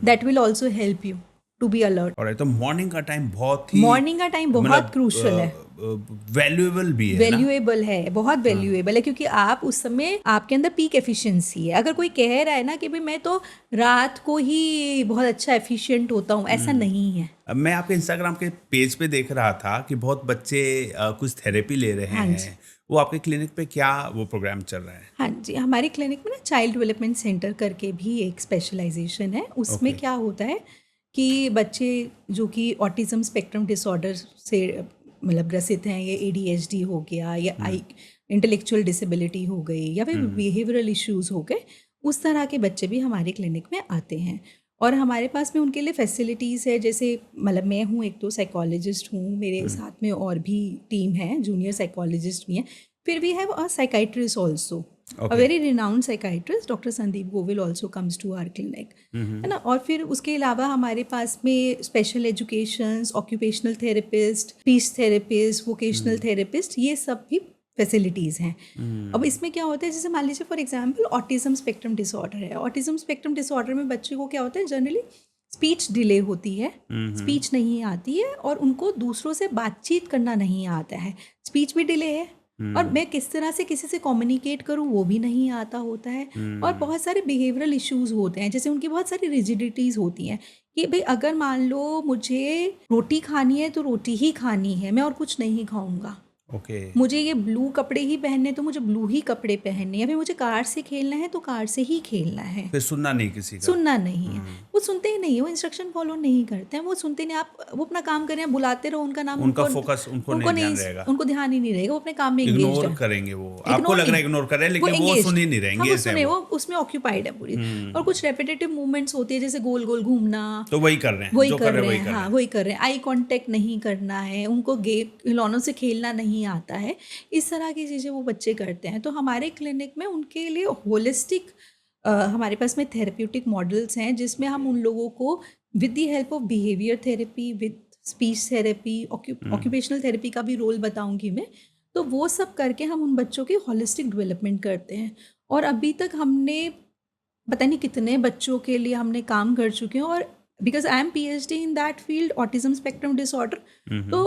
That will also help you to be alert. और तो मॉर्निंग का टाइम बहुत ही, मॉर्निंग का टाइम बहुत क्रूशल है, वैल्यूएबल भी है ना? वैल्यूएबल है, बहुत वैल्यूएबल है, क्योंकि आप उस समय आपके अंदर पीक एफिशिएंसी है। अगर कोई कह रहा है ना कि भाई मैं तो रात को ही बहुत अच्छा एफिशिएंट होता हूँ, ऐसा नहीं है। अब मैं आपके इंस्टाग्राम के पेज पे देख रहा था कि बहुत बच्चे कुछ थेरेपी ले रहे हाँ जी। हैं। वो आपके क्लिनिक पे क्या वो प्रोग्राम चल रहा है? हाँ जी, हमारे क्लिनिक में ना चाइल्ड डेवलपमेंट सेंटर करके भी एक स्पेशलाइजेशन है। उसमें Okay. क्या होता है कि बच्चे जो कि ऑटिज्म स्पेक्ट्रम डिसऑर्डर से मतलब ग्रसित हैं, या ADHD हो गया, या इंटेलेक्चुअल डिसेबिलिटी हो गई, या फिर बिहेवियरल इश्यूज हो गए, उस तरह के बच्चे भी हमारे क्लिनिक में आते हैं। और हमारे पास में उनके लिए फैसिलिटीज़ है, जैसे मतलब मैं हूँ एक तो साइकोलॉजिस्ट हूँ, मेरे साथ में और भी टीम है, जूनियर साइकोलॉजिस्ट भी हैं। फिर we have a psychiatrist also, a very renowned psychiatrist, Dr. Sandeep Govil also comes to our clinic, है ना। और फिर उसके अलावा हमारे पास में special educations, occupational therapist, speech therapist, vocational therapist, ये सब भी फैसिलिटीज़ हैं। अब इसमें क्या होता है, जैसे मान लीजिए for example autism spectrum disorder है। ऑटिज्म स्पेक्ट्रम डिसऑर्डर में बच्चे को क्या होता है, जनरली स्पीच डिले होती है, स्पीच नहीं आती है, और उनको दूसरों से बातचीत करना नहीं आता है, स्पीच भी डिले है, और मैं किस तरह से किसी से कम्युनिकेट करूं वो भी नहीं आता होता है। और बहुत सारे बिहेवियरल इश्यूज होते हैं, जैसे उनकी बहुत सारी रिजिडिटीज़ होती हैं कि भाई अगर मान लो मुझे रोटी खानी है तो रोटी ही खानी है, मैं और कुछ नहीं खाऊंगा। ओके। मुझे ये ब्लू कपड़े ही पहनने तो मुझे ब्लू ही कपड़े पहनने, या फिर मुझे कार से खेलना है तो कार से ही खेलना है। फिर सुनना नहीं किसी का। सुनना नहीं है, वो सुनते ही नहीं है, वो इंस्ट्रक्शन फॉलो नहीं करते हैं, वो सुनते नहीं। आप वो अपना काम करें, बुलाते रहो, उनका नाम, उनका फोकस उनको नहीं ध्यान रहेगा, उनको ध्यान ही नहीं रहेगा, वो अपने काम में एंगेज्ड इग्नोर है। करेंगे वो। आपको लग रहा है इग्नोर कर रहे हैं, लेकिन वो engaged सुन ही नहीं है। रहे, हाँ, वो engaged सुने, हैं वो उसमें ऑक्यूपाइड है पूरी। और कुछ रेपिटेटिव मूवमेंट्स होती है, जैसे गोल गोल घूमना, तो वही कर रहे हैं, वही जो कर रहे वही हैं, कर हाँ रहे हैं। वही कर रहे हैं। आई कांटेक्ट नहीं करना है, उनको खिलौनों से खेलना नहीं आता है, इस तरह की चीज़ें वो बच्चे करते हैं। तो हमारे क्लिनिक में उनके लिए होलिस्टिक हमारे पास में थेरेप्यूटिक मॉडल्स हैं जिसमें हम उन लोगों को with the help of behaviour therapy, with speech therapy, occupational therapy का भी रोल बताऊंगी मैं। तो वो सब करके हम उन बच्चों की होलिस्टिक डेवलपमेंट करते हैं। और अभी तक हमने पता नहीं कितने बच्चों के लिए हमने काम कर चुके हैं। और because I am PhD in that field, autism spectrum disorder, तो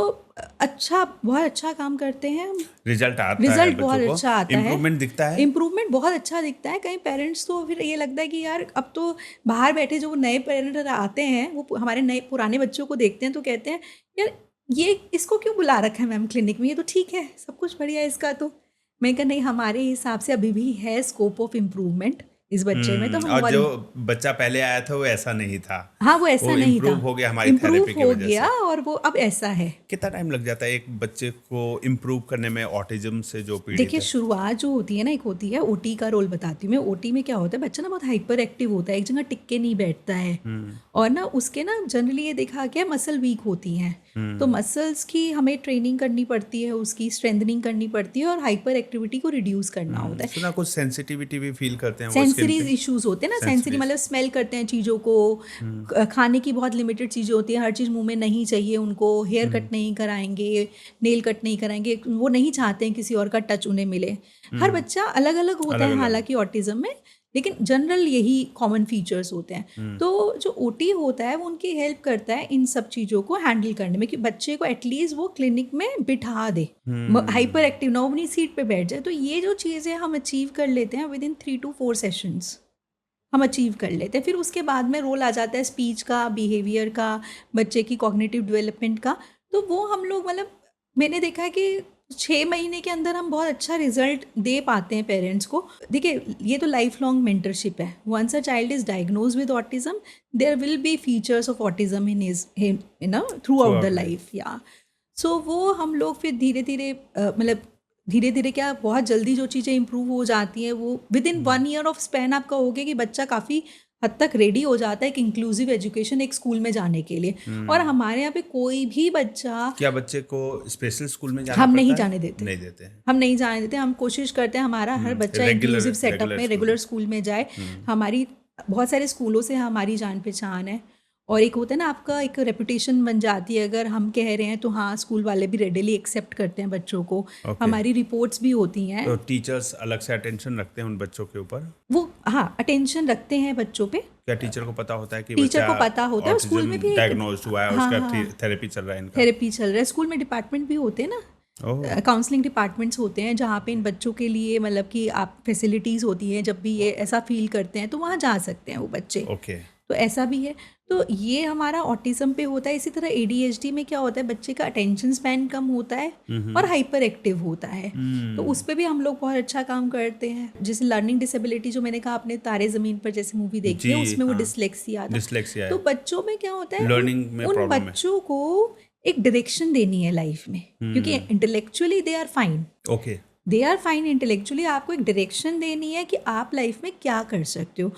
अच्छा, बहुत अच्छा काम करते हैं हम। रिजल्ट आता है, रिजल्ट बच्चों बहुत को अच्छा आता है, इम्प्रूवमेंट दिखता है। इम्प्रूवमेंट बहुत अच्छा दिखता है। कई पेरेंट्स तो फिर ये लगता है कि यार अब तो बाहर बैठे जो नए पेरेंट्स आते हैं वो हमारे नए पुराने बच्चों को देखते हैं तो कहते हैं यार ये इसको क्यों बुला रखा है मैम क्लिनिक में, ये तो ठीक है, सब कुछ बढ़िया है इसका। तो मैं कहा नहीं, हमारे हिसाब से अभी भी है स्कोप ऑफ इम्प्रूवमेंट इस बच्चे में। तो हम और जो बच्चा पहले आया था वो ऐसा नहीं था। हाँ, वो ऐसा नहीं था, इम्प्रूव हो गया हमारी इम्प्रूव थेरेपी की हो वजह गया से। और वो अब ऐसा है। कितना टाइम लग जाता है एक बच्चे को इम्प्रूव करने में ऑटिज्म से जो पीड़ित देखिए है? शुरुआत जो होती है ना, एक होती है ओटी का रोल बताती हूँ मैं। ओटी में क्या होता है, बच्चा ना बहुत हाइपर एक्टिव होता है, एक जगह टिक के नहीं बैठता है। और ना उसके ना जनरली ये देखा गया मसल वीक होती हैं, तो मसल्स की हमें ट्रेनिंग करनी पड़ती है, उसकी स्ट्रेंथनिंग करनी पड़ती है और हाइपर एक्टिविटी को रिड्यूस करना होता है। सुना कुछ सेंसिटिविटी भी फील करते हैं वो सेंसरी skin पे? इश्यूज होते हैं ना, सेंसरी मतलब स्मेल करते हैं चीज़ों को, खाने की बहुत लिमिटेड चीज़ें होती हैं, हर चीज़ मुंह में नहीं चाहिए उनको, हेयर कट नहीं कराएंगे, नेल कट नहीं कराएंगे, वो नहीं चाहते हैं किसी और का टच उन्हें मिले। हर बच्चा अलग अलग होता है हालांकि ऑटिज्म में, लेकिन जनरल यही कॉमन फीचर्स होते हैं। तो जो ओटी होता है वो उनकी हेल्प करता है इन सब चीज़ों को हैंडल करने में, कि बच्चे को एटलीस्ट वो क्लिनिक में बिठा दे, हाइपर एक्टिव ना, वो अपनी सीट पे बैठ जाए। तो ये जो चीज़ें हम अचीव कर लेते हैं विद इन 3 to 4 सेशंस हम अचीव कर लेते हैं। फिर उसके बाद में रोल आ जाता है स्पीच का, बिहेवियर का, बच्चे की कॉग्निटिव डेवलपमेंट का। तो वो हम लोग मतलब मैंने देखा है कि 6 महीने के अंदर हम बहुत अच्छा रिजल्ट दे पाते हैं पेरेंट्स को। देखिए ये तो लाइफ लॉन्ग मेंटरशिप है। Once a child is diagnose with autism, there will be features of autism in his throughout the life. या सो वो हम लोग फिर धीरे धीरे मतलब धीरे धीरे क्या बहुत जल्दी जो चीज़ें इंप्रूव हो जाती हैं वो with in 1 year of span आपका हो गया कि बच्चा काफ़ी हद तक रेडी हो जाता है एक इंक्लूसिव एजुकेशन, एक स्कूल में जाने के लिए। और हमारे यहाँ पे कोई भी बच्चा, क्या बच्चे को स्पेशल स्कूल में जाना हम पड़ता नहीं है? जाने देते, नहीं देते हैं। हम नहीं जाने देते। हम कोशिश करते हैं हमारा हर बच्चा इंक्लूसिव सेटअप में रेगुलर स्कूल में जाए। हमारी बहुत सारे स्कूलों से हमारी जान पहचान है। और एक होता है ना आपका एक रेपुटेशन बन जाती है, अगर हम कह रहे हैं तो हाँ स्कूल वाले भी रेडिली एक्सेप्ट करते हैं बच्चों को। हमारी रिपोर्ट्स भी होती हैं। तो टीचर्स अलग से अटेंशन रखते हैं उन बच्चों के ऊपर? वो हाँ अटेंशन रखते हैं बच्चों पे। क्या टीचर को पता होता है कि टीचर बच्चा को पता होता है, और स्कूल में भी डायग्नोज हुआ है, हाँ, उसका हाँ, थेरेपी चल रहा है इनका? थेरेपी चल रहा है। स्कूल में डिपार्टमेंट भी होते हैं ना, काउंसलिंग डिपार्टमेंट्स होते हैं जहाँ पे इन बच्चों के लिए मतलब कि आप फैसिलिटीज़ होती हैं, जब भी ये ऐसा फील करते हैं तो वहाँ जा सकते हैं वो बच्चे। ओके। तो ऐसा भी है। तो ये हमारा ऑटिज्म पे होता है। इसी तरह ADHD में क्या होता है, बच्चे का अटेंशन स्पैन कम होता है और हाइपर एक्टिव होता है। तो उस पे भी हम लोग बहुत अच्छा काम करते हैं। जैसे लर्निंग डिसेबिलिटी जो मैंने कहा, आपने तारे ज़मीन पर जैसे मूवी देखी है, उसमें वो डिसलेक्सिया था। डिसलेक्सिया तो बच्चों में क्या होता है, लर्निंग में उन प्रॉब्लम है। बच्चों को एक डायरेक्शन देनी है लाइफ में, क्योंकि intellectually they are fine, okay. They are fine intellectually. आपको एक डायरेक्शन देनी है कि आप लाइफ में क्या कर सकते हो।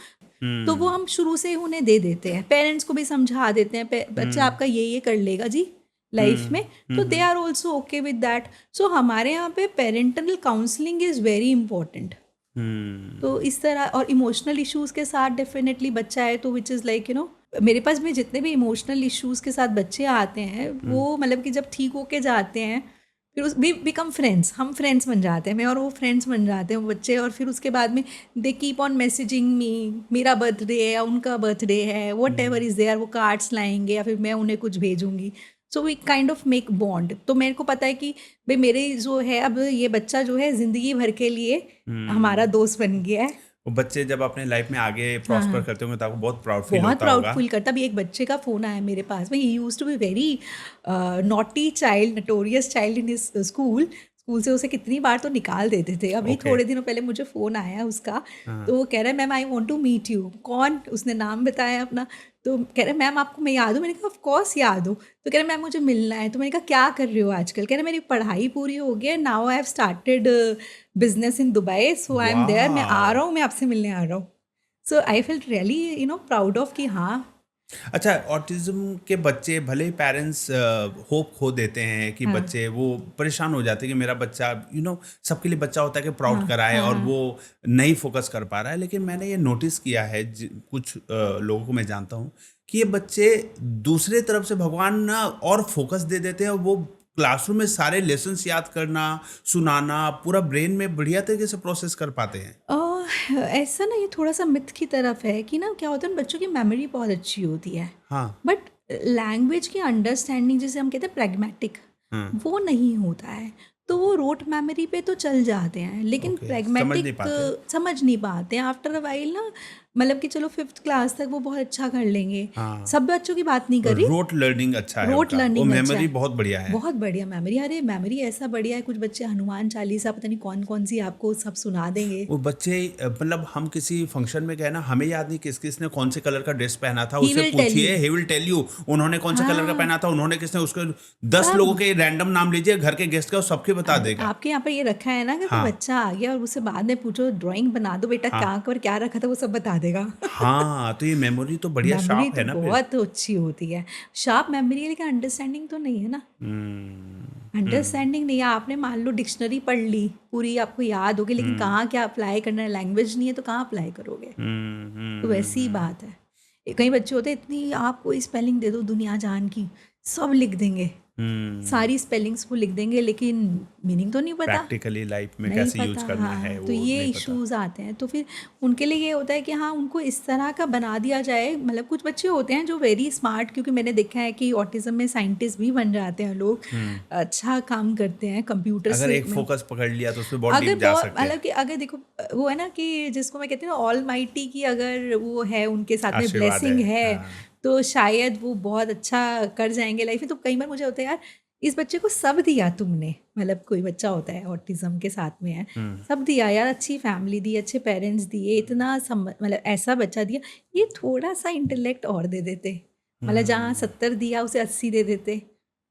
तो वो हम शुरू से ही उन्हें दे देते हैं, पेरेंट्स को भी समझा देते हैं, बच्चा आपका ये कर लेगा जी लाइफ में, तो they are also okay with that. So हमारे यहाँ पे parental counselling is very important. तो इस तरह, और इमोशनल इश्यूज़ के साथ डेफिनेटली बच्चा है तो विच इज़ लाइक मेरे पास में जितने भी इमोशनल इश्यूज़ के साथ बच्चे आते हैं वो मतलब कि जब ठीक होके जाते हैं फिर उस बिकम फ्रेंड्स, हम फ्रेंड्स बन जाते हैं, मैं और वो फ्रेंड्स बन जाते हैं वो बच्चे। और फिर उसके बाद में they keep on messaging me, मेरा बर्थडे है या उनका बर्थडे है, वट एवर इज़ देयर, वो कार्ड्स लाएंगे या फिर मैं उन्हें कुछ भेजूंगी। So we kind of make bond. तो मेरे को पता है कि भाई मेरे जो है अब ये बच्चा जो है ज़िंदगी भर के लिए हमारा दोस्त बन गया है। वो बच्चे जब अपने लाइफ में आगे प्रॉस्पर करते होंगे तो आपको बहुत प्राउड फील होता बहुत प्राउड होगा। फील करता। अभी एक बच्चे का फ़ोन आया मेरे पास में, he used to be very naughty child, notorious child in his school से उसे कितनी बार तो निकाल देते थे। अभी थोड़े दिनों पहले मुझे फ़ोन आया उसका, तो वो कह रहा है ma'am I want to meet you. कौन, उसने नाम बताया अपना, तो कह रहे मैम आपको मैं याद हूँ। मैंने कहा ऑफ कोर्स याद हूँ। तो कह रहे मैम मुझे मिलना है। तो मैंने कहा क्या कर रहे हो आजकल? कह रहे मेरी पढ़ाई पूरी हो गई है, now I have started business in Dubai, so I am there, मैं आ रहा हूँ, मैं आपसे मिलने आ रहा हूँ। So I felt really proud of कि हाँ अच्छा, ऑटिज्म के बच्चे भले ही पेरेंट्स होप खो देते हैं कि हाँ। बच्चे वो परेशान हो जाते हैं कि मेरा बच्चा सबके लिए बच्चा होता है कि प्राउड हाँ, कराए हाँ, और हाँ। वो नहीं फोकस कर पा रहा है, लेकिन मैंने ये नोटिस किया है कुछ लोगों को मैं जानता हूँ कि ये बच्चे दूसरे तरफ से भगवान ना और फोकस दे देते हैं और वो क्लासरूम में सारे लेसन्स याद करना, सुनाना, पूरा ब्रेन में बढ़िया तरीके से प्रोसेस कर पाते हैं। ऐसा ना ये थोड़ा-सा मिथ की तरफ है कि ना क्या होता है बच्चों की मेमोरी बहुत अच्छी होती है। हाँ। बट लैंग्वेज की अंडरस्टैंडिंग जिसे हम कहते हैं प्रैग्मेटिक, हाँ। वो नहीं होता है। तो वो रोट मेमोरी पे तो चल जाते हैं लेकिन ओके, समझ नहीं प्रैग्मेटिक पाते। समझ नहीं पाते हैं। आफ्टर अ व्हाइल ना मतलब कि चलो 5th क्लास तक वो बहुत अच्छा कर लेंगे। हाँ। सब बच्चों की बात नहीं कर रही। रोट लर्निंग अच्छा है रोट उनका, वो लर्निंग अच्छा मेमोरी है। बहुत बढ़िया है। बहुत बढ़िया मेमोरी। अरे मेमोरी ऐसा बढ़िया है, कुछ बच्चे हनुमान चालीसा पता नहीं कौन-कौन सी आपको सब सुना देंगे। वो बच्चे मतलब हम किसी फंक्शन में गए ना, हमें याद नहीं किस किसने कौन से कलर का ड्रेस पहना था, ही उससे विल टेल पूछिए, you. He will tell you उन्होंने कौन से कलर का हाँ, पहना था, उन्होंने किसने उसके 10 लोगों सब। के रैंडम नाम लीजिए घर के गेस्ट का, वो सबके बता देगा। आपके यहाँ पर ये रखा है ना कि कोई हाँ। बच्चा आ गया और उससे बाद में पूछो ड्राइंग बना दो बेटा, हाँ। कहाँ पर क्या रखा था, वो सब बता देगा। हाँ, तो ये मेमोरी तो बढ़िया मेमोरी शार्प तो है ना फिर। बहुत अच्छी होती है। शार्प मेमोरी है लेकिन अंडरस्टैंडिंग तो नहीं है ना। हम्म। अंडरस्टैंडिंग नहीं है। आपने मान लो डिक्शनरी पढ़ ली पूरी, आपको याद होगी, लेकिन कहाँ क्या अप्लाई करना है, लैंग्वेज नहीं है तो कहाँ अप्लाई करोगे। तो वैसी ही बात है। कई बच्चे होते हैं इतनी आप कोई स्पेलिंग दे दो दुनिया जान की, सब लिख देंगे। सारी स्पेलिंग्स वो लिख देंगे लेकिन मीनिंग तो नहीं पता। प्रैक्टिकली लाइफ में नहीं कैसे यूज पता, करना है हाँ। वो तो ये नहीं पता। इश्यूज आते हैं। तो फिर उनके लिए ये होता है कि हाँ उनको इस तरह का बना दिया जाए। मतलब कुछ बच्चे होते हैं जो वेरी स्मार्ट, क्योंकि मैंने देखा है कि ऑटिज्म में साइंटिस्ट भी बन जाते हैं लोग, अच्छा काम करते हैं कंप्यूटर अगर से। एक फोकस पकड़ लिया तो उसमें बहुत अगर डीप जा बहुत सकते हैं। मतलब कि अगर देखो वो है ना कि जिसको मैं कहती हूँ ऑल माइटी की अगर वो है उनके साथ में आशीर्वाद ब्लेसिंग है हाँ। तो शायद वो बहुत अच्छा कर जाएंगे लाइफ में। तो कई बार मुझे होता है यार इस बच्चे को सब दिया तुमने, मतलब कोई बच्चा होता है ऑटिज्म के साथ में है, सब दिया यार, अच्छी फैमिली दी, अच्छे पेरेंट्स दिए, इतना मतलब ऐसा बच्चा दिया, ये थोड़ा सा इंटेलेक्ट और दे देते, मतलब जहाँ 70 दिया उसे 80 दे देते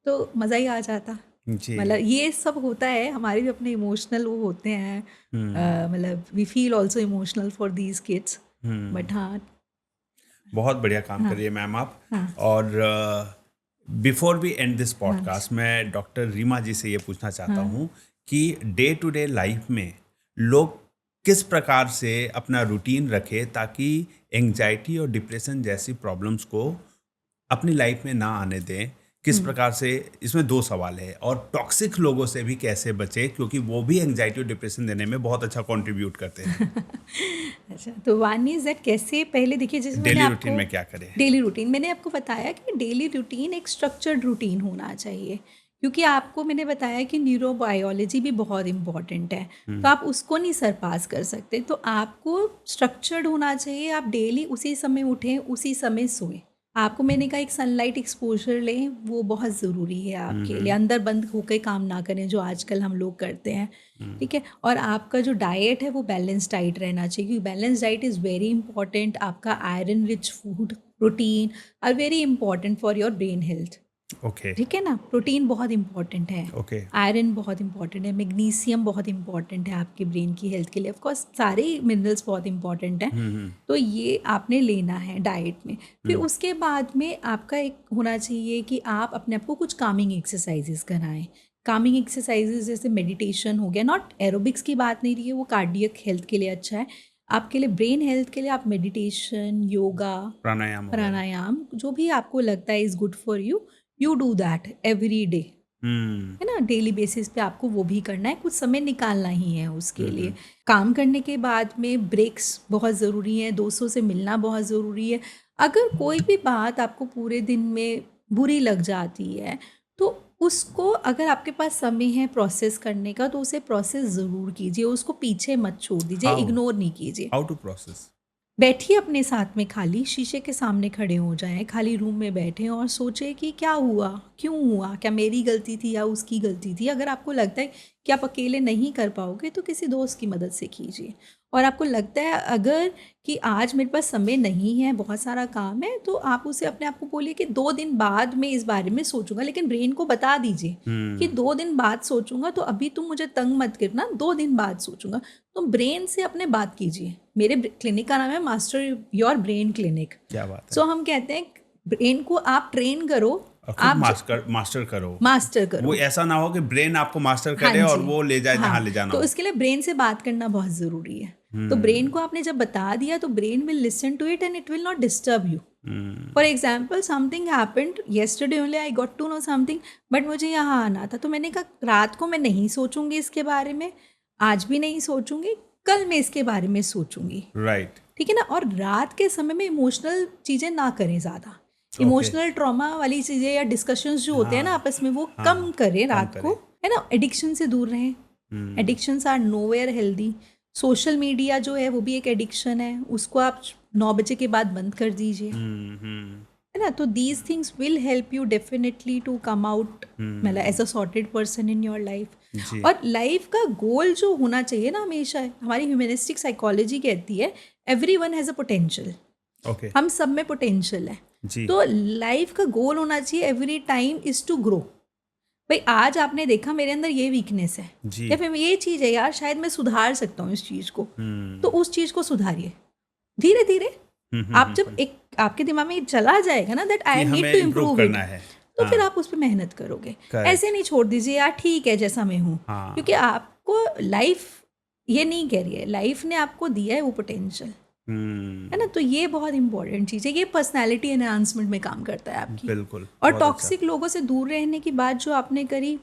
तो मज़ा ही आ जाता। जी। मतलब ये सब होता है, हमारे भी अपने इमोशनल वो होते हैं, मतलब we feel also emotional for these kids. But हाँ। बहुत बढ़िया काम हाँ। करिए मैम आप। हाँ। और बिफोर वी एंड दिस हाँ। पॉडकास्ट मैं डॉक्टर रीमा जी से ये पूछना चाहता हाँ। हूँ कि डे टू डे लाइफ में लोग किस प्रकार से अपना रूटीन रखें ताकि एंजाइटी और डिप्रेशन जैसी प्रॉब्लम्स को अपनी लाइफ में ना आने दें। किस प्रकार से, इसमें 2 सवाल है, और टॉक्सिक लोगों से भी कैसे बचें क्योंकि वो भी एंजाइटी और डिप्रेशन देने में बहुत अच्छा कंट्रीब्यूट करते हैं। अच्छा, तो वन इज दैट कैसे, पहले देखिए जैसे मैंने डेली आपको रूटीन में क्या करें? डेली रूटीन मैंने आपको बताया कि डेली रूटीन एक स्ट्रक्चर्ड रूटीन होना चाहिए, क्योंकि आपको मैंने बताया कि न्यूरोबायोलॉजी भी बहुत इंपॉर्टेंट है, तो आप उसको नहीं सरपास कर सकते। तो आपको स्ट्रक्चर्ड होना चाहिए। आप डेली उसी समय उठें, उसी समय सोएं। आपको मैंने कहा एक सनलाइट एक्सपोजर लें, वो बहुत ज़रूरी है आपके लिए। अंदर बंद होकर काम ना करें जो आजकल हम लोग करते हैं, ठीक है। और आपका जो डाइट है वो बैलेंस डाइट रहना चाहिए, क्योंकि balance diet is very important. आपका iron rich food, protein are very important for your brain health, okay. ठीक है ना। प्रोटीन बहुत इंपॉर्टेंट है, ओके। आयरन बहुत इंपॉर्टेंट है, मैग्नीशियम बहुत इंपॉर्टेंट है आपके ब्रेन की हेल्थ के लिए। ऑफ कोर्स सारे मिनरल्स बहुत इंपॉर्टेंट हैं, तो ये आपने लेना है डाइट में। फिर उसके बाद में आपका एक होना चाहिए कि आप अपने आप को कुछ कामिंग एक्सरसाइजेस कराएं। कामिंग एक्सरसाइजेस जैसे मेडिटेशन हो गया, नॉट एरोबिक्स की बात नहीं रही है, वो कार्डियक हेल्थ के लिए अच्छा है। आपके लिए ब्रेन हेल्थ के लिए आप मेडिटेशन, योगा, प्राणायाम वगैरह। प्राणायाम, जो भी आपको लगता है is good for you, you do that every day, है ना। डेली बेसिस पे आपको वो भी करना है, कुछ समय निकालना ही है उसके लिए। काम करने के बाद में ब्रेक्स बहुत ज़रूरी हैं, दोस्तों से मिलना बहुत ज़रूरी है। अगर कोई भी बात आपको पूरे दिन में बुरी लग जाती है तो उसको, अगर आपके पास समय है प्रोसेस करने का, तो उसे प्रोसेस ज़रूर कीजिए, उसको पीछे मत छोड़ दीजिए, How? इग्नोर नहीं कीजिए। How to process? बैठिए अपने साथ में, खाली शीशे के सामने खड़े हो जाएं, खाली रूम में बैठें और सोचें कि क्या हुआ, क्यों हुआ, क्या मेरी गलती थी या उसकी गलती थी। अगर आपको लगता है कि आप अकेले नहीं कर पाओगे तो किसी दोस्त की मदद से कीजिए। और आपको लगता है अगर कि आज मेरे पास समय नहीं है, बहुत सारा काम है, तो आप उसे अपने आप को बोलिए कि 2 दिन बाद मैं इस बारे में सोचूंगा, लेकिन ब्रेन को बता दीजिए कि 2 दिन बाद सोचूंगा, तो अभी तुम मुझे तंग मत करना, 2 दिन बाद सोचूंगा। तो ब्रेन से अपने बात कीजिए। मेरे क्लिनिक का नाम है मास्टर योर ब्रेन क्लिनिक। क्या बात है। सो हम कहते हैं ब्रेन को आप ट्रेन करो, और खुद मास्टर करो। मास्टर करो। वो ऐसा ना हो कि ब्रेन आपको मास्टर हाँ करे और जी, वो ले जाए हाँ, जहाँ ले जाना तो हो। उसके लिए ब्रेन से बात करना बहुत ज़रूरी है। तो ब्रेन को आपने जब बता दिया तो brain will listen to it and it will not disturb you. For example something happened yesterday only, I got to know something, but मुझे यहाँ आना था, तो मैंने कहा रात को मैं नहीं सोचूंगी इसके बारे में, आज भी नहीं सोचूंगी, कल मैं इसके बारे में सोचूंगी। राइट। ठीक है ना। और रात के समय में इमोशनल चीज़ें ना करें ज़्यादा, इमोशनल ट्रॉमा वाली चीज़ें या डिस्कशंस जो होते हैं ना आपस में, वो कम करें रात को, है ना। एडिक्शन से दूर रहें। Addictions are nowhere healthy. Social media जो है वो भी एक एडिक्शन है, उसको आप 9 बजे के बाद बंद कर दीजिए, है ना। तो these things will help you definitely to come out मतलब as a sorted person in your life. और लाइफ का गोल जो होना चाहिए ना हमेशा, हमारी ह्यूमनिस्टिक साइकोलॉजी कहती है everyone has a potential. Okay. हम सब में पोटेंशियल है। तो लाइफ का गोल होना चाहिए every time is to grow. भाई आज आपने देखा मेरे अंदर ये वीकनेस है या फिर ये चीज़ है यार, शायद मैं सुधार सकता हूँ इस चीज़ को, तो उस चीज़ को सुधारिए धीरे धीरे। आप जब एक आपके दिमाग में चला जाएगा ना that I need to improve it, तो फिर आप उस पर मेहनत करोगे। ऐसे नहीं छोड़ दीजिए यार ठीक है जैसा मैं हूँ, क्योंकि आपको लाइफ ये नहीं कह रही है, लाइफ ने आपको दिया है वो पोटेंशियल, है ना। तो ये बहुत इंपॉर्टेंट चीज़ है, ये पर्सनालिटी एनहांसमेंट में काम करता है आपकी। बिल्कुल। और टॉक्सिक लोगों से दूर रहने की बात जो आपने करी,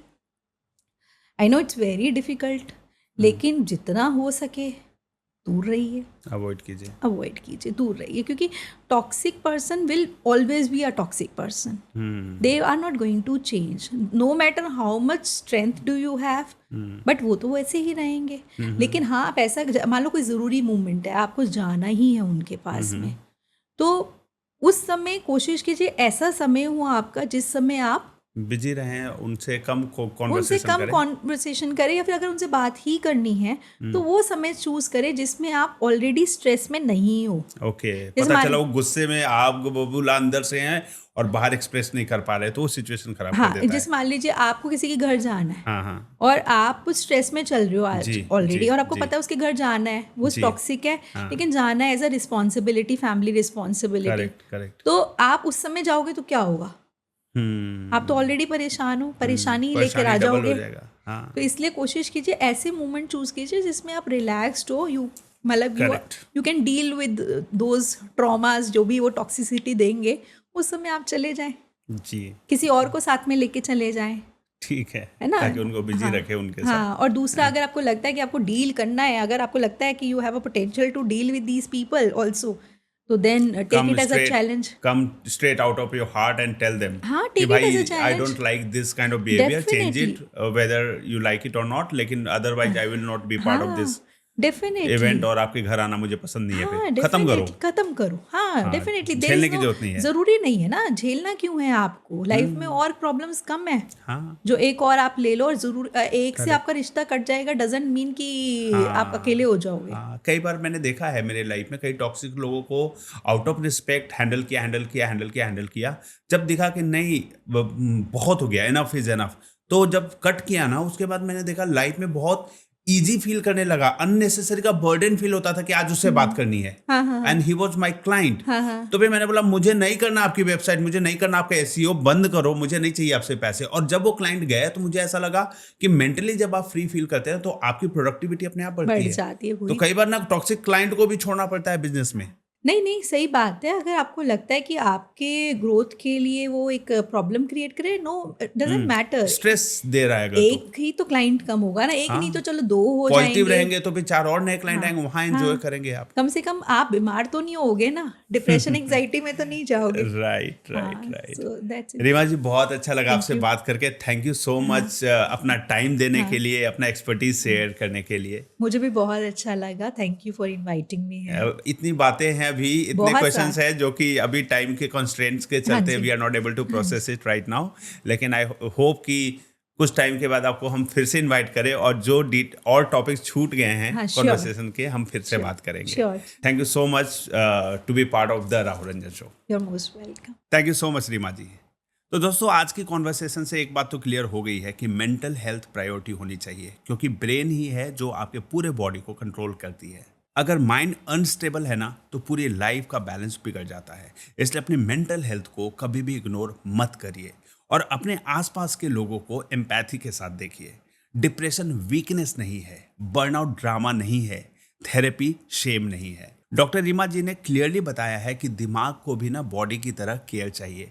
I know it's very difficult, लेकिन जितना हो सके दूर रहिए, अवॉइड कीजिए, दूर रहिए, क्योंकि toxic person will always be a toxic person. They are not going to change no matter how much strength do you have, but वो तो वैसे ही रहेंगे। लेकिन हाँ, आप ऐसा मान लो कोई ज़रूरी मूवमेंट है, आपको जाना ही है उनके पास में, तो उस समय कोशिश कीजिए ऐसा समय हो आपका जिस समय आप बिजी रहें, उनसे कम कॉन्वर्सेशन करें, या फिर अगर उनसे बात ही करनी है तो वो समय चूज करें जिसमें आप ऑलरेडी स्ट्रेस में नहीं हो। ओके। पता चला वो गुस्से में आप बबूला अंदर से हैं और बाहर एक्सप्रेस नहीं कर पा रहे, तो वो सिचुएशन खराब कर देता है। जिस मान लीजिए आपको किसी के घर जाना है, और आप स्ट्रेस में चल रहे हो आज ऑलरेडी, और आपको पता है उसके घर जाना है, वो टॉक्सिक है, लेकिन जाना है as a responsibility, family responsibility, तो आप उस समय जाओगे तो क्या होगा? आप तो ऑलरेडी परेशान हो, परेशानी लेकर आ जाओगे। तो इसलिए कोशिश कीजिए ऐसे मोमेंट चूज कीजिए जिसमें आप रिलैक्स्ड हो, यू मतलब you can deal with those traumas जो भी वो टॉक्सिसिटी देंगे, उस समय आप चले जाएं जी, किसी और को साथ में लेके चले जाएं, ठीक है ना, ताकि उनको बिजी रखे उनके साथ। और दूसरा, अगर आपको लगता है कि आपको डील करना है, अगर आपको लगता है कि you have a potential to deal with these people also, so then take it as a challenge. Come straight out of your heart and tell them, take it as a challenge. I don't like this kind of behavior. Definitely. Change it, whether you like it or not. लेकिन otherwise I will not be part of this event, और आपके घर आना मुझे पसंद नहीं है। फिर खत्म करो। हाँ, डेफिनेटली झेलने की जरूरत नहीं है, जरूरी नहीं है ना, झेलना क्यों है आपको, लाइफ में और प्रॉब्लम्स कम है। जो एक और आप ले लो, और जरूर एक से आपका रिश्ता कट जाएगा डजंट मीन कि आप अकेले हो जाओगे। कई बार मैंने देखा है मेरे लाइफ में, कई टॉक्सिक लोगों को आउट ऑफ रिस्पेक्ट हैंडल किया, जब दिखा कि नहीं बहुत हो गया, इनफ इज इनफ, तो जब कट किया ना, उसके बाद मैंने देखा लाइफ में बहुत इजी फील करने लगा, अननेसेसरी का बर्डन फील होता था कि आज उससे बात करनी है, and he was my client. तो फिर मैंने बोला मुझे नहीं करना आपकी वेबसाइट, मुझे नहीं करना आपका एसईओ, बंद करो, मुझे नहीं चाहिए आपसे पैसे। और जब वो क्लाइंट गया तो मुझे ऐसा लगा कि मेंटली जब आप फ्री फील करते हैं तो आपकी प्रोडक्टिविटी अपने आप बढ़ती है। तो कई बार ना टॉक्सिक क्लाइंट को भी छोड़ना पड़ता है बिजनेस में। नहीं, सही बात है। अगर आपको लगता है कि आपके ग्रोथ के लिए वो एक प्रॉब्लम क्रिएट करे, नो डजंट मैटर, स्ट्रेस दे रहा है, एक ही तो क्लाइंट कम होगा ना, एक नहीं तो चलो 2 हो जाएंगे, पॉजिटिव रहेंगे तो फिर 4 और नए क्लाइंट आएंगे, वहां एंजॉय करेंगे आप। कम से कम आप बीमार तो नहीं होगे ना, डिप्रेशन एंजाइटी में तो नहीं जाओगे। राइट। रीमा जी, बहुत अच्छा लगा आपसे बात करके, थैंक यू सो मच अपना टाइम देने के लिए, अपना एक्सपर्टीज शेयर करने के लिए। मुझे भी बहुत अच्छा लगा, thank you for inviting me. इतनी बातें हैं, अभी इतने क्वेश्चंस हैं जो कि अभी टाइम के कंस्ट्रेंट्स के चलते we are not able to process it right now, लेकिन आई होप कि कुछ टाइम के बाद आपको हम फिर से इनवाइट करें, और जो और टॉपिक्स छूट गए हैं कॉन्वर्सेशन के, हम फिर से बात करेंगे। Thank you so much to be part of the Rahul Ranjan show. You are most welcome. Thank you so much Rima ji. तो दोस्तों, आज की कॉन्वर्सेशन से एक बात तो क्लियर हो गई है कि मेंटल हेल्थ प्रायोरिटी होनी चाहिए, क्योंकि ब्रेन ही है जो आपके पूरे बॉडी को कंट्रोल करती है। अगर माइंड अनस्टेबल है ना तो पूरी लाइफ का बैलेंस बिगड़ जाता है। इसलिए अपनी मेंटल हेल्थ को कभी भी इग्नोर मत करिए और अपने आसपास के लोगों को एम्पैथी के साथ देखिए। डिप्रेशन वीकनेस नहीं है, बर्नआउट ड्रामा नहीं है, थेरेपी शेम नहीं है। डॉक्टर रीमा जी ने क्लियरली बताया है कि दिमाग को भी ना बॉडी की तरह केयर चाहिए।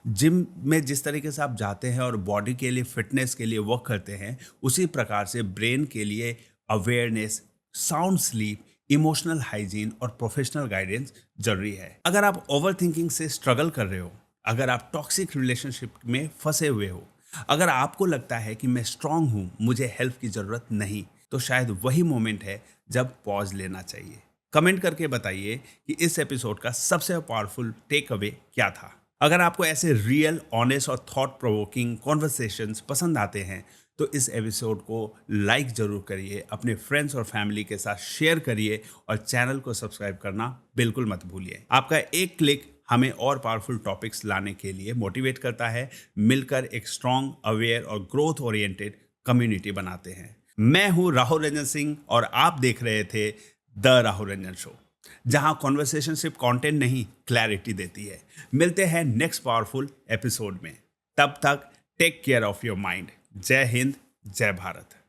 जिम में जिस तरीके से आप जाते हैं और बॉडी के लिए, फिटनेस के लिए वर्क करते हैं, उसी प्रकार से ब्रेन के लिए awareness, sound sleep, emotional hygiene और प्रोफेशनल गाइडेंस जरूरी है। अगर आप ओवर थिंकिंग से स्ट्रगल कर रहे हो, अगर आप टॉक्सिक रिलेशनशिप में फंसे हुए हो, अगर आपको लगता है कि मैं स्ट्रांग हूं, मुझे हेल्प की जरूरत नहीं, तो शायद वही मोमेंट है जब पॉज लेना चाहिए। कमेंट करके बताइए कि इस एपिसोड का सबसे पावरफुल टेक अवे क्या था। अगर आपको ऐसे रियल, ऑनेस्ट और थॉट प्रोवोकिंग कॉन्वर्सेशंस पसंद आते हैं तो इस एपिसोड को लाइक जरूर करिए, अपने फ्रेंड्स और फैमिली के साथ शेयर करिए और चैनल को सब्सक्राइब करना बिल्कुल मत भूलिए। आपका एक क्लिक हमें और पावरफुल टॉपिक्स लाने के लिए मोटिवेट करता है। मिलकर एक स्ट्रॉन्ग, अवेयर और ग्रोथ ओरिएंटेड कम्युनिटी बनाते हैं। मैं हूं राहुल रंजन सिंह और आप देख रहे थे द राहुल रंजन शो, जहां कॉन्वर्सेशन सिर्फ कंटेंट नहीं, क्लैरिटी देती है। मिलते हैं नेक्स्ट पावरफुल एपिसोड में। तब तक take care of your mind. जय हिंद, जय भारत।